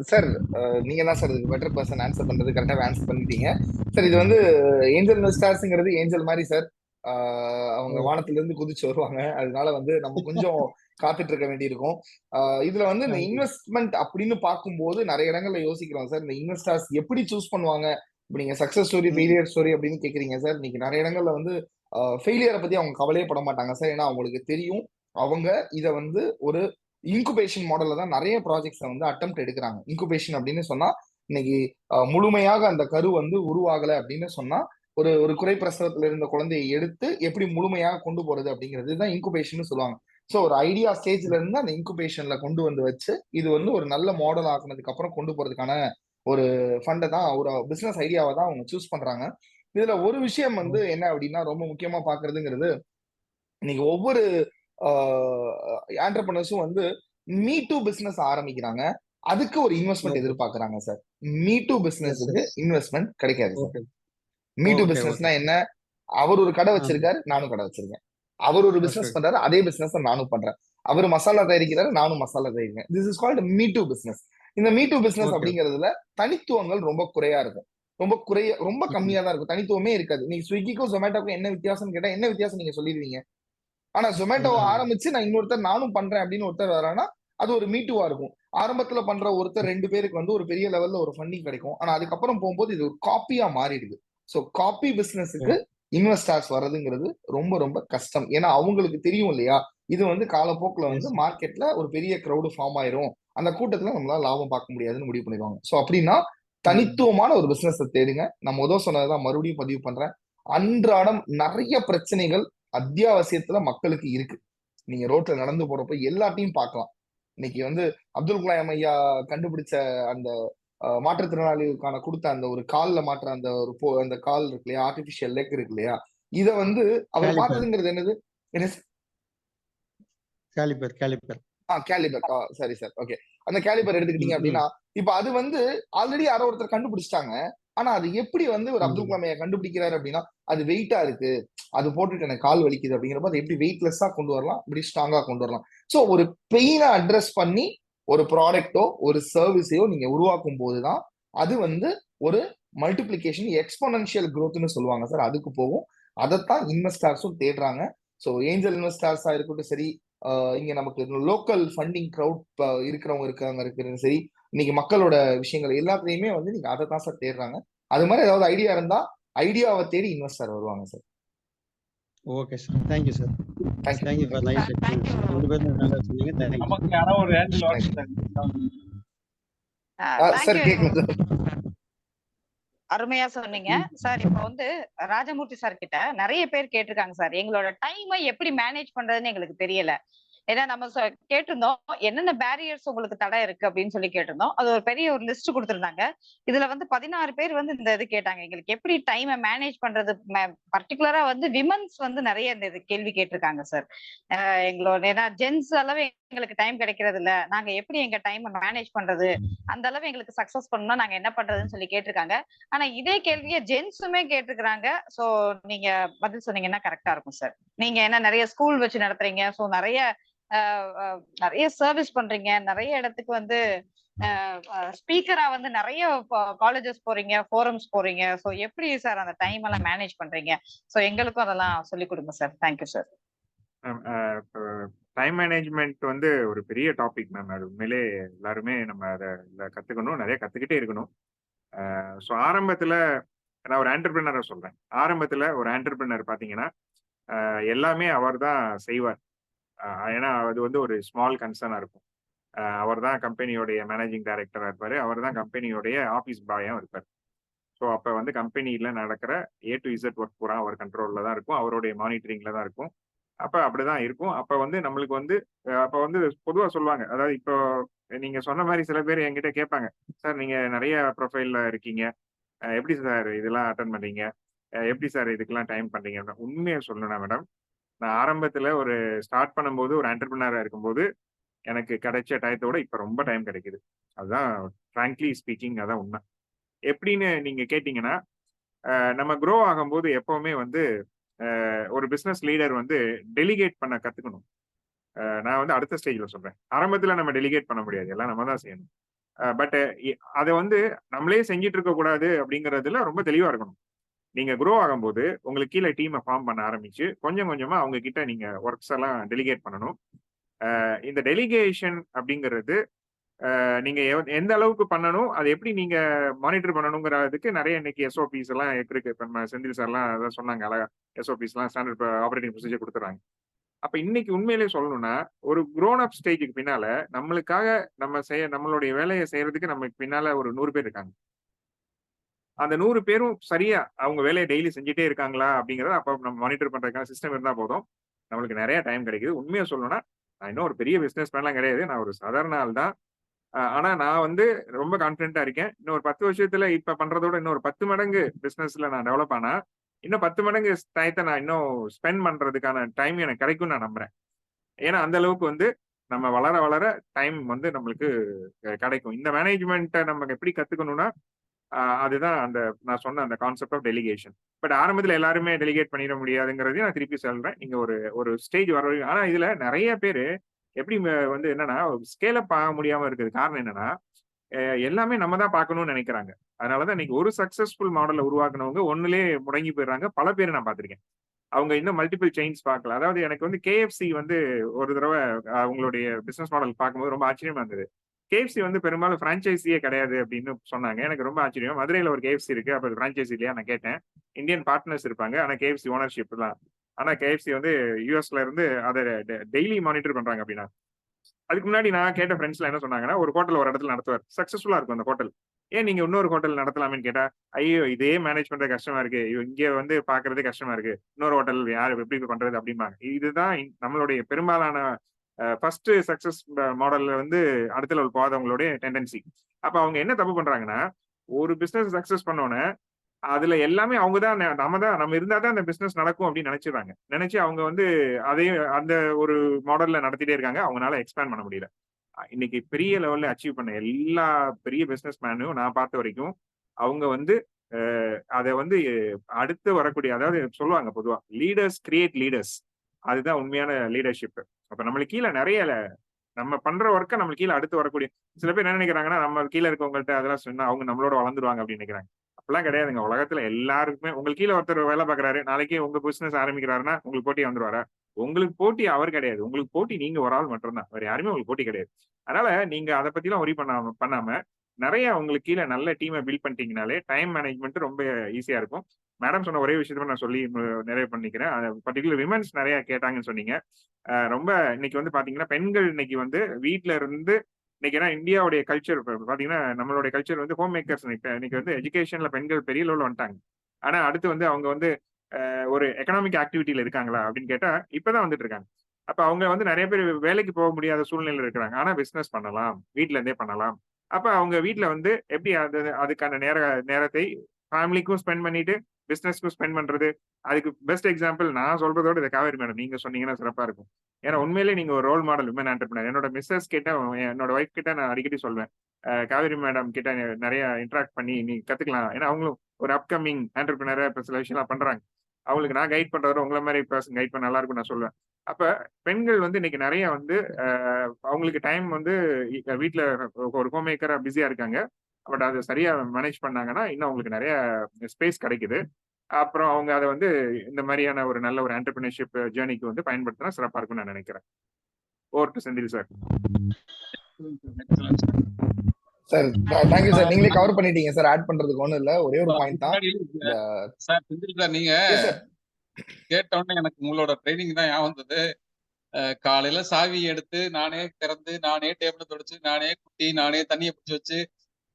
சார். நீங்க தான் சார் இதுக்கு பெட்டர் பர்சன் ஆன்சர் பண்றது. கரெக்டாக ஆன்சர் பண்ணிட்டீங்க சார். இது வந்து ஏஞ்சல் இன்வெஸ்டர்ஸ்ங்கிறது ஏஞ்சல் மாதிரி சார், அவங்க வானத்துல இருந்து குதிச்சு வருவாங்க. அதனால வந்து நம்ம கொஞ்சம் காத்துட்டு இருக்க வேண்டியிருக்கும். இதுல வந்து இந்த இன்வெஸ்ட்மெண்ட் அப்படின்னு பார்க்கும்போது நிறைய இடங்கள்ல யோசிக்கிறோம் சார். இந்த இன்வெஸ்டர்ஸ் எப்படி சூஸ் பண்ணுவாங்க? இப்ப நீங்க சக்சஸ் ஸ்டோரி ஃபெயிலியர் ஸ்டோரி அப்படின்னு கேக்குறீங்க சார். இன்னைக்கு நிறைய இடங்கள்ல வந்து ஃபெயிலியரை பத்தி அவங்க கவலையே பட மாட்டாங்க சார். ஏன்னா அவங்களுக்கு தெரியும் அவங்க இதை வந்து ஒரு இன்குபேஷன் மாடல்ல தான் நிறைய ப்ராஜெக்ட்ஸை வந்து அட்டெம்ப்ட் எடுக்கிறாங்க. இன்குபேஷன் அப்படின்னு சொன்னா இன்னைக்கு முழுமையாக அந்த கரு வந்து உருவாகலை அப்படின்னு சொன்னா ஒரு குறைப்பிரசவத்துல இருந்த குழந்தையை எடுத்து எப்படி முழுமையாக கொண்டு போறது அப்படிங்கிறது தான் இன்குபேஷன் சொல்லுவாங்க. ஸோ ஒரு ஐடியா ஸ்டேஜ்ல இருந்து அந்த இன்குபேஷன்ல கொண்டு வந்து வச்சு இது வந்து ஒரு நல்ல மாடல் ஆக்குனதுக்கு அப்புறம் கொண்டு போறதுக்கான ஒரு ஃபண்டை தான், ஒரு பிசினஸ் ஐடியாவை தான் அவங்க சூஸ் பண்றாங்க. இதுல ஒரு விஷயம் வந்து என்ன அப்படின்னா ரொம்ப முக்கியமா பாக்குறதுங்கிறது, இன்னைக்கு ஒவ்வொரு ஆண்டர்பிரனர்ஸும் வந்து மீ டூ பிசினஸ் ஆரம்பிக்கிறாங்க. அதுக்கு ஒரு இன்வெஸ்ட்மெண்ட் எதிர்பார்க்கறாங்க சார். மீ டூ பிசினஸுக்கு இன்வெஸ்ட்மெண்ட் கிடைக்காது சார். மீ டூ பிசினஸ்னா என்ன? அவர் ஒரு கடை வச்சிருக்காரு, நானும் கடை வச்சிருக்கேன். அவர் ஒரு பிசினஸ் பண்றாரு, அதே பிசினஸ் நானும் பண்றேன். அவர் மசாலா தயாரிக்கிறாரு, நானும் மசாலா தயாரிக்கிறேன். This is called me too business. இந்த மீ டூ பிசினஸ் அப்படிங்கிறதுல தனித்துவங்கள் ரொம்ப குறையா இருக்கும். ரொம்ப கம்மியா தான் இருக்கும். தனித்துவமே இருக்காது. நீங்க ஸ்விக்கிக்கும் ஜொமேட்டோக்கும் என்ன வித்தியாசம் கேட்டா என்ன வித்தியாசம் நீங்க சொல்லிடுவீங்க. ஆனா ஜொமேட்டோவை ஆரம்பிச்சு நான் இன்னொருத்தர் நானும் பண்றேன் அப்படின்னு ஒருத்தர் வரானா அது ஒரு மீட்டுவா இருக்கும். ஆரம்பத்துல பண்ற ஒருத்தர் 2 பேருக்கு வந்து ஒரு பெரிய லெவல்ல ஒரு ஃபண்டிங் கிடைக்கும். ஆனா அதுக்கப்புறம் போகும்போது இது ஒரு காப்பியா மாறிடுது. சோ காப்பி பிசினஸுக்கு இன்வெஸ்டர்ஸ் வர்றதுங்கிறது ரொம்ப ரொம்ப கஷ்டம். ஏன்னா அவங்களுக்கு தெரியும் இல்லையா, இது வந்து காலப்போக்குல வந்து மார்க்கெட்ல ஒரு பெரிய கிரௌடு ஃபார்ம் ஆயிரும், அந்த கூட்டத்துல நம்மளால லாபம் பார்க்க முடியாதுன்னு முடிவு பண்ணிடுவாங்க. சோ அப்படின்னா தனித்துவமான ஒரு பிசினஸ் தேடுங்க. நான் முதல் சொன்னதான் மறுபடியும் பதிவு பண்றேன். அன்றாடம் நிறைய பிரச்சனைகள் அத்தியாவசியத்துல மக்களுக்கு இருக்கு. நீங்க ரோட்ல நடந்து போறப்ப எல்லாத்தையும் பார்க்கலாம். இன்னைக்கு வந்து அப்துல் கலாம் ஐயா கண்டுபிடிச்ச அந்த மாற்றுத்திறனாளிகளுக்கான கொடுத்த அந்த ஒரு கால்ல மாற்ற அந்த ஒரு அந்த கால் இருக்கு இல்லையா, ஆர்டிபிஷியல் லெக் இருக்கு இல்லையா, இத வந்து அவர் கேலிப்பர் பார்த்ததுங்கிறது என்னது? என்ன கேலிப்பர் கேலிப்பர் கேலிபர். சரி சார், ஓகே. அந்த கேலிபர் எடுத்துக்கிட்டீங்க அப்படின்னா, இப்ப அது வந்து ஆல்ரெடி யாரோ ஒருத்தர் கண்டுபிடிச்சிட்டாங்க. ஆனா அது எப்படி வந்து ஒரு அப்துல் கலாம் ஐயா கண்டுபிடிக்கிறாரு அப்படின்னா, அது வெயிட்டா இருக்கு, அது போட்டுட்டு எனக்கு கால் வலிக்குது அப்படிங்கிறப்ப அதை எப்படி வெயிட்லெஸ்ஸா கொண்டு வரலாம், இப்படி ஸ்ட்ராங்கா கொண்டு வரலாம். சோ ஒரு பெயினை அட்ரஸ் பண்ணி ஒரு ப்ராடக்ட்டோ ஒரு சர்வீஸையோ நீங்க உருவாக்கும் போதுதான் அது வந்து ஒரு மல்டிபிளிகேஷன் எக்ஸ்போனன்ஷியல் growthன்னு சொல்லுவாங்க சார். அதுக்கு போகும். அதைத்தான் இன்வெஸ்டார்ஸும் தேடுறாங்க. ஸோ ஏஞ்சல் இன்வெஸ்டார்ஸா இருக்கட்டும் சரி, இங்க நமக்கு லோக்கல் ஃபண்டிங் க்ரௌட் இருக்கிறவங்க இருக்கிறது சரி, இன்னைக்கு மக்களோட விஷயங்கள் எல்லாத்துலயுமே வந்து நீங்க அதை தான் சார் தேடுறாங்க. அது மாதிரி ஏதாவது ஐடியா இருந்தா ஐடியாவை தேடி இன்வெஸ்டர் வருவாங்க sir. Okay sir, thank you sir, thank you. Thank you for nice explanation. ரெண்டு பேரும் நல்லா சொன்னீங்க, தேங்க்யூ. நமக்கு யாரோ ஒரு ஹேண்டில் வாங்கி சார் கேட்கல சார். அருமையா சொன்னீங்க சார். இப்ப வந்து ராஜமூர்த்தி சார் கிட்ட நிறைய பேர் கேட்டிருக்காங்க சார், எங்களோட டைமை எப்படி மேனேஜ் பண்றதுன்னு எங்களுக்கு தெரியல. ஏன்னா நம்ம கேட்டிருந்தோம் என்னென்ன பேரியர்ஸ் உங்களுக்கு தடை இருக்கு அப்படின்னு சொல்லி கேட்டிருந்தோம். அது ஒரு பெரிய ஒரு லிஸ்ட் கொடுத்திருந்தாங்க. இதுல வந்து 16 பேர் வந்து இந்த இது கேட்டாங்க, எங்களுக்கு எப்படி டைமை மேனேஜ் பண்றது. பர்டிகுலரா வந்து விமன்ஸ் வந்து நிறைய இந்த இது கேள்வி கேட்டிருக்காங்க சார். எங்களோட ஏன்னா ஜென்ஸ் அளவு எங்களுக்கு டைம் கிடைக்கிறது இல்ல, நாங்க எப்படி எங்க டைமை மேனேஜ் பண்றது, அந்த அளவு எங்களுக்கு சக்சஸ் பண்ணணும்னா நாங்க என்ன பண்றதுன்னு சொல்லி கேட்டிருக்காங்க. ஆனா இதே கேள்வியை ஜென்ஸுமே கேட்டிருக்கிறாங்க. சோ நீங்க பதில் சொன்னீங்கன்னா கரெக்டா இருக்கும் சார். நீங்க என்ன நிறைய ஸ்கூல் வச்சு நடத்துறீங்க, சோ நிறைய நிறைய சர்வீஸ் பண்றீங்க, நிறைய இடத்துக்கு வந்து ஸ்பீக்கரா வந்து நிறைய காலேஜஸ் போறீங்க, ஃபோரம்ஸ் போறீங்க. சோ எப்படி சார் அந்த டைம் எல்லாம் மேனேஜ் பண்றீங்க? சோ எங்களுக்கும் அதெல்லாம் சொல்லி கொடுங்க sir. Thank you sir. Time management வந்து ஒரு பெரிய டாபிக் மேம். அது உண்மையிலே எல்லாருமே நம்ம அதை கத்துக்கணும், நிறைய கத்துக்கிட்டே இருக்கணும். ஸோ ஆரம்பத்துல நான் ஒரு ஆண்டர்பிரினரை சொல்றேன். ஆரம்பத்துல ஒரு ஆண்டர்பிரினர் பாத்தீங்கன்னா எல்லாமே அவர் தான் செய்வார். ஏன்னா அது வந்து ஒரு ஸ்மால் கன்சர்னா இருக்கும். அவர் தான் கம்பெனியோடைய மேனேஜிங் டைரக்டரா இருப்பாரு, அவர் தான் கம்பெனியோடைய ஆஃபீஸ் பாயும் இருப்பார். ஸோ அப்போ வந்து கம்பெனியில நடக்கிற A to Z ஒர்க் பூரா அவர் கண்ட்ரோல்ல தான் இருக்கும், அவருடைய மானிட்டரிங்ல தான் இருக்கும். அப்போ அப்படிதான் இருக்கும். அப்போ வந்து நம்மளுக்கு வந்து அப்போ வந்து பொதுவாக சொல்லுவாங்க, அதாவது இப்போ நீங்க சொன்ன மாதிரி சில பேர் என்கிட்ட கேட்பாங்க, சார் நீங்க நிறைய ப்ரொஃபைல்ல இருக்கீங்க, எப்படி சார் இதெல்லாம் அட்டன் பண்றீங்க, எப்படி சார் இதுக்கெல்லாம் டைம் பண்றீங்க? உண்மையை சொல்லணும்னா மேடம், நான் ஆரம்பத்துல ஒரு ஸ்டார்ட் பண்ணும்போது ஒரு ஆண்டர்பிரினரா இருக்கும்போது எனக்கு கிடைச்ச டயத்தோட இப்ப ரொம்ப டைம் கிடைக்குது. அதுதான் ஃப்ராங்க்லி ஸ்பீக்கிங், அதான் உண்மை. எப்படின்னு நீங்க கேட்டீங்கன்னா, நம்ம க்ரோ ஆகும்போது எப்பவுமே வந்து ஒரு பிசினஸ் லீடர் வந்து டெலிகேட் பண்ண கத்துக்கணும். நான் வந்து அடுத்த ஸ்டேஜ்ல சொல்றேன். ஆரம்பத்துல நம்ம டெலிகேட் பண்ண முடியாது, எல்லாம் நம்ம தான் செய்யணும். பட் அதை வந்து நம்மளே செஞ்சிட்டு இருக்க கூடாது அப்படிங்கறதுல ரொம்ப தெளிவா இருக்கணும். நீங்க க்ரோ ஆகும்போது உங்களுக்கு கீழே டீமை ஃபார்ம் பண்ண ஆரம்பிச்சு கொஞ்சம் கொஞ்சமா அவங்க கிட்ட நீங்க ஒர்க்ஸ் எல்லாம் டெலிகேட் பண்ணணும். இந்த டெலிகேஷன் அப்படிங்கிறது நீங்க எந்த அளவுக்கு பண்ணணும், அதை எப்படி நீங்க மானிட்டர் பண்ணணுங்கிறதுக்கு நிறைய இன்னைக்கு SOPs எல்லாம் இருக்கு. இப்ப நம்ம செந்தில் சார்லாம் அதான் சொன்னாங்க, அழகா SOPs எல்லாம் ஸ்டாண்டர்ட் ஆபரேட்டிங் ப்ரொசீஜர் கொடுத்துறாங்க. அப்ப இன்னைக்கு உண்மையிலேயே சொல்லணும்னா ஒரு க்ரோன் அப் ஸ்டேஜுக்கு பின்னால நம்மளுக்காக நம்மளுடைய வேலையை செய்யறதுக்கு நமக்கு பின்னால ஒரு 100 பேர் இருக்காங்க. அந்த 100 பேரும் சரியா அவங்க வேலையை டெய்லி செஞ்சுட்டே இருக்காங்களா அப்படிங்கறத அப்ப நம்ம மானிட்டர் பண்றதுக்கான சிஸ்டம் இருந்தா போதும், நம்மளுக்கு நிறைய டைம் கிடைக்குது. உண்மையா சொல்லணும்னா நான் இன்னும் ஒரு பெரிய பிசினஸ் மேன்லாம் கிடையாது, நான் ஒரு சாதாரண ஆள் தான். ஆனா நான் வந்து ரொம்ப கான்பிடென்ட்டா இருக்கேன். இன்னும் ஒரு 10 வருஷத்துல இப்ப பண்றதோட இன்னும் ஒரு 10 மடங்கு பிசினஸ்ல நான் டெவலப் ஆனா இன்னும் 10 மடங்கு டயத்தை நான் இன்னும் ஸ்பெண்ட் பண்றதுக்கான டைம் எனக்கு கிடைக்கும் நான் நம்புறேன். ஏன்னா அந்த அளவுக்கு வந்து நம்ம வளர வளர டைம் வந்து நம்மளுக்கு கிடைக்கும். இந்த மேனேஜ்மெண்ட்டை நம்ம எப்படி கத்துக்கணும்னா அதுதான் அந்த நான் சொன்ன அந்த கான்செப்ட் ஆஃப் டெலிகேஷன். பட் ஆரம்பத்துல எல்லாருமே டெலிகேட் பண்ணிட முடியாதுங்கிறதையும் நான் திருப்பி சொல்றேன். நீங்க ஒரு ஸ்டேஜ் வர வரைக்கும். ஆனா இதுல நிறைய பேரு எப்படி வந்து என்னன்னா ஸ்கேல் அப் ஆக முடியாம இருக்குது. காரணம் என்னன்னா எல்லாமே நம்ம தான் பார்க்கணும்னு நினைக்கிறாங்க. அதனாலதான் இன்னைக்கு ஒரு சக்சஸ்ஃபுல் மாடலை உருவாக்குனவங்க ஒண்ணுலயே முடங்கி போயிடுறாங்க. பல பேர் நான் பார்த்திருக்கேன். அவங்க இன்னும் மல்டிபிள் செயின்ஸ் பார்க்கல. அதாவது எனக்கு வந்து KFC வந்து ஒரு தடவை அவங்களுடைய பிசினஸ் மாடல் பார்க்கும்போது ரொம்ப ஆச்சரியமா இருந்தது. KFC வந்து பெரும்பாலும் பிரான்ச்சைசியே கிடையாது அப்படின்னு சொன்னாங்க. எனக்கு ரொம்ப ஆச்சரியம். மதுரையில ஒரு KFC இருக்கு, அப்ப பிரான்ச்சைசி இல்லையா நான் கேட்டேன். இந்தியன் பார்ட்னர்ஸ் இருப்பாங்க, ஆனா KFC ஓனர்ஷிப் தான். ஆனா KFC வந்து US இருந்து அதை டெய்லி மானிட்டர் பண்றாங்க அப்படின்னா. அதுக்கு முன்னாடி நான் கேட்ட ஃப்ரெண்ட்ஸ்ல என்ன சொன்னாங்கன்னா, ஒரு ஹோட்டல் ஒரு இடத்துல நடத்துவார், சக்சஸ்ஃபுல்லா இருக்கும் அந்த ஹோட்டல். ஏன் நீங்க இன்னொரு ஹோட்டல் நடத்தலாமேன்னு கேட்டா, ஐயோ இதே மேனேஜ் பண்றது கஷ்டமா இருக்கு, இங்க வந்து பாக்குறதே கஷ்டமா இருக்கு, இன்னொரு ஹோட்டல் யாரு எப்படி பண்றது அப்படிம்பாங்க. இதுதான் நம்மளுடைய பெரும்பாலான ஃபர்ஸ்ட் சக்சஸ் மாடல்ல வந்து அடுத்த லெவல் போகாதவங்களுடைய டெண்டன்சி. அப்ப அவங்க என்ன தப்பு பண்றாங்கன்னா, ஒரு பிசினஸ் சக்சஸ் பண்ணோனே அதுல எல்லாமே அவங்க தான் நம்ம இருந்தா தான் அந்த பிசினஸ் நடக்கும் அப்படின்னு நினைச்சிடுறாங்க. நினைச்சு அவங்க வந்து அதையும் அந்த ஒரு மாடல்ல நடத்திட்டே இருக்காங்க. அவங்களால எக்ஸ்பேண்ட் பண்ண முடியல. இன்னைக்கு பெரிய லெவல்ல அச்சீவ் பண்ண எல்லா பெரிய பிசினஸ் மேனும் நான் பார்த்த வரைக்கும் அவங்க வந்து அதை வந்து அடுத்து வரக்கூடிய, அதாவது சொல்லுவாங்க பொதுவா லீடர்ஸ் கிரியேட் லீடர்ஸ். அதுதான் உண்மையான லீடர்ஷிப். அப்ப நம்மளுக்கு கீழே நிறைய நம்ம பண்ற ஒர்க்கை நம்மளுக்கு கீழே அடுத்து வரக்கூடிய சில பேர் என்ன நினைக்கிறாங்கன்னா, நம்ம கீழே இருக்கவங்கள்ட்ட அதெல்லாம் சொன்னா அவங்க நம்மளோட வளர்ந்துருவாங்க அப்படின்னு நினைக்கிறாங்க. அப்படிலாம் கிடையாதுங்க. உலகத்துல எல்லாருக்குமே உங்களுக்கு கீழே ஒருத்தர் வேலை பார்க்கறாரு, நாளைக்கு உங்க பிசினஸ் ஆரம்பிக்கிறாருன்னா உங்களுக்கு போட்டி வந்துருவாரா? உங்களுக்கு போட்டி அவர் கிடையாது. உங்களுக்கு போட்டி நீங்க ஒரு ஆள் மட்டும்தான். வேற யாருமே உங்களுக்கு போட்டி கிடையாது. அதனால நீங்க அதை பத்தி எல்லாம் ஒரி பண்ணாம நிறைய உங்களுக்கு கீழே நல்ல டீமை பில்ட் பண்ணிட்டீங்கனாலே டைம் மேனேஜ்மெண்ட் ரொம்ப ஈஸியா இருக்கும். மேடம் சொன்ன ஒரே விஷயத்த நான் சொல்லி நிறைய பண்ணிக்கிறேன். பர்டிகுலர் விமன்ஸ் நிறைய கேட்டாங்கன்னு சொன்னீங்க. ரொம்ப இன்னைக்கு வந்து பாத்தீங்கன்னா பெண்கள் இன்னைக்கு வந்து வீட்டுல இருந்து இன்னைக்கு ஏன்னா இந்தியாவுடைய கல்ச்சர் பாத்தீங்கன்னா நம்மளுடைய கல்ச்சர் வந்து ஹோம் மேக்கர்ஸ். இன்னைக்கு வந்து எஜுகேஷன்ல பெண்கள் பெரிய லெவலில் வந்துட்டாங்க. ஆனா அடுத்து வந்து அவங்க வந்து ஒரு எக்கனாமிக் ஆக்டிவிட்டியில இருக்காங்களா அப்படின்னு கேட்டா இப்பதான் வந்துட்டு இருக்காங்க. அப்ப அவங்க வந்து நிறைய பேர் வேலைக்கு போக முடியாத சூழ்நிலையில இருக்கிறாங்க. ஆனா பிசினஸ் பண்ணலாம், வீட்டுல இருந்தே பண்ணலாம். அப்ப அவங்க வீட்டுல வந்து எப்படி அதுக்கான நேரத்தை ஃபேமிலிக்கும் ஸ்பெண்ட் பண்ணிட்டு பிசினஸ்க்கும் ஸ்பெண்ட் பண்றது. அதுக்கு பெஸ்ட் எக்ஸாம்பிள் நான் சொல்றதோட இதை காவேரி மேடம் நீங்க சொன்னீங்கன்னா சிறப்பா இருக்கும். ஏன்னா உண்மையிலேயே நீங்க ஒரு ரோல் மாடல் விமன் ஆண்டர்பிரினர். என்னோட மிஸ்ஸஸ் கிட்ட, என்னோட ஒய்ஃப் கிட்ட நான் அடிக்கடி சொல்வேன், காவேரி மேடம் கிட்ட நிறைய இன்ட்ராக்ட் பண்ணி நீ கத்துக்கலாம். ஏன்னா அவங்களும் ஒரு அப்கமிங் ஆண்டர்பிரினரா இப்ப சில விஷயம்லாம் பண்றாங்க. அவங்களுக்கு நான் கைட் பண்றவரை உங்களை மாதிரி பர்சன் கைட் பண்ண நல்லா இருக்கும் நான் சொல்லுவேன். அப்ப பெண்கள் வந்து இன்னைக்கு நிறைய வந்து அவங்களுக்கு டைம் வந்து வீட்டுல ஒரு ஹோம் மேக்கரா பிஸியா இருக்காங்க. பட் அதை சரியா மேனேஜ் பண்ணாங்கன்னா இன்னும் அவங்களுக்கு நிறைய ஸ்பேஸ் கிடைக்குது. அப்புறம் அவங்க அதை வந்து இந்த மாதிரியான ஒரு நல்ல ஒரு ஆண்டர்பிரினர்ஷிப் ஜேர்னிக்கு வந்து பயன்படுத்தினா சிறப்பா இருக்கும்னு நான் நினைக்கிறேன். Over to Senthil sir. Sir thank you sir. நீங்களே கவர் பண்ணிட்டீங்க சார். ஆட் பண்றதுக்கு ஒண்ணும் இல்ல, ஒரே ஒரு பாயிண்ட் தான் சார். செந்தில் சார் நீங்க கேட்ட உடனே எனக்கு உங்களோட ட்ரைனிங் தான் ஞாபகம் வந்தது. காலையில சாவி எடுத்து நானே திறந்து நானே டேபிள் தொடச்சு நானே குட்டி நானே தண்ணியை பிடிச்சி வச்சு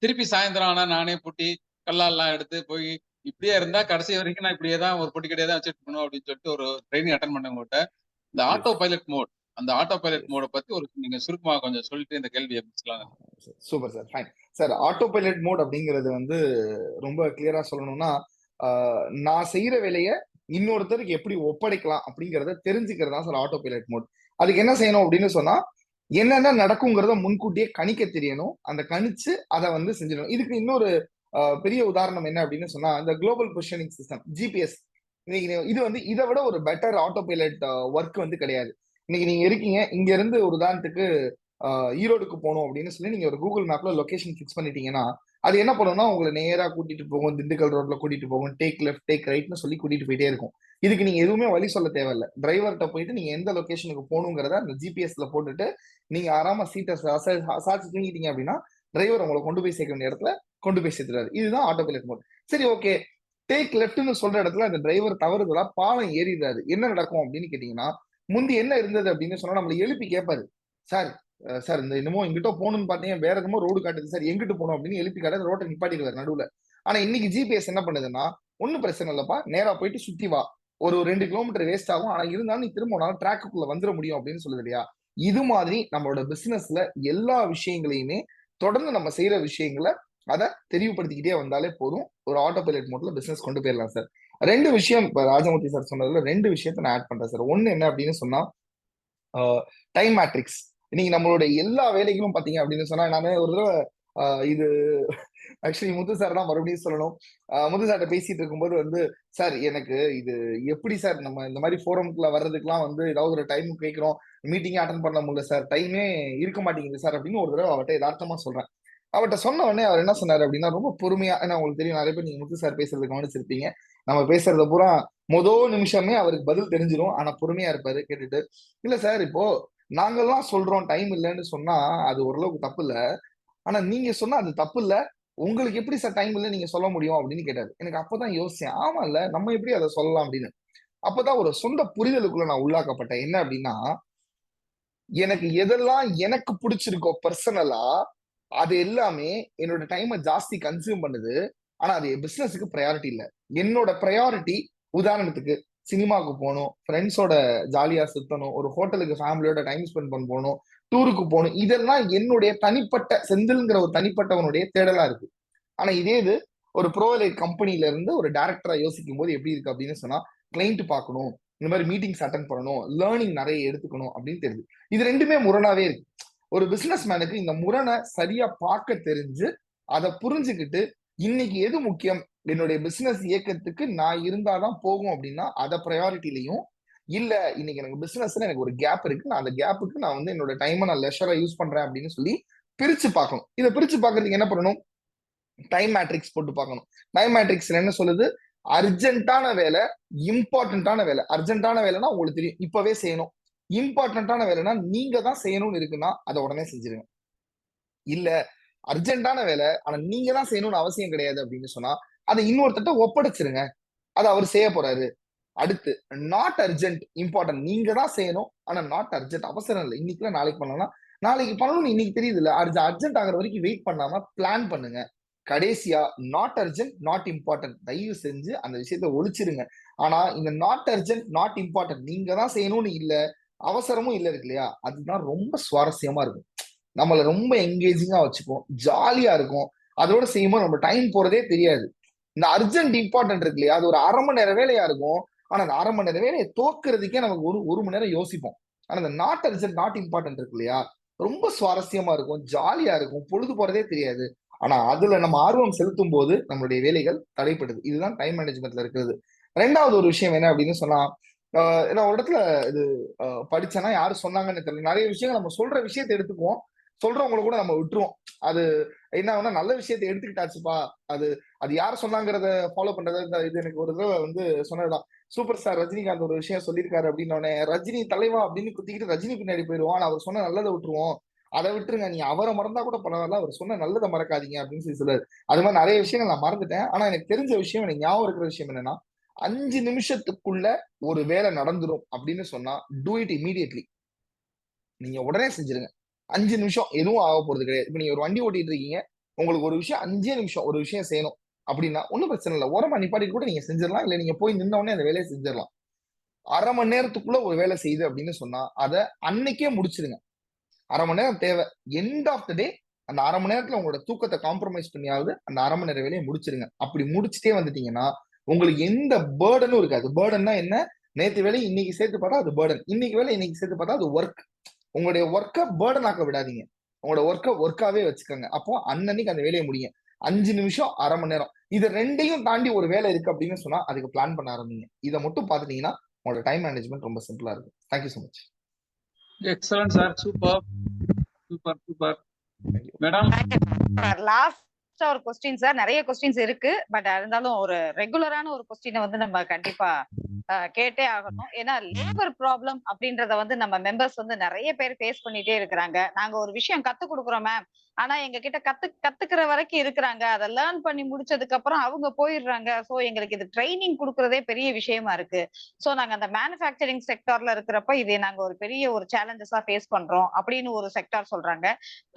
திருப்பி சாயந்தரம் ஆனா நானே புட்டி கல்லாலாம் எடுத்து போய் இப்படியே இருந்தா கடைசி வரைக்கும் நான் இப்படியே தான் ஒரு பொட்டி கடையே தான் வச்சுட்டு இருக்கணும் அப்படின்னு சொல்லிட்டு ஒரு ட்ரைனிங் அட்டன் பண்ண உங்கள்கிட்ட. இந்த ஆட்டோ பைலட் மோட், அந்த ஆட்டோ பைலட் மோட பத்தி ஒரு நீங்க சுருக்கமா கொஞ்சம் சொல்லிட்டு இந்த கேள்வியை முடிச்சலாம். Super sir, fine sir. Auto pilot mode அப்படிங்கிறது வந்து ரொம்ப கிளியரா சொல்லணும்னா, நான் செய்யற வேலையை இன்னொருத்தருக்கு எப்படி ஒப்படைக்கலாம் அப்படிங்கறத தெரிஞ்சுக்கிறது தான் சார் ஆட்டோ பைலட் மோட். அதுக்கு என்ன செய்யணும் அப்படின்னு சொன்னா, என்னென்ன நடக்குங்கிறத முன்கூட்டியே கணிக்க தெரியணும். அந்த கணிச்சு அதை வந்து செஞ்சிடணும். இதுக்கு இன்னொரு பெரிய உதாரணம் என்ன அப்படின்னு சொன்னா, இந்த குளோபல் பொசிஷனிங் சிஸ்டம் ஜிபிஎஸ். இன்னைக்கு இது வந்து இதை விட ஒரு பெட்டர் ஆட்டோ பைலட் ஒர்க் வந்து கிடையாது. இன்னைக்கு நீங்க இருக்கீங்க, இங்க இருந்து ஒரு உதாரணத்துக்கு ஈரோடுக்கு போகணும் அப்படின்னு சொல்லி நீங்க ஒரு கூகுள் மேப்ல லொகேஷன் ஃபிக்ஸ் பண்ணிட்டீங்கன்னா, அது என்ன பண்ணும்னா உங்களை நேரா கூட்டிட்டு போகும், திண்டுக்கல் ரோட்ல கூட்டிட்டு போகும், டேக் லெஃப்ட் டேக் ரைட்னு சொல்லி கூட்டிட்டு போயிட்டே இருக்கும். இதுக்கு நீங்க எதுவுமே வழி சொல்ல தேவையில்லை. டிரைவர்கிட்ட போயிட்டு நீங்க எந்த லொகேஷனுக்கு போகணுங்கிறத அந்த ஜிபிஎஸ்ல போட்டுட்டு நீங்க ஆறாம சீட்டை சாட்சி தூங்கிட்டீங்க அப்படின்னா டிரைவர் உங்களை கொண்டு போய் சேர்க்க வேண்டிய இடத்துல கொண்டு போய் சேர்த்துறாரு. இதுதான் ஆட்டோ பைலட் மோட். சரி, ஓகே, டேக் லெஃப்ட்னு சொல்ற இடத்துல அந்த டிரைவர் தவறுதலா பாலம் ஏறிடுறாரு. என்ன நடக்கும் அப்படின்னு கேட்டீங்கன்னா, முந்தி என்ன இருந்தது அப்படின்னு சொன்னா நம்மளை எழுப்பி கேட்பாரு, சார் சார் இந்த என்னமோ எங்கிட்ட போகணும்னு பாத்தீங்க, வேற என்னமோ ரோடு காட்டுது சார், எங்கிட்டு போகணும் அப்படின்னு எழுப்பி காட்டுறது, ரோட்டை நிப்பாட்டிடுவார் நடுவுல. ஆனா இன்னைக்கு ஜிபிஎஸ் என்ன பண்ணுதுன்னா, ஒன்னும் பிரச்சனை இல்லப்பா, நேரா போயிட்டு சுத்தி வா, ஒரு 2 கிலோமீட்டர் வேஸ்ட் ஆகும், ஆனா இருந்தாலும் நீ திரும்ப ட்ராக்குக்குள்ள வந்துட முடியும் அப்படின்னு சொல்லுது இல்லையா? இது மாதிரி நம்மளோட பிசினஸ்ல எல்லா விஷயங்களையுமே தொடர்ந்து நம்ம செய்யற விஷயங்களை அதை தெளிவுபடுத்திக்கிட்டே வந்தாலே போதும். ஒரு ஆட்டோ பைலட் மோட்ல பிசினஸ் கொண்டு போயிடலாம் சார். 2 விஷயம் இப்ப ராஜமூர்த்தி சார் சொன்னதுல 2 விஷயத்த நான் ஆட் பண்றேன் சார். ஒண்ணு என்ன அப்படின்னு சொன்னா, டைம் மேட்ரிக்ஸ். இன்னைக்கு நம்மளோட எல்லா வேலைகளும் பாத்தீங்க அப்படின்னு சொன்னா, நானே ஒரு தடவை இது ஆக்சுவலி முத்து சார் தான் மறுபடியும் சொல்லணும். முத்து சார்ட்ட பேசிட்டு இருக்கும்போது வந்து, சார் எனக்கு இது எப்படி சார் நம்ம இந்த மாதிரி ஃபோரம்குள்ள வர்றதுக்குலாம் வந்து ஏதாவது ஒரு டைம் கேட்கிறோம், மீட்டிங்கே அட்டன் பண்ண முடியல சார், டைமே இருக்க மாட்டேங்குது சார் அப்படின்னு ஒரு தடவை அவர்கிட்ட யதார்த்தமா சொல்றேன். அவர்கிட்ட சொன்ன உடனே அவர் என்ன சொன்னாரு அப்படின்னா, ரொம்ப பொறுமையா, ஏன்னா உங்களுக்கு தெரியும் நிறைய பேர் நீங்க முத்து சார் பேசுறது கவனிச்சிருப்பீங்க, நம்ம பேசுறத பூரா முதல் நிமிஷமே அவருக்கு பதில் தெரிஞ்சிடும். ஆனா பொறுமையா இருப்பாரு கேட்டுட்டு, இல்ல சார் இப்போ நாங்கெல்லாம் சொல்றோம் டைம் இல்லைன்னு சொன்னா அது ஓரளவுக்கு தப்பு இல்ல, ஆனா நீங்க சொன்னா அது தப்பு இல்ல, உங்களுக்கு எப்படி சார் டைம் இல்லை நீங்க சொல்ல முடியும் அப்படின்னு கேட்டாரு. எனக்கு அப்பதான் யோசிச்சேன், ஆமா இல்ல நம்ம எப்படி அதை சொல்லலாம் அப்படின்னு. அப்பதான் ஒரு சொந்த புரிதலுக்குள்ள நான் உள்ளாக்கப்பட்டேன். என்ன அப்படின்னா, எனக்கு எதெல்லாம் எனக்கு பிடிச்சிருக்கோ பர்சனலா அது எல்லாமே என்னோட டைமை ஜாஸ்தி கன்சியூம் பண்ணுது. ஆனா அது பிசினஸுக்கு ப்ரையாரிட்டி இல்லை. என்னோட ப்ரையாரிட்டி உதாரணத்துக்கு சினிமாவுக்கு போகணும், ஃப்ரெண்ட்ஸோட ஜாலியா சுத்தணும், ஒரு ஹோட்டலுக்கு ஃபேமிலியோட டைம் ஸ்பெண்ட் பண்ண போகணும், டூருக்கு போகணும். இதெல்லாம் என்னுடைய தனிப்பட்ட செந்தில்ங்கிற ஒரு தனிப்பட்டவனுடைய தேடலா இருக்கு. ஆனா இதே இது ஒரு ப்ரோலைட் கம்பெனில இருந்து ஒரு டைரக்டரா யோசிக்கும் போது எப்படி இருக்கு அப்படின்னு சொன்னா, கிளைண்ட் பார்க்கணும், இந்த மாதிரி மீட்டிங்ஸ் அட்டன் பண்ணணும், லேர்னிங் நிறைய எடுத்துக்கணும் அப்படின்னு தெரியுது. இது ரெண்டுமே முரணாவே இருக்கு. ஒரு பிசினஸ் மேனுக்கு இந்த முரணை சரியா பார்க்க தெரிஞ்சு அதை புரிஞ்சுக்கிட்டு இன்னைக்கு எது முக்கியம், என்னுடைய பிசினஸ் இயக்கத்துக்கு நான் இருந்தாதான் போகும் அப்படின்னா அதை ப்ரையாரிட்டிலையும், இல்ல இன்னைக்கு எனக்கு பிசினஸ்ல எனக்கு ஒரு கேப் இருக்கு, நான் அந்த கேப்புக்கு நான் வந்து என்னோட டைமை நான் லெஷரா யூஸ் பண்றேன் அப்படின்னு சொல்லி பிரிச்சு பார்க்கணும். இதை பிரிச்சு பார்க்கறதுக்கு என்ன பண்ணணும், டைம் மேட்ரிக்ஸ் போட்டு பார்க்கணும். டைம் மேட்ரிக்ஸ்ல என்ன சொல்லுது, அர்ஜென்ட்டான வேலை, இம்பார்ட்டன்டான வேலை. அர்ஜென்ட்டான வேலைன்னா உங்களுக்கு தெரியும் இப்பவே செய்யணும். இம்பார்ட்டன்டான வேலைன்னா நீங்க தான் செய்யணும்னு இருக்குன்னா அதை உடனே செஞ்சிருங்க. இல்ல அர்ஜென்ட்டான வேலை ஆனா நீங்க தான் செய்யணும்னு அவசியம் கிடையாது அப்படின்னு சொன்னா அதை இன்னொருத்தட்ட ஒப்படைச்சிருங்க, அதை அவர் செய்ய போறாரு. அடுத்து நாட் அர்ஜென்ட் இம்பார்ட்டன்ட், நீங்க தான் செய்யணும் ஆனா நாட் அர்ஜென்ட், அவசரம் இல்லை, இன்னைக்குல நாளைக்கு பண்ணலாம், நாளைக்கு பண்ணணும்னு இன்னைக்கு தெரியுது இல்ல, அர்ஜென்ட் ஆகிற வரைக்கும் வெயிட் பண்ணாம பிளான் பண்ணுங்க. கடைசியா நாட் அர்ஜென்ட் நாட் இம்பார்ட்டன்ட், தயவு செஞ்சு அந்த விஷயத்த ஒழிச்சிருங்க. ஆனா இந்த நாட் அர்ஜென்ட் நாட் இம்பார்ட்டன்ட் நீங்க தான் செய்யணும்னு இல்ல, அவசரமும் இல்ல இருக்கு இல்லையா, அதுதான் ரொம்ப சுவாரஸ்யமா இருக்கும். நம்மள ரொம்ப என்கேஜிங்கா வச்சுக்கும், ஜாலியா இருக்கும். அதோட செய்யும்போது நம்ம டைம் போறதே தெரியாது. இந்த அர்ஜென்ட் இம்பார்ட்டன்ட் இருக்கு இல்லையா, அது ஒரு 1/2 மணி நேர வேலையா இருக்கும். ஆனா அந்த 1/2 மணி நேர வேலையை தோக்குறதுக்கே நமக்கு ஒரு மணி நேரம் யோசிப்போம். ஆனா இந்த நாட் அர்ஜென்ட் நாட் இம்பார்ட்டன்ட் இருக்கு இல்லையா, ரொம்ப சுவாரஸ்யமா இருக்கும், ஜாலியா இருக்கும், பொழுது போறதே தெரியாது. ஆனா அதுல நம்ம ஆர்வம் செலுத்தும் போது நம்மளுடைய வேலைகள் தடைப்படுது. இதுதான் டைம் மேனேஜ்மெண்ட்ல இருக்கிறது. ரெண்டாவது ஒரு விஷயம் என்ன அப்படின்னு சொன்னா, நான் ஒரு இடத்துல இது படிச்சேன்னா யாரு சொன்னாங்கன்னு தெரியல, நிறைய விஷயங்கள் நம்ம சொல்ற விஷயத்தை எடுத்துக்குவோம், சொல்றவங்களை கூட நம்ம விட்டுருவோம். அது என்ன ஆகுனா, நல்ல விஷயத்தை எடுத்துக்கிட்டாச்சுப்பா, அது அது யார் சொன்னாங்கிறத ஃபாலோ பண்றது. இது எனக்கு ஒரு தடவை வந்து சொன்னதுதான். சூப்பர் ஸ்டார் ரஜினிகாந்த் ஒரு விஷயம் சொல்லியிருக்காரு அப்படின்னு ரஜினி தலைவா அப்படின்னு குத்திக்கிட்டு ரஜினி பின்னாடி போயிடுவோம். ஆனா அவர் சொன்ன நல்லதை விட்டுருவோம். அதை விட்டுருங்க, நீ அவரை மறந்தா கூட பரவாயில்ல, அவர் சொன்ன நல்லதை மறக்காதீங்க அப்படின்னு சொல்லி சொல்றாரு. அது மாதிரி நிறைய விஷயங்கள் நான் மறந்துட்டேன். ஆனா எனக்கு தெரிஞ்ச விஷயம், எனக்கு ஞாபகம் இருக்கிற விஷயம் என்னன்னா, 5 நிமிஷத்துக்குள்ள ஒரு வேலை நடந்துரும் அப்படின்னு சொன்னா டூ இட் இமீடியட்லி, நீங்க உடனே செஞ்சிருங்க. 5 நிமிஷம் எதுவும் ஆக போறது கிடையாது. இப்ப நீங்க ஒரு வண்டி ஓட்டிட்டு இருக்கீங்க, உங்களுக்கு ஒரு விஷயம் 5 நிமிஷம் ஒரு விஷயம் செய்யணும் அப்படின்னா ஒன்றும் பிரச்சனை இல்லை, ஓரமா நிப்பாட்டிட்டு கூட நீங்க செஞ்சிடலாம். இல்ல நீங்க போய் நின்ன உடனே அந்த வேலையை செஞ்சிடலாம். 1/2 மணி நேரத்துக்குள்ள ஒரு வேலை செய்யுது அப்படின்னு சொன்னா அதை அன்னைக்கே முடிச்சிருங்க. 1/2 மணி நேரம் தேவை, எண்ட் ஆஃப் த டே அந்த 1/2 மணி நேரத்துல உங்களோட தூக்கத்தை காம்ப்ரமைஸ் பண்ணியாவது அந்த 1/2 மணி நேர வேலையை முடிச்சிருங்க. அப்படி முடிச்சுட்டே வந்துட்டீங்கன்னா உங்களுக்கு எந்த பேர்டனும் இருக்காது. பேர்டன்னா என்ன, நேத்து வேலை இன்னைக்கு சேர்த்து பார்த்தா அது பேர்டன், இன்னைக்கு வேலை இன்னைக்கு சேர்த்து பார்த்தா அது ஒர்க். உங்களுடைய ஒர்க்கை பேர்டன் ஆக்க விடாதீங்க, உங்களோட ஒர்க்கை ஒர்க்காவே வச்சுக்கோங்க. அப்போ அன்னன்னைக்கு அந்த வேலையை முடியும். 5 நிமிஷம் 1/2 மணி நேரம், இது ரெண்டையும் தாண்டி ஒரு வேலை இருக்கு அப்படின்னு சொன்னா அதுக்கு பிளான் பண்ண ஆரம்பிங்க. இதை மட்டும் பாத்துட்டீங்கன்னா உங்களோட டைம் மேனேஜ்மெண்ட் ரொம்ப சிம்பிளா இருக்கும். Thank you so much. Excellent sir, super super super. Madam லாஸ்டா ஒரு கொஸ்டின் சார், நிறைய கொஸ்டின்ஸ் இருக்கு, பட் இருந்தாலும் ஒரு ரெகுலரான ஒரு கொஸ்டினை வந்து நம்ம கண்டிப்பா கேட்டே ஆகணும். ஏன்னா லேபர் ப்ராப்ளம் அப்படின்றத வந்து நம்ம மெம்பர்ஸ் வந்து நிறைய பேர் ஃபேஸ் பண்ணிட்டே இருக்கிறாங்க. நாங்க ஒரு விஷயம் கத்து கொடுக்குறோம் மேம், ஆனா எங்க கிட்ட கத்துக்கிற வரைக்கும் இருக்கிறாங்க, அதை லேர்ன் பண்ணி முடிச்சதுக்கு அப்புறம் அவங்க போயிடுறாங்க. சோ எங்களுக்கு இது ட்ரைனிங் கொடுக்கறதே பெரிய விஷயமா இருக்கு. சோ நாங்க அந்த மேனுஃபேக்சரிங் செக்டார்ல இருக்கிறப்ப இதை நாங்க ஒரு பெரிய ஒரு சேலஞ்சஸா ஃபேஸ் பண்றோம் அப்படின்னு ஒரு செக்டார் சொல்றாங்க.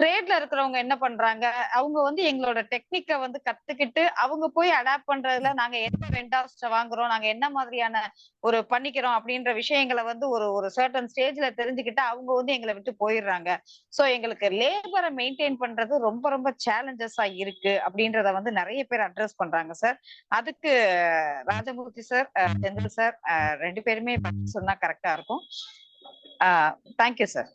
ட்ரேட்ல இருக்கிறவங்க என்ன பண்றாங்க, அவங்க வந்து எங்களோட டெக்னிக்கை வந்து கத்துக்கிட்டு அவங்க போய் அடாப்ட் பண்றதுல நாங்க என்ன வெண்டார்ஸ் வாங்குறோம், நாங்க என்ன மாதிரியான ஒரு பண்ணிக்கிறோம் அப்படின்ற விஷயங்களை வந்து ஒரு சர்டன் ஸ்டேஜ்ல தெரிஞ்சுக்கிட்டு அவங்க வந்து எங்களை விட்டு போயிடுறாங்க. சோ எங்களுக்கு லேபரை மெயின்டைன் பண்றது ரொம்ப ரொம்ப சேலஞ்சஸா இருக்கு அப்படின்றத வந்து நிறைய பேர் அட்ரஸ் பண்றாங்க சார். அதுக்கு ராஜமூர்த்தி சார், செந்தில் சார் 2 பேருமே சொன்னா கரெக்டா இருக்கும். Thank you sir.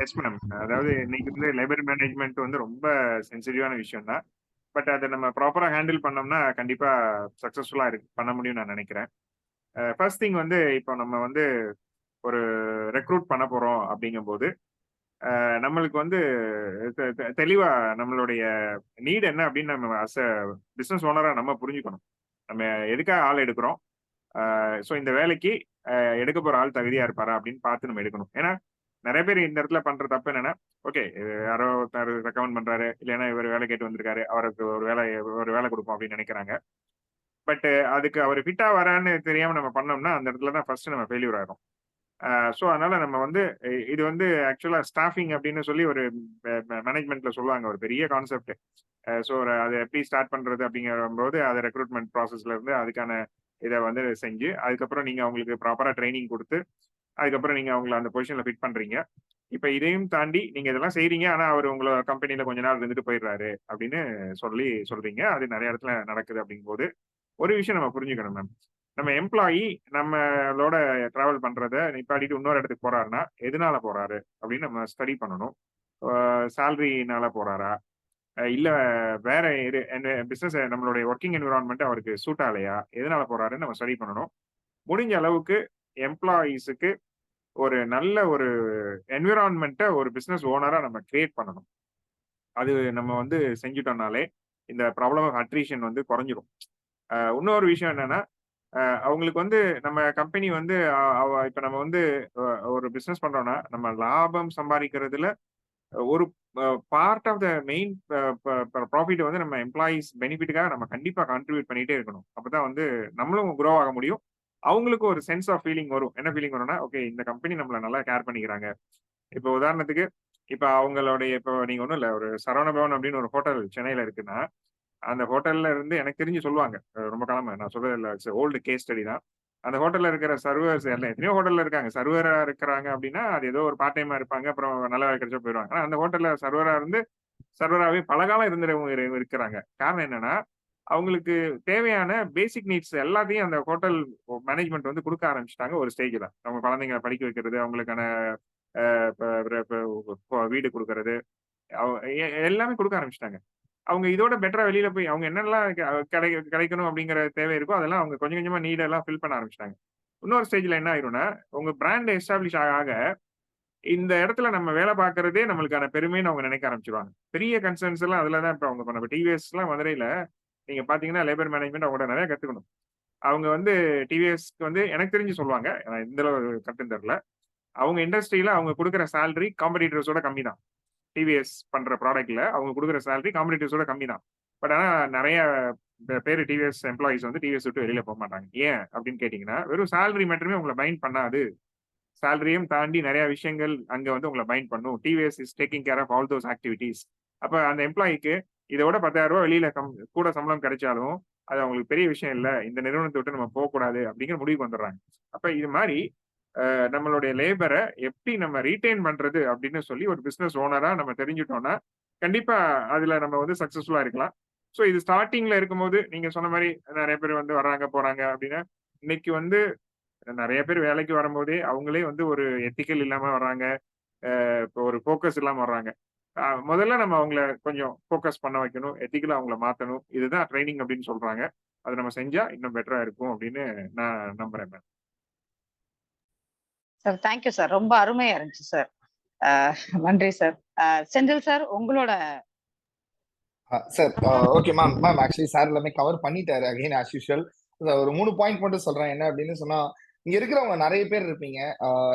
Yes madam. அதாவது இன்னைக்கு வந்து லேபர் மேனேஜ்மெண்ட் வந்து ரொம்ப சென்சிட்டிவான விஷயம் தான். பட் அதை நம்ம ப்ராப்பரா ஹேண்டில் பண்ணோம்னா கண்டிப்பா சக்சஸ்ஃபுல்லா பண்ண முடியும்னு நான் நினைக்கிறேன். ஃபர்ஸ்ட் திங் வந்து இப்போ நம்ம வந்து ஒரு ரெக்ரூட் பண்ண போறோம் அப்படிங்கும்போது நம்மளுக்கு வந்து தெளிவா நம்மளுடைய நீட் என்ன அப்படின்னு நம்ம அஸ் அ பிசினஸ் ஓனரா நம்ம புரிஞ்சுக்கணும். நம்ம எதுக்காக ஆள் எடுக்கிறோம், ஸோ இந்த வேலைக்கு எடுக்க போற ஆள் தகுதியா இருப்பாரா அப்படின்னு பார்த்து நம்ம எடுக்கணும். ஏன்னா நிறைய பேர் இந்த இடத்துல பண்ற தப்பு என்னன்னா, ஓகே யாரோ ரெக்கமெண்ட் பண்றாரு, இல்லைன்னா இவர் வேலை கேட்டு வந்திருக்காரு, அவருக்கு ஒரு வேலை கொடுப்போம் அப்படின்னு நினைக்கிறாங்க. பட் அதுக்கு அவர் ஃபிட்டா வரான்னு தெரியாம நம்ம பண்ணோம்னா அந்த இடத்துல தான் ஃபர்ஸ்ட் நம்ம ஃபெயிலியர் ஆகும். ஸோ அதனால நம்ம வந்து இது வந்து ஆக்சுவலா ஸ்டாஃபிங் அப்படின்னு சொல்லி ஒரு மேனேஜ்மெண்ட்ல சொல்லுவாங்க, ஒரு பெரிய கான்செப்ட். ஸோ அதை எப்படி ஸ்டார்ட் பண்றது அப்படிங்கும்போது அதை ரெக்ரூட்மெண்ட் ப்ராசஸ்ல இருந்து அதுக்கான இதை வந்து செஞ்சு அதுக்கப்புறம் நீங்க அவங்களுக்கு ப்ராப்பரா ட்ரைனிங் கொடுத்து அதுக்கப்புறம் நீங்க அவங்களை அந்த பொசிஷன்ல ஃபிட் பண்றீங்க. இப்ப இதையும் தாண்டி நீங்க இதெல்லாம் செய்றீங்க, ஆனா அவர் உங்களோட கம்பெனில கொஞ்ச நாள் இருந்துட்டு போயிடுறாரு அப்படின்னு சொல்றீங்க. அது நிறைய இடத்துல நடக்குது. அப்படிங்கும்போது ஒரு விஷயம் நம்ம புரிஞ்சுக்கணும் மேம். நம்ம எம்ப்ளாயி நம்மளோட டிராவல் பண்றத நிப்பாட்டிட்டு இன்னொரு இடத்துக்கு போறாருன்னா எதனால போறாரு அப்படின்னு நம்ம ஸ்டடி பண்ணணும். சேலரினால போறாரா, இல்ல வேற பிசினஸ் நம்மளுடைய ஒர்க்கிங் என்விரான்மெண்ட் அவருக்கு சூட் ஆகலையா, எதனால போறாருன்னு நம்ம ஸ்டடி பண்ணணும். முடிஞ்ச அளவுக்கு எம்ப்ளாயீஸுக்கு ஒரு நல்ல ஒரு என்விரான்மெண்ட்டை ஒரு பிசினஸ் ஓனரா நம்ம கிரியேட் பண்ணணும். அது நம்ம வந்து செஞ்சுட்டோம்னாலே இந்த ப்ராப்ளம் ஆஃப் அட்ரிஷன் வந்து குறைஞ்சிரும். இன்னொரு விஷயம் என்னன்னா, அவங்களுக்கு வந்து நம்ம கம்பெனி வந்து இப்ப நம்ம வந்து ஒரு பிசினஸ் பண்றோம்னா நம்ம லாபம் சம்பாதிக்கிறதுல ஒரு part of the main profit வந்து நம்ம எம்ப்ளாயீஸ் பெனிஃபிட்டுக்காக நம்ம கண்டிப்பா கான்ட்ரிபியூட் பண்ணிட்டே இருக்கணும். அப்பதான் வந்து நம்மளும் க்ரோ ஆக முடியும். அவங்களுக்கு ஒரு சென்ஸ் ஆஃப் ஃபீலிங் வரும். என்ன ஃபீலிங் வரும்னா, ஓகே இந்த கம்பெனி நம்மள நல்லா கேர் பண்ணிக்கிறாங்க. இப்போ உதாரணத்துக்கு இப்ப அவங்களுடைய இப்போ நீங்க ஒண்ணும் இல்ல, ஒரு சரவண பவன் அப்படின்னு ஒரு ஹோட்டல் சென்னையில இருக்குன்னா, அந்த ஹோட்டல்ல இருந்து எனக்கு தெரிஞ்சு சொல்லுவாங்க, ரொம்ப காலமா நான் சொல்றது இல்ல, ஓல்டு கேஸ் ஸ்டடி தான். அந்த ஹோட்டல்ல இருக்கிற சர்வர்ஸ் எல்லாம் எத்தனையோ ஹோட்டல்ல இருக்காங்க. சர்வரா இருக்கிறாங்க அப்படின்னா அது ஏதோ ஒரு பார்ட் டைமா இருப்பாங்க, அப்புறம் நல்ல வேலை கிடைச்சா போயிடுவாங்க. ஆனா அந்த ஹோட்டல்ல சர்வரா இருந்து சர்வராகவே பல காலம் இருந்தவங்க இருக்கிறாங்க. காரணம் என்னன்னா, அவங்களுக்கு தேவையான பேசிக் நீட்ஸ் எல்லாத்தையும் அந்த ஹோட்டல் மேனேஜ்மெண்ட் வந்து கொடுக்க ஆரம்பிச்சிட்டாங்க ஒரு ஸ்டேஜ்ல. அவங்க குழந்தைங்களை படிக்க வைக்கிறது, அவங்களுக்கான வீடு கொடுக்கறது, எல்லாமே கொடுக்க ஆரம்பிச்சிட்டாங்க. அவங்க இதோட பெட்டரா வெளியில போய் அவங்க என்னெல்லாம் கிடைக்கணும் அப்படிங்கிற தேவை இருக்கோ அதெல்லாம் அவங்க கொஞ்சம் கொஞ்சமா நீடெல்லாம் ஃபில் பண்ண ஆரம்பிச்சிட்டாங்க. இன்னொரு ஸ்டேஜ்ல என்ன ஆயிரும்னா, உங்க பிராண்ட் எஸ்டாப்ளிஷ் ஆக இந்த இடத்துல நம்ம வேலை பார்க்கறதே நம்மளுக்கான பெருமைன்னு அவங்க நினைக்க ஆரம்பிச்சிருவாங்க. பெரிய கன்சர்ன்ஸ் எல்லாம் அதுலதான். இப்ப அவங்க நம்ம டிவிஎஸ் எல்லாம் மதுரையில நீங்க பாத்தீங்கன்னா லேபர் மேனேஜ்மெண்ட் அவங்கள்ட்ட நிறைய கத்துக்கணும். அவங்க வந்து டிவிஎஸ்க்கு வந்து எனக்கு தெரிஞ்சு சொல்லுவாங்க, இந்த கட்டு தெரியல, அவங்க இண்டஸ்ட்ரியில அவங்க கொடுக்குற சேலரி காம்படிட்டர்ஸோட கம்மி தான். டிவிஎஸ் பண்ற ப்ராடக்ட்ல அவங்க கொடுக்குற சேலரி காம்படிட்டர்ஸோட கம்மி தான். பட் ஆனா நிறைய பேர் டிவிஎஸ் எம்ப்ளாயிஸ் வந்து டிவிஎஸ் விட்டு வெளியில போக மாட்டாங்க. ஏன் அப்படின்னு கேட்டீங்கன்னா, வெறும் சேலரி மட்டுமே உங்களை பைண்ட் பண்ணாது. சேலரியும் தாண்டி நிறைய விஷயங்கள் அங்க வந்து உங்களை பைண்ட் பண்ணும். TVS is taking care of all those activities. அப்ப அந்த எம்ப்ளாய்க்கு இதோட 10,000 ரூபாய் வெளியில கூட சம்பளம் கிடைச்சாலும் அது அவங்களுக்கு பெரிய விஷயம் இல்ல. இந்த நிறுவனத்தை விட்டு நம்ம போகக்கூடாது அப்படிங்கிற முடிவுக்கு வந்துடுறாங்க. அப்ப இது மாதிரி நம்மளுடைய லேபரை எப்படி நம்ம ரீட்டைன் பண்றது அப்படின்னு சொல்லி ஒரு பிசினஸ் ஓனரா நம்ம தெரிஞ்சுட்டோம்னா கண்டிப்பா அதுல நம்ம வந்து சக்சஸ்ஃபுல்லா இருக்கலாம். ஸோ இது ஸ்டார்டிங்ல இருக்கும்போது நீங்க சொன்ன மாதிரி நிறைய பேர் வந்து வர்றாங்க போறாங்க அப்படின்னா, இன்னைக்கு வந்து நிறைய பேர் வேலைக்கு வரும்போதே அவங்களே வந்து ஒரு எத்திக்கல் இல்லாம வர்றாங்க, இப்போ ஒரு ஃபோக்கஸ் இல்லாம வர்றாங்க. முதல்ல நம்ம அவங்கள கொஞ்சம் ஃபோக்கஸ் பண்ண வைக்கணும், எத்திக்கலா அவங்கள மாத்தணும். இதுதான் ட்ரைனிங் அப்படின்னு சொல்றாங்க. அதை நம்ம செஞ்சா இன்னும் பெட்டரா இருக்கும் அப்படின்னு நான் நம்புறேன் மேம். சார் தேங்க்யூ சார், ரொம்ப அருமையா இருந்துச்சு சார். நன்றி சார். செந்தில் சார் உங்களோட. Sir okay ma'am actually sir எல்லாமே கவர் பண்ணிட்டாரு. அகைன் ஆஸ் யூஷுவல் ஒரு 3 பாயிண்ட் மட்டும் சொல்றேன். என்ன அப்படின்னு சொன்னா, இங்க இருக்கிறவங்க நிறைய பேர் இருப்பீங்க,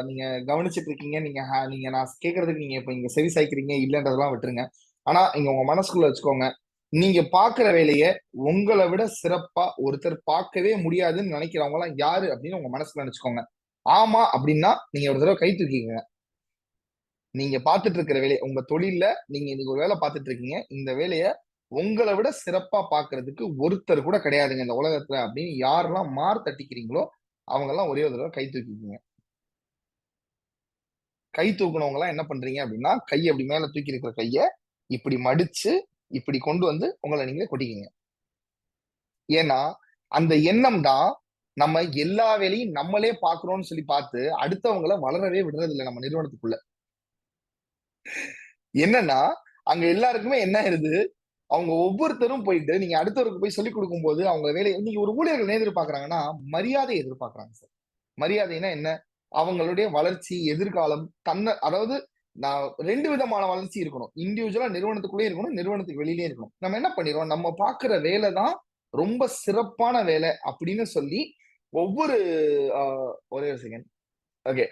நீங்க கவனிச்சிட்டு இருக்கீங்க, நீங்க நான் கேட்கறதுக்கு நீங்க இப்ப இங்க செவி சாய்க்கிறீங்க இல்லைன்றதெல்லாம் விட்டுருங்க. ஆனா இங்க உங்க மனசுக்குள்ள வச்சுக்கோங்க, நீங்க பாக்குற வேலையை உங்களை விட சிறப்பா ஒருத்தர் பார்க்கவே முடியாதுன்னு நினைக்கிறவங்க எல்லாம் யாரு அப்படின்னு உங்க மனசுல நினைச்சுக்கோங்க. ஆமா அப்படின்னா நீங்க ஒரு தடவை கை தூக்கிங்க. நீங்க பார்த்துட்டு இருக்கிற வேலையை, உங்க தொழில நீங்க இன்னைக்கு ஒரு வேலை பார்த்துட்டு இருக்கீங்க, இந்த வேலையை உங்களை விட சிறப்பா பாக்குறதுக்கு ஒருத்தர் கூட கிடையாதுங்க இந்த உலகத்துல அப்படின்னு யாரெல்லாம் மார் தட்டிக்கிறீங்களோ அவங்க எல்லாம் ஒரே ஒரு தடவை கை தூக்கிக்கீங்க. கை தூக்குனவங்க எல்லாம் என்ன பண்றீங்க அப்படின்னா, கையை அப்படி மேல தூக்கி இருக்கிற கைய இப்படி மடிச்சு இப்படி கொண்டு வந்து உங்களை நீங்களே கொட்டிக்கிங்க. ஏன்னா அந்த எண்ணம் தான் நம்ம எல்லா வேலையும் நம்மளே பாக்குறோம்னு சொல்லி பார்த்து அடுத்தவங்களை வளரவே விடுறது இல்லை நம்ம நிறுவனத்துக்குள்ள. என்னன்னா அங்க எல்லாருக்குமே என்ன ஆயிருது, அவங்க ஒவ்வொருத்தரும் போயிட்டு நீங்க அடுத்தவருக்கு போய் சொல்லிக் கொடுக்கும் போது அவங்க வேலையை இன்னைக்கு ஒரு ஊழியர்கள் எதிர்பார்க்கறாங்கன்னா மரியாதை எதிர்பார்க்கறாங்க சார். மரியாதைனா என்ன, அவங்களுடைய வளர்ச்சி எதிர்காலம் அதாவது நான் 2 விதமான வளர்ச்சி இருக்கணும். இண்டிவிஜுவலா நிறுவனத்துக்குள்ளே இருக்கணும், நிறுவனத்துக்கு வெளியிலே இருக்கணும். நம்ம என்ன பண்ணிடுறோம், நம்ம பாக்குற வேலை தான் ரொம்ப சிறப்பான வேலை அப்படின்னு சொல்லி ஒவ்வொரு ஒரே ஒரு செகண்ட் ஓகே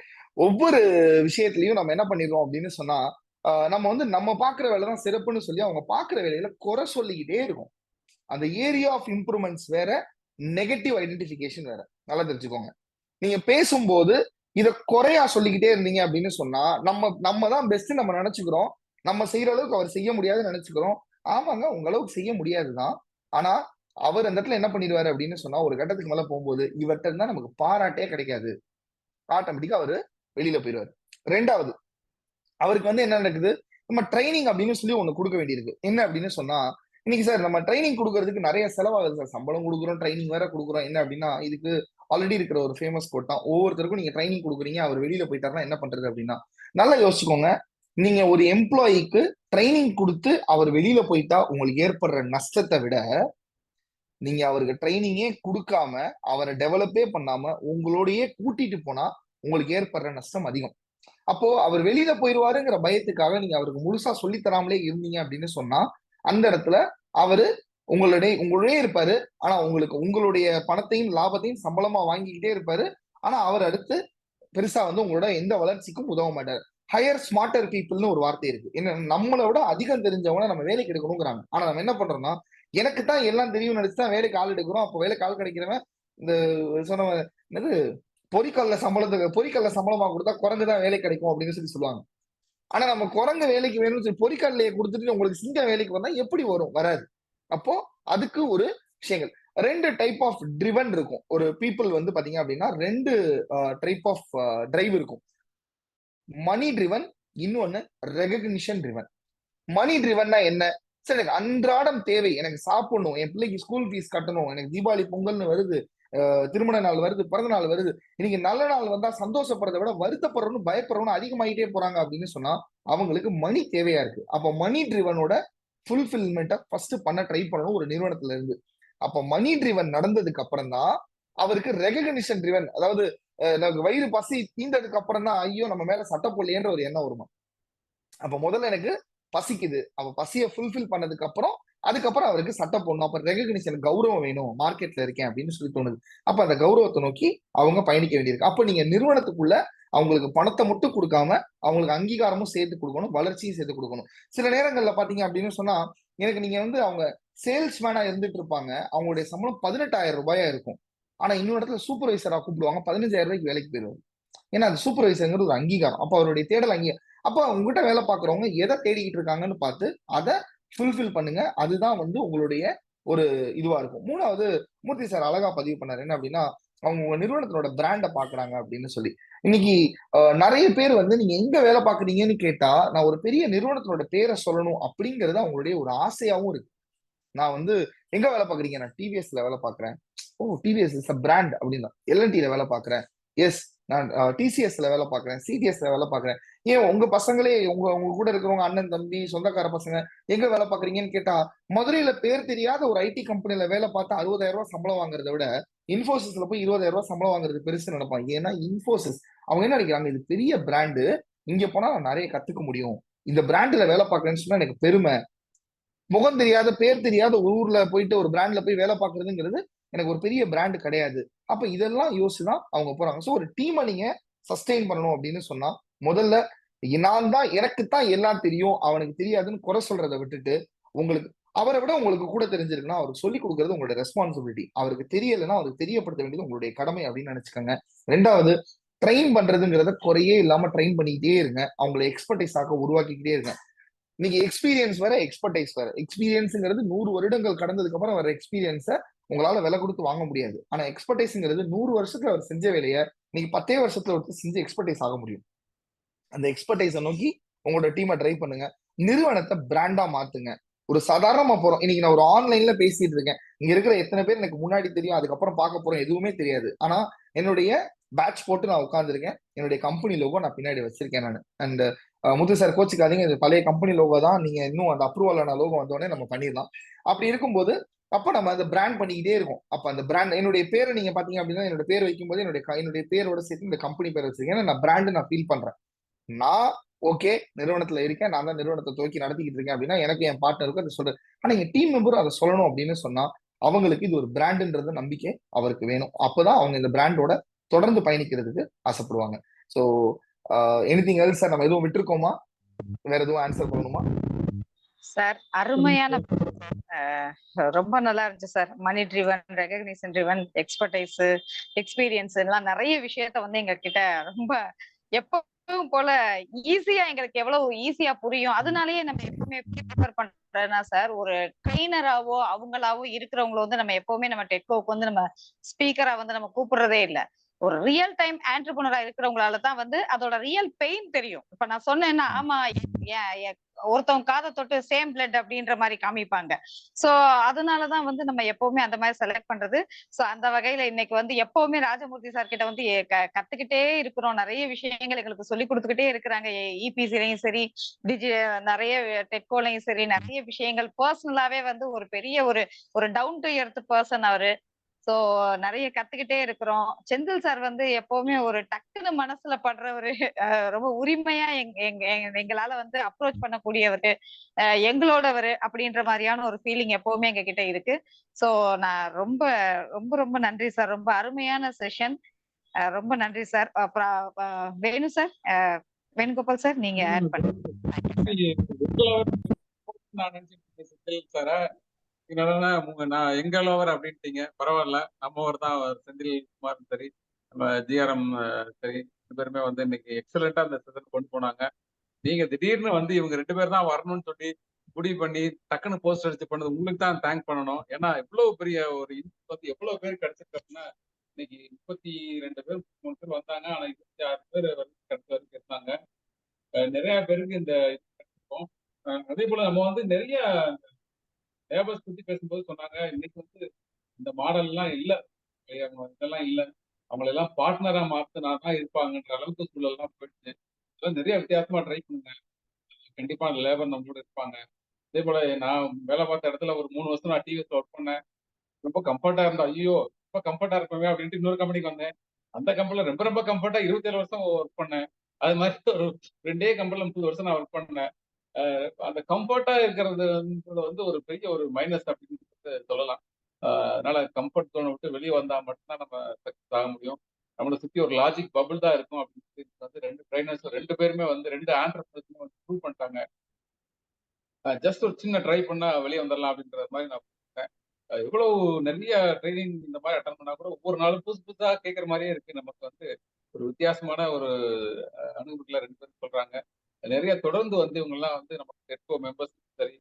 ஒவ்வொரு விஷயத்திலையும் நம்ம என்ன பண்ணிடுறோம் அப்படின்னு சொன்னா, நம்ம வந்து நம்ம பாக்குற வேலை தான் சிறப்புன்னு சொல்லி அவங்க பாக்குற வேலையில குறை சொல்லிக்கிட்டே இருக்கும். அந்த ஏரியா ஆஃப் இம்ப்ரூவ்மெண்ட்ஸ் வேற, நெகட்டிவ் ஐடென்டிபிகேஷன் வேற. நல்லா தெரிஞ்சுக்கோங்க. நீங்க பேசும்போது இதை குறையா சொல்லிக்கிட்டே இருந்தீங்க அப்படின்னு சொன்னா நம்ம தான் பெஸ்ட் நம்ம நினைச்சுக்கிறோம். நம்ம செய்யற அளவுக்கு அவர் செய்ய முடியாதுன்னு நினைச்சுக்கிறோம். ஆமாங்க, உங்க அளவுக்கு செய்ய முடியாதுதான். ஆனா அவர் அந்த இடத்துல என்ன பண்ணிடுவாரு அப்படின்னு சொன்னா, ஒரு கட்டத்துக்கு மேல போகும்போது இவர்கிட்ட இருந்தா நமக்கு பாராட்டே கிடைக்காது, ஆட்டோமேட்டிக்கா அவரு வெளியில போயிடுவாரு. ரெண்டாவது, அவருக்கு வந்து என்ன நடக்குது, நம்ம ட்ரைனிங் அப்படின்னு சொல்லி ஒண்ணு கொடுக்க வேண்டியிருக்கு. என்ன அப்படின்னு சொன்னா, இன்னைக்கு சார் நம்ம ட்ரைனிங் கொடுக்கறதுக்கு நிறைய செலவாகுது சார். சம்பளம் கொடுக்குறோம், ட்ரைனிங் வேற கொடுக்குறோம். என்ன அப்படின்னா, இதுக்கு ஆல்ரெடி இருக்கிற ஒரு ஃபேமஸ் கோட் தான். ஒவ்வொருத்தருக்கும் நீங்க ட்ரைனிங் கொடுக்குறீங்க, அவர் வெளியில போயிட்டாருன்னா என்ன பண்றது அப்படின்னா, நல்லா யோசிச்சுக்கோங்க. நீங்க ஒரு எம்ப்ளாயிக்கு ட்ரைனிங் கொடுத்து அவர் வெளியில போயிட்டா உங்களுக்கு ஏற்படுற நஷ்டத்தை விட, நீங்க அவருக்கு ட்ரைனிங்கே கொடுக்காம அவரை டெவலப்பே பண்ணாம உங்களோடயே கூட்டிட்டு போனா உங்களுக்கு ஏற்படுற நஷ்டம் அதிகம். அப்போ அவர் வெளியில போயிடுவாருங்கிற பயத்துக்காக நீங்க அவருக்கு முழுசா சொல்லி தராமலே இருந்தீங்க அப்படின்னு சொன்னா, அந்த இடத்துல அவரு உங்களுடைய இருப்பாரு. ஆனா உங்களுக்கு உங்களுடைய பணத்தையும் லாபத்தையும் சம்பளமா வாங்கிக்கிட்டே இருப்பாரு. ஆனா அவர் அடுத்து பெருசா வந்து உங்களோட எந்த வளர்ச்சிக்கும் உதவ மாட்டாரு. ஹையர் ஸ்மார்ட்டர் பீப்புள்னு ஒரு வார்த்தை இருக்கு. என்ன, நம்மளை விட அதிகம் தெரிஞ்சவங்க நம்ம வேலைக்கு எடுக்கணுங்கிறாங்க. ஆனா நம்ம என்ன பண்றோம்னா, எனக்கு தான் எல்லாம் தெரியும் நினைச்சுதான் வேலைக்கு ஆள் எடுக்கிறோம். அப்போ வேலைக்கு ஆள் கிடைக்கிறவன் இந்த சொன்ன என்னது பொறிக்கல்ல சம்பளமா கொடுத்தா குரங்குதான் வேலை கிடைக்கும் அப்படின்னு சொல்லி சொல்லுவாங்க. ஆனா நம்ம குரங்கு வேலைக்கு வேணும்னு சொல்லி பொறிக்கல்லையை கொடுத்துட்டு உங்களுக்கு சிங்கம் வேலைக்கு வந்தா எப்படி வரும்? வராது. அப்போ அதுக்கு ஒரு விஷயங்கள், 2 டைப் ஆஃப் ட்ரிவன் இருக்கும். ஒரு பீப்புள் வந்து பாத்தீங்க அப்படின்னா 2 டைப் ஆஃப் டிரைவ் இருக்கும். மணி ட்ரிவன், இன்னொன்னு ரெகக்னிஷன் ட்ரிவன். மணி ட்ரிவன்னா என்ன? சார் எனக்கு அன்றாடம் தேவை, எனக்கு சாப்பிடணும், என் பிள்ளைக்கு ஸ்கூல் ஃபீஸ் கட்டணும், எனக்கு தீபாவளி பொங்கல்னு வருது, திருமண நாள் வருது, பிறந்த நாள் வருது, இன்னைக்கு நல்ல நாள் வந்தா சந்தோஷப்படுறதை விட வருத்தப்படுறவனு பயப்படுறவனு அதிகமாயிட்டே போறாங்க அப்படின்னு சொன்னா அவங்களுக்கு மணி தேவையா இருக்கு. அப்ப மணி ட்ரிவனோட ஃபுல்ஃபில்மெண்ட்டை ஃபர்ஸ்ட் பண்ண ட்ரை பண்ணணும் ஒரு நிறுவனத்துல இருந்து. அப்ப மணி ட்ரிவன் நடந்ததுக்கு அப்புறம் தான் அவருக்கு ரெகக்னிஷன் ட்ரிவன், அதாவது நமக்கு வயிறு பசி தீந்ததுக்கு அப்புறம் தான் ஐயோ நம்ம மேல சட்டை போடலையேன்ற ஒரு எண்ணம் வருமா. அப்ப முதல்ல எனக்கு பசிக்குது, அப்ப பசியை ஃபுல்ஃபில் பண்ணதுக்கு அப்புறம் அதுக்கப்புறம் அவருக்கு சட்டை போடணும். அப்ப ரெகக்னிஷன், கௌரவம் வேணும், மார்க்கெட்ல இருக்கேன் அப்படின்னு சொல்லி தோணுது. அப்ப அந்த கௌரவத்தை நோக்கி அவங்க பயணிக்க வேண்டியிருக்கு. அப்ப நீங்க நிறுவனத்துக்குள்ள அவங்களுக்கு பணத்தை மட்டும் கொடுக்காம அவங்களுக்கு அங்கீகாரமும் சேர்த்து கொடுக்கணும், வளர்ச்சியும் சேர்த்து கொடுக்கணும். சில நேரங்கள்ல பாத்தீங்க அப்படின்னு சொன்னா, எனக்கு நீங்க வந்து அவங்க சேல்ஸ்மேனா இருந்துட்டு இருப்பாங்க, அவங்களுடைய சம்பளம் 18,000 ரூபாயா இருக்கும். ஆனா இன்னொரு இடத்துல சூப்பர்வைசரா கூப்பிடுவாங்க, 15,000 ரூபாய்க்கு வேலைக்கு போயிருவாங்க. ஏன்னா அது சூப்பர்வைசருங்கிறது ஒரு அங்கீகாரம். அப்ப அவருடைய தேடல் அங்கீகாரம். அப்ப உங்ககிட்ட வேலை பாக்குறவங்க எதை தேடிக்கிட்டு இருக்காங்கன்னு பார்த்து அதை ஃபுல்ஃபில் பண்ணுங்க. அதுதான் வந்து உங்களுடைய ஒரு இதுவா இருக்கும். மூணாவது, மூர்த்தி சார் அழகா பதிவு பண்ணாரு என்ன அப்படின்னா, அவங்க உங்க நிறுவனத்தினோட பிராண்டை பாக்குறாங்க அப்படின்னு சொல்லி. இன்னைக்கு நிறைய பேர் வந்து நீங்க எங்க வேலை பாக்குறீங்கன்னு கேட்டா, நான் ஒரு பெரிய நிறுவனத்தினோட பேரை சொல்லணும் அப்படிங்கறது அவங்களுடைய ஒரு ஆசையாவும் இருக்கு. நான் வந்து எங்க வேலை பாக்குறீங்க? நான் டிவிஎஸ்ல வேலை பாக்குறேன். ஓ, டிவிஎஸ் இஸ் அ பிராண்ட் அப்படின்னா. எல்என்டில வேலை பாக்குறேன். எஸ், நான் டிசிஎஸ்ல வேலை பாக்குறேன், சிடிஎஸ்ல வேலை பாக்குறேன். ஏன் உங்க பசங்களே உங்க கூட இருக்கிறவங்க அண்ணன் தம்பி சொந்தக்கார பசங்க எங்க வேலை பாக்குறீங்கன்னு கேட்டா, மதுரையில பேர் தெரியாத ஒரு ஐடி கம்பெனில வேலை பார்த்தா 60,000 ரூபாய் சம்பளம் வாங்குறத விட இன்ஃபோசிஸ்ல போய் 20,000 ரூபாய் சம்பளம் வாங்குறது பெருசு நினைப்பாங்க. ஏன்னா இன்ஃபோசிஸ் அவங்க என்ன நினைக்கிறாங்க, இது பெரிய பிராண்டு, இங்க போனா நான் நிறைய கத்துக்க முடியும், இந்த பிராண்ட்ல வேலை பார்க்கறேன்னு சொன்னா எனக்கு பெருமை. முகம் தெரியாத பேர் தெரியாத ஊர்ல போயிட்டு ஒரு பிராண்ட்ல போய் வேலை பார்க்கறதுங்கிறது எனக்கு ஒரு பெரிய பிராண்ட் கிடையாது. அப்ப இதெல்லாம் யோசிச்சுதான் அவங்க போறாங்க. ஸோ ஒரு டீமை நீங்க சஸ்டெயின் பண்ணணும் அப்படின்னு சொன்னா, முதல்ல நான் தான் எனக்குத்தான் எல்லாம் தெரியும் அவனுக்கு தெரியாதுன்னு குறை சொல்றதை விட்டுட்டு, உங்களுக்கு அவரை விட உங்களுக்கு கூட தெரிஞ்சிருக்குன்னா அவருக்கு சொல்லி கொடுக்கறது உங்களோட ரெஸ்பான்சிபிலிட்டி. அவருக்கு தெரியலைன்னா அவருக்கு தெரியப்படுத்த வேண்டியது உங்களுடைய கடமை அப்படின்னு நினைச்சுக்கோங்க. ரெண்டாவது, ட்ரெயின் பண்றதுங்கிறத குறையே இல்லாம ட்ரெயின் பண்ணிக்கிட்டே இருங்க. அவங்களை எக்ஸ்பர்டைஸ் ஆக உருவாக்கிக்கிட்டே இருங்க. இன்னைக்கு எக்ஸ்பீரியன்ஸ் வேற, எக்ஸ்பர்டைஸ் வேற. எக்ஸ்பீரியன்ஸ்ங்கிறது 100 வருடங்கள் கடந்ததுக்கு அப்புறம் வர எக்ஸ்பீரியன்ஸை உங்களால விலை கொடுத்து வாங்க முடியாது. ஆனா எக்ஸ்பர்டைஸ்ங்கிறது 100 வருஷத்துல அவர் செஞ்ச வேலையை இன்னைக்கு 10 வருஷத்துல ஒருத்தர் செஞ்சு எக்ஸ்பர்டைஸ் ஆக முடியும். அந்த எக்ஸ்பர்டைஸை நோக்கி உங்களோட டீமை ட்ரை பண்ணுங்க. நிறுவனத்தை பிராண்டா மாத்துங்க. ஒரு சாதாரணமா போறோம். இன்னைக்கு நான் ஒரு ஆன்லைன்ல பேசிட்டு இருக்கேன், இங்க இருக்கிற எத்தனை பேர் எனக்கு முன்னாடி தெரியும், அதுக்கப்புறம் பார்க்க போறோம் எதுவுமே தெரியாது. ஆனா என்னுடைய பேட்ச் போட்டு நான் உட்காந்துருக்கேன், என்னுடைய கம்பெனி லோகோ நான் பின்னாடி வச்சிருக்கேன் நான். அண்ட் முத்து சார் கோச்சுக்காதீங்க, இது பழைய கம்பெனி லோகோ தான், நீங்க இன்னும் அந்த அப்ரூவலான லோகோ வந்தோடனே நம்ம பண்ணிடலாம். அப்படி இருக்கும்போது அப்ப நம்ம அந்த பிராண்ட் பண்ணிக்கிட்டே இருக்கும். அப்ப அந்த பிராண்ட், என்னுடைய பேரை நீங்க பாத்தீங்க அப்படின்னா, என்னோட பேர் வைக்கும்போது என்னுடைய பேரோட சேர்த்து இந்த கம்பெனி பேர் வச்சிருக்கேன். ஏன்னா நான் பிராண்ட் நான் ஃபீல் பண்றேன். நான் ஓகே நிறுவனத்துல இருக்கேன், நான் தான் நிறுவனத்தை துவக்கி நடத்திக்கிட்டு இருக்கேன் அப்படின்னா எனக்கு என் பார்ட்னருக்கு அதை சொல்றேன். ஆனா எங்க டீம் மெம்பரும் அதை சொல்லணும் அப்படின்னு சொன்னா அவங்களுக்கு இது ஒரு பிராண்டுன்றது நம்பிக்கை அவருக்கு வேணும். அப்பதான் அவங்க இந்த பிராண்டோட தொடர்ந்து பயணிக்கிறதுக்கு ஆசைப்படுவாங்க. So anything else sir? நம்ம எதுவும் விட்டுருக்கோமா? வேற எதுவும் ஆன்சர் பண்ணணுமா சார்? அருமையான ரொம்ப நல்லா இருந்துச்சு sir. Money driven, recognition driven, expertise, experience எல்லாம் நிறைய விஷயத்த வந்து எங்க கிட்ட ரொம்ப எப்பவும் போல ஈஸியா எங்களுக்கு எவ்வளவு ஈஸியா புரியும். அதனாலயே நம்ம எப்பவுமே ப்ரிஃபர் பண்றேன்னா சார், ஒரு ட்ரெயினராவோ அவங்களாவோ இருக்கிறவங்கள வந்து நம்ம எப்பவுமே நம்ம டெட்கோக்கு வந்து நம்ம ஸ்பீக்கரா வந்து நம்ம கூப்பிடுறதே இல்ல. ஒரு ரியல் டைம் ஆண்டர்பிரினரா இருக்கிறவங்களால தான் வந்து அதோட ரியல் பெயின் தெரியும். இப்ப நான் சொன்னேன்னா, ஆமா ஒருத்தவங்க காதை தொட்டு சேம் பிளட் அப்படின்ற மாதிரி காமிப்பாங்க. சோ அதனாலதான் வந்து நம்ம எப்பவுமே அந்த மாதிரி செலக்ட் பண்றது. சோ அந்த வகையில இன்னைக்கு வந்து எப்பவுமே ராஜமூர்த்தி சார் கிட்ட வந்து கத்துக்கிட்டே இருக்கிறோம். நிறைய விஷயங்கள் எங்களுக்கு சொல்லி கொடுத்துக்கிட்டே இருக்கிறாங்க. இபிசிலையும் சரி, நிறைய டெட்கோலையும் சரி, நிறைய விஷயங்கள் பர்சனலாவே வந்து ஒரு பெரிய ஒரு டவுன் டு எர்த் பர்சன் அவரு. சோ நிறைய கத்துக்கிட்டே இருக்கிறோம். செந்தில் சார் வந்து எப்பவுமே ஒரு டக்குன்னு மனசுல படுற ஒரு ரொம்ப உரிமையா எங்களால வந்து அப்ரோச் பண்ணக்கூடியவரு, எங்களோடவரு அப்படின்ற மாதிரியான ஒரு ஃபீலிங் எப்பவுமே எங்க கிட்ட இருக்கு. சோ நான் ரொம்ப ரொம்ப ரொம்ப நன்றி சார். ரொம்ப அருமையான செஷன். ரொம்ப நன்றி சார். வேணு சார், வேணுகோபால் சார், நீங்க ஆட் பண்ணுங்க. நான் நினைச்சேன் சார நான் எங்க லவர் அப்படின்ட்டீங்க. பரவாயில்ல, நம்ம ஒரு தான் செந்தில் குமார் சரி, நம்ம ஜிஆர்எம் சரி, ரெண்டு பேருமே வந்து இன்னைக்கு எக்ஸலண்டா அந்த செஷன் கொண்டு போனாங்க. நீங்க திடீர்னு வந்து இவங்க 2 பேர் தான் வரணும்னு சொல்லி முடிவு பண்ணி டக்குன்னு போஸ்ட் அடிச்சு பண்ணது உங்களுக்கு தான் தேங்க் பண்ணணும். ஏன்னா இவ்வளவு பெரிய ஒரு இன்புட் வந்து எவ்வளவு பேர் கிடைச்சிருக்காங்கன்னா, இன்னைக்கு 32 பேர் 3 பேர் வந்தாங்க. ஆனா 26 பேர் கிடைச்ச வரைக்கும் இருந்தாங்க. நிறைய பேருக்கு இந்த கிடைச்சிருக்கோம். அதே போல நம்ம வந்து நிறைய லேபர்ஸ் பத்தி பேசும்போது சொன்னாங்க, இன்னைக்கு வந்து இந்த மாடல் எல்லாம் இல்ல, இதெல்லாம் இல்ல, அவங்களெல்லாம் பார்ட்னரா மாத்தினா தான் இருப்பாங்கன்ற அளவுக்கு சூழல்லாம் போயிடுச்சு. இதெல்லாம் நிறைய வித்தியாசமா ட்ரை பண்ணுங்க. கண்டிப்பா லேபர் நம்மளோட இருப்பாங்க. அதே போல நான் வேலை பார்த்த இடத்துல ஒரு 3 வருஷம் நான் டிவிஎஸ் ஒர்க் பண்ணேன். ரொம்ப கம்ஃபர்ட்டா இருந்தா, ஐயோ ரொம்ப கம்ஃபர்ட்டா இருப்பவே அப்படின்ட்டு இன்னொரு கம்பெனிக்கு வந்தேன். அந்த கம்பெனில ரொம்ப ரொம்ப கம்ஃபர்ட்டா 27 வருஷம் ஒர்க் பண்ணேன். அது மாதிரி ஒரு 2 கம்பெனில 30 வருஷம் நான் ஒர்க் பண்ணேன். அந்த கம்ஃபர்ட்டா இருக்கிறது வந்து ஒரு பெரிய ஒரு மைனஸ் அப்படின்னு சொல்லலாம். அதனால கம்ஃபர்ட் ஜோனை விட்டு வெளியே வந்தா மட்டும்தான் நம்ம சக்சஸ் ஆக முடியும். நம்மளை சுத்தி ஒரு லாஜிக் பபிள் தான் இருக்கும் அப்படின்னு வந்து 2 ட்ரைனர்ஸ் 2 பேருமே வந்து 2 ஆண்டர்பிரினர்ஸுமே வந்து ப்ரூவ் பண்ணிட்டாங்க. ஜஸ்ட் ஒரு சின்ன ட்ரை பண்ணா வெளியே வந்துடலாம் அப்படின்ற மாதிரி நான் பார்த்தேன். எவ்வளவு நிறைய ட்ரைனிங் இந்த மாதிரி அட்டன் பண்ணா கூட ஒவ்வொரு நாளும் புதுசு புதுசா கேட்கற மாதிரியே இருக்கு. நமக்கு வந்து ஒரு வித்தியாசமான ஒரு அனுபவத்துல 2 பேரும் சொல்றாங்க. நிறைய தொடர்ந்து வந்து இவங்க எல்லாம் வந்து நமக்கு டெட்கோ மெம்பர்ஸ் சரி,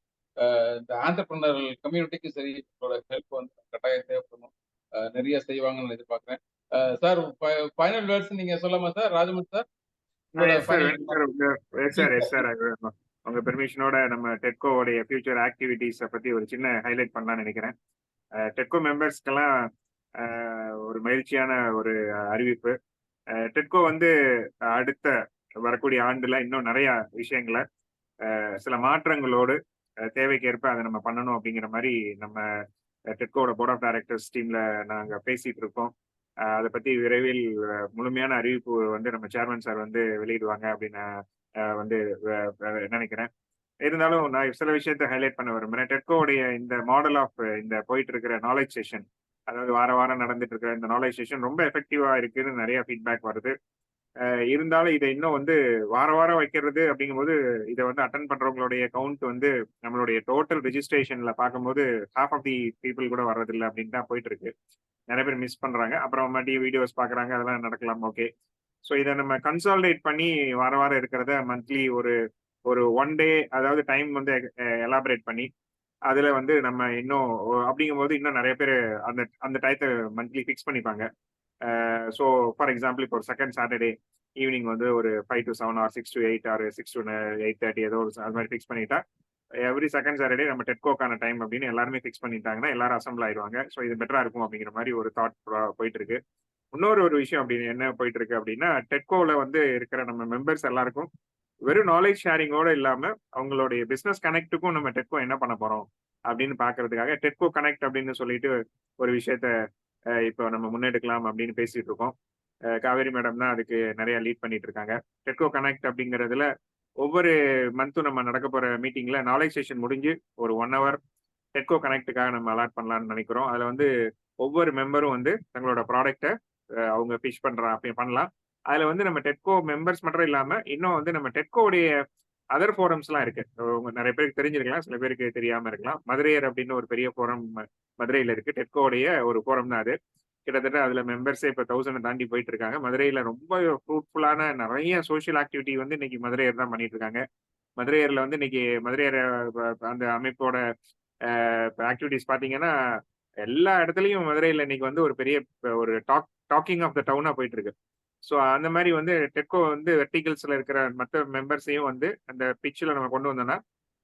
இந்த ஆண்டர்பிரினர் கம்யூனிட்டிக்கும் சரி, உங்களோட ஹெல்ப் வந்து கட்டாயம் தேவைப்படணும். நிறைய செய்வாங்கன்னு எதிர்பார்க்கிறேன். சார் ஃபைனல் வேர்ட்ஸ் நீங்க சொல்லலாமா சார்? ராஜமூர்த்தி சார், உங்க பெர்மிஷனோட நம்ம டெட்கோவோடைய ஃபியூச்சர் ஆக்டிவிட்டிஸை பத்தி ஒரு சின்ன ஹைலைட் பண்ணலாம்னு நினைக்கிறேன். டெட்கோ மெம்பர்ஸ்க்கெல்லாம் ஒரு மகிழ்ச்சியான ஒரு அறிவிப்பு. டெட்கோ வந்து அடுத்த வரக்கூடிய ஆண்டுல இன்னும் நிறைய விஷயங்களை சில மாற்றங்களோடு தேவைக்கேற்ப அதை நம்ம பண்ணணும் அப்படிங்கிற மாதிரி நம்ம டெட்கோட போர்ட் ஆஃப் டைரக்டர்ஸ் டீம்ல நாங்க பேசிட்டு இருக்கோம். அதை பத்தி விரைவில் முழுமையான அறிவிப்பு வந்து நம்ம சேர்மன் சார் வந்து வெளியிடுவாங்க அப்படின்னு வந்து நினைக்கிறேன். இருந்தாலும் நான் சில விஷயத்த ஹைலைட் பண்ண விரும்புறேன். டெட்கோவுடைய இந்த மாடல் ஆஃப் இந்த போயிட்டு இருக்கிற நாலேஜ் செஷன், அதாவது வாரம் நடந்துட்டு இருக்கிற இந்த நாலேஜ் செஷன் ரொம்ப எஃபெக்டிவா இருக்குன்னு நிறைய ஃபீட்பேக் வருது. இருந்தாலும் இதை இன்னும் வந்து வாரம் வைக்கிறது அப்படிங்கும்போது இதை வந்து அட்டன் பண்றவங்களுடைய கவுண்ட் வந்து நம்மளுடைய டோட்டல் ரெஜிஸ்ட்ரேஷன்ல பார்க்கும்போது ஹாஃப் ஆஃப் தி பீப்புள் கூட வர்றதில்லை அப்படின்னு தான் போயிட்டு இருக்கு. நிறைய பேர் மிஸ் பண்றாங்க. அப்புறம் மறுபடியும் வீடியோஸ் பாக்குறாங்க, அதெல்லாம் நடக்கலாம். ஓகே, ஸோ இதை நம்ம கன்சாலிடேட் பண்ணி வாரம் இருக்கிறத மந்த்லி ஒரு 1 டே, அதாவது டைம் வந்து எலாபரேட் பண்ணி அதுல வந்து நம்ம இன்னும் அப்படிங்கும்போது இன்னும் நிறைய பேர் அந்த அந்த டயத்தை மந்த்லி ஃபிக்ஸ் பண்ணிப்பாங்க. ஸோ ஃபார் எக்ஸாம்பிள் இப்போ ஒரு செகண்ட் சாட்டர்டே ஈவினிங் வந்து ஒரு 5 to 7 or 6 to 8 or 6 to 8:30 ஏதோ ஒரு அது மாதிரி ஃபிக்ஸ் பண்ணிட்டா எவ்ரி செகண்ட் சாட்டர்டே நம்ம டெட்கோக்கான டைம் அப்படின்னு எல்லாருமே ஃபிக்ஸ் பண்ணிட்டாங்கன்னா எல்லாரும் அசம்பிள் ஆயிடுவாங்க. ஸோ இது பெட்டரா இருக்கும் அப்படிங்கிற மாதிரி ஒரு தாட் போயிட்டு இருக்கு. இன்னொரு ஒரு விஷயம் அப்படின்னு என்ன போயிட்டு இருக்கு அப்படின்னா, டெட்கோவில் வந்து இருக்கிற நம்ம மெம்பர்ஸ் எல்லாருக்கும் வெறும் நாலேஜ் ஷேரிங்கோட இல்லாம அவங்களுடைய பிசினஸ் கனெக்ட்டுக்கும் நம்ம டெட்கோ என்ன பண்ண போறோம் அப்படின்னு பாக்குறதுக்காக டெட்கோ கனெக்ட் அப்படின்னு சொல்லிட்டு ஒரு விஷயத்த இப்போ நம்ம முன்னெடுக்கலாம் அப்படின்னு பேசிட்டு இருக்கோம். காவேரி மேடம் தான் அதுக்கு நிறைய லீட் பண்ணிட்டு இருக்காங்க. டெட்கோ கனெக்ட் அப்படிங்கிறதுல ஒவ்வொரு மந்த்தும் நம்ம நடக்க போற மீட்டிங்ல நாலேஜ் செஷன் முடிஞ்சு ஒரு 1 hour டெட்கோ கனெக்டுக்காக நம்ம அலாட் பண்ணலாம்னு நினைக்கிறோம். அதுல வந்து ஒவ்வொரு மெம்பரும் வந்து தங்களோட ப்ராடக்டை அவங்க பிஷ் பண்ணலாம். அதுல வந்து நம்ம டெட்கோ மெம்பர்ஸ் மட்டும் இல்லாம இன்னும் வந்து நம்ம டெட்கோடைய அதர் ஃபோரம்ஸ்லாம் இருக்கு. நிறைய பேருக்கு தெரிஞ்சிருக்கலாம், சில பேருக்கு தெரியாம இருக்கலாம். மதுரையர் அப்படின்னு ஒரு பெரிய ஃபோரம் மதுரையில இருக்கு. டெட்கோடைய ஒரு ஃபோரம் தான் அது. கிட்டத்தட்ட அதுல மெம்பர்ஸே இப்ப 1000 தாண்டி போயிட்டு இருக்காங்க. மதுரையில ரொம்ப ஃப்ரூட்ஃபுல்லான நிறைய சோஷியல் ஆக்டிவிட்டி வந்து இன்னைக்கு மதுரையர் தான் பண்ணிட்டு இருக்காங்க. மதுரையர்ல வந்து இன்னைக்கு மதுரையர் அந்த அமைப்போட ஆக்டிவிட்டிஸ் பாத்தீங்கன்னா எல்லா இடத்துலயும் மதுரையில இன்னைக்கு வந்து ஒரு பெரிய ஒரு டாக்கிங் ஆஃப் த டவுனா போயிட்டு இருக்கு. ஸோ அந்த மாதிரி வந்து டெட்கோ வந்து வெர்டிகல்ஸ்ல இருக்கிற மற்ற மெம்பர்ஸையும் வந்து அந்த பிச்சில் நம்ம கொண்டு வந்தோம்னா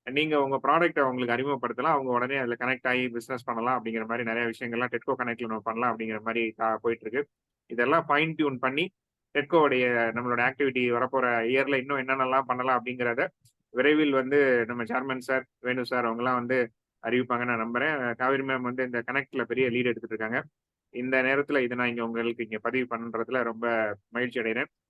நீங்க உங்க ப்ராடக்ட்டை அவங்களுக்கு அறிமுகப்படுத்தலாம். அவங்க உடனே அதில் கனெக்ட் ஆகி பிசினஸ் பண்ணலாம் அப்படிங்கிற மாதிரி நிறைய விஷயங்கள்லாம் டெட்கோ கனெக்ட்ல நம்ம பண்ணலாம் அப்படிங்கிற மாதிரி போயிட்டு இருக்கு. இதெல்லாம் ஃபைன் டியூன் பண்ணி டெட்கோடைய நம்மளோட ஆக்டிவிட்டி வரப்போற இயர்ல இன்னும் என்னென்னலாம் பண்ணலாம் அப்படிங்கிறத விரைவில் வந்து நம்ம சேர்மன் சார், வேணு சார் அவங்கலாம் வந்து அறிவிப்பாங்க நான் நம்புறேன். காவேரி மேம் வந்து இந்த கனெக்ட்ல பெரிய லீட் எடுத்துட்டு இருக்காங்க. இந்த நேரத்துல இதை நான் இங்க உங்களுக்கு இங்க பதிவு பண்றதுல ரொம்ப மகிழ்ச்சி அடைகிறேன்.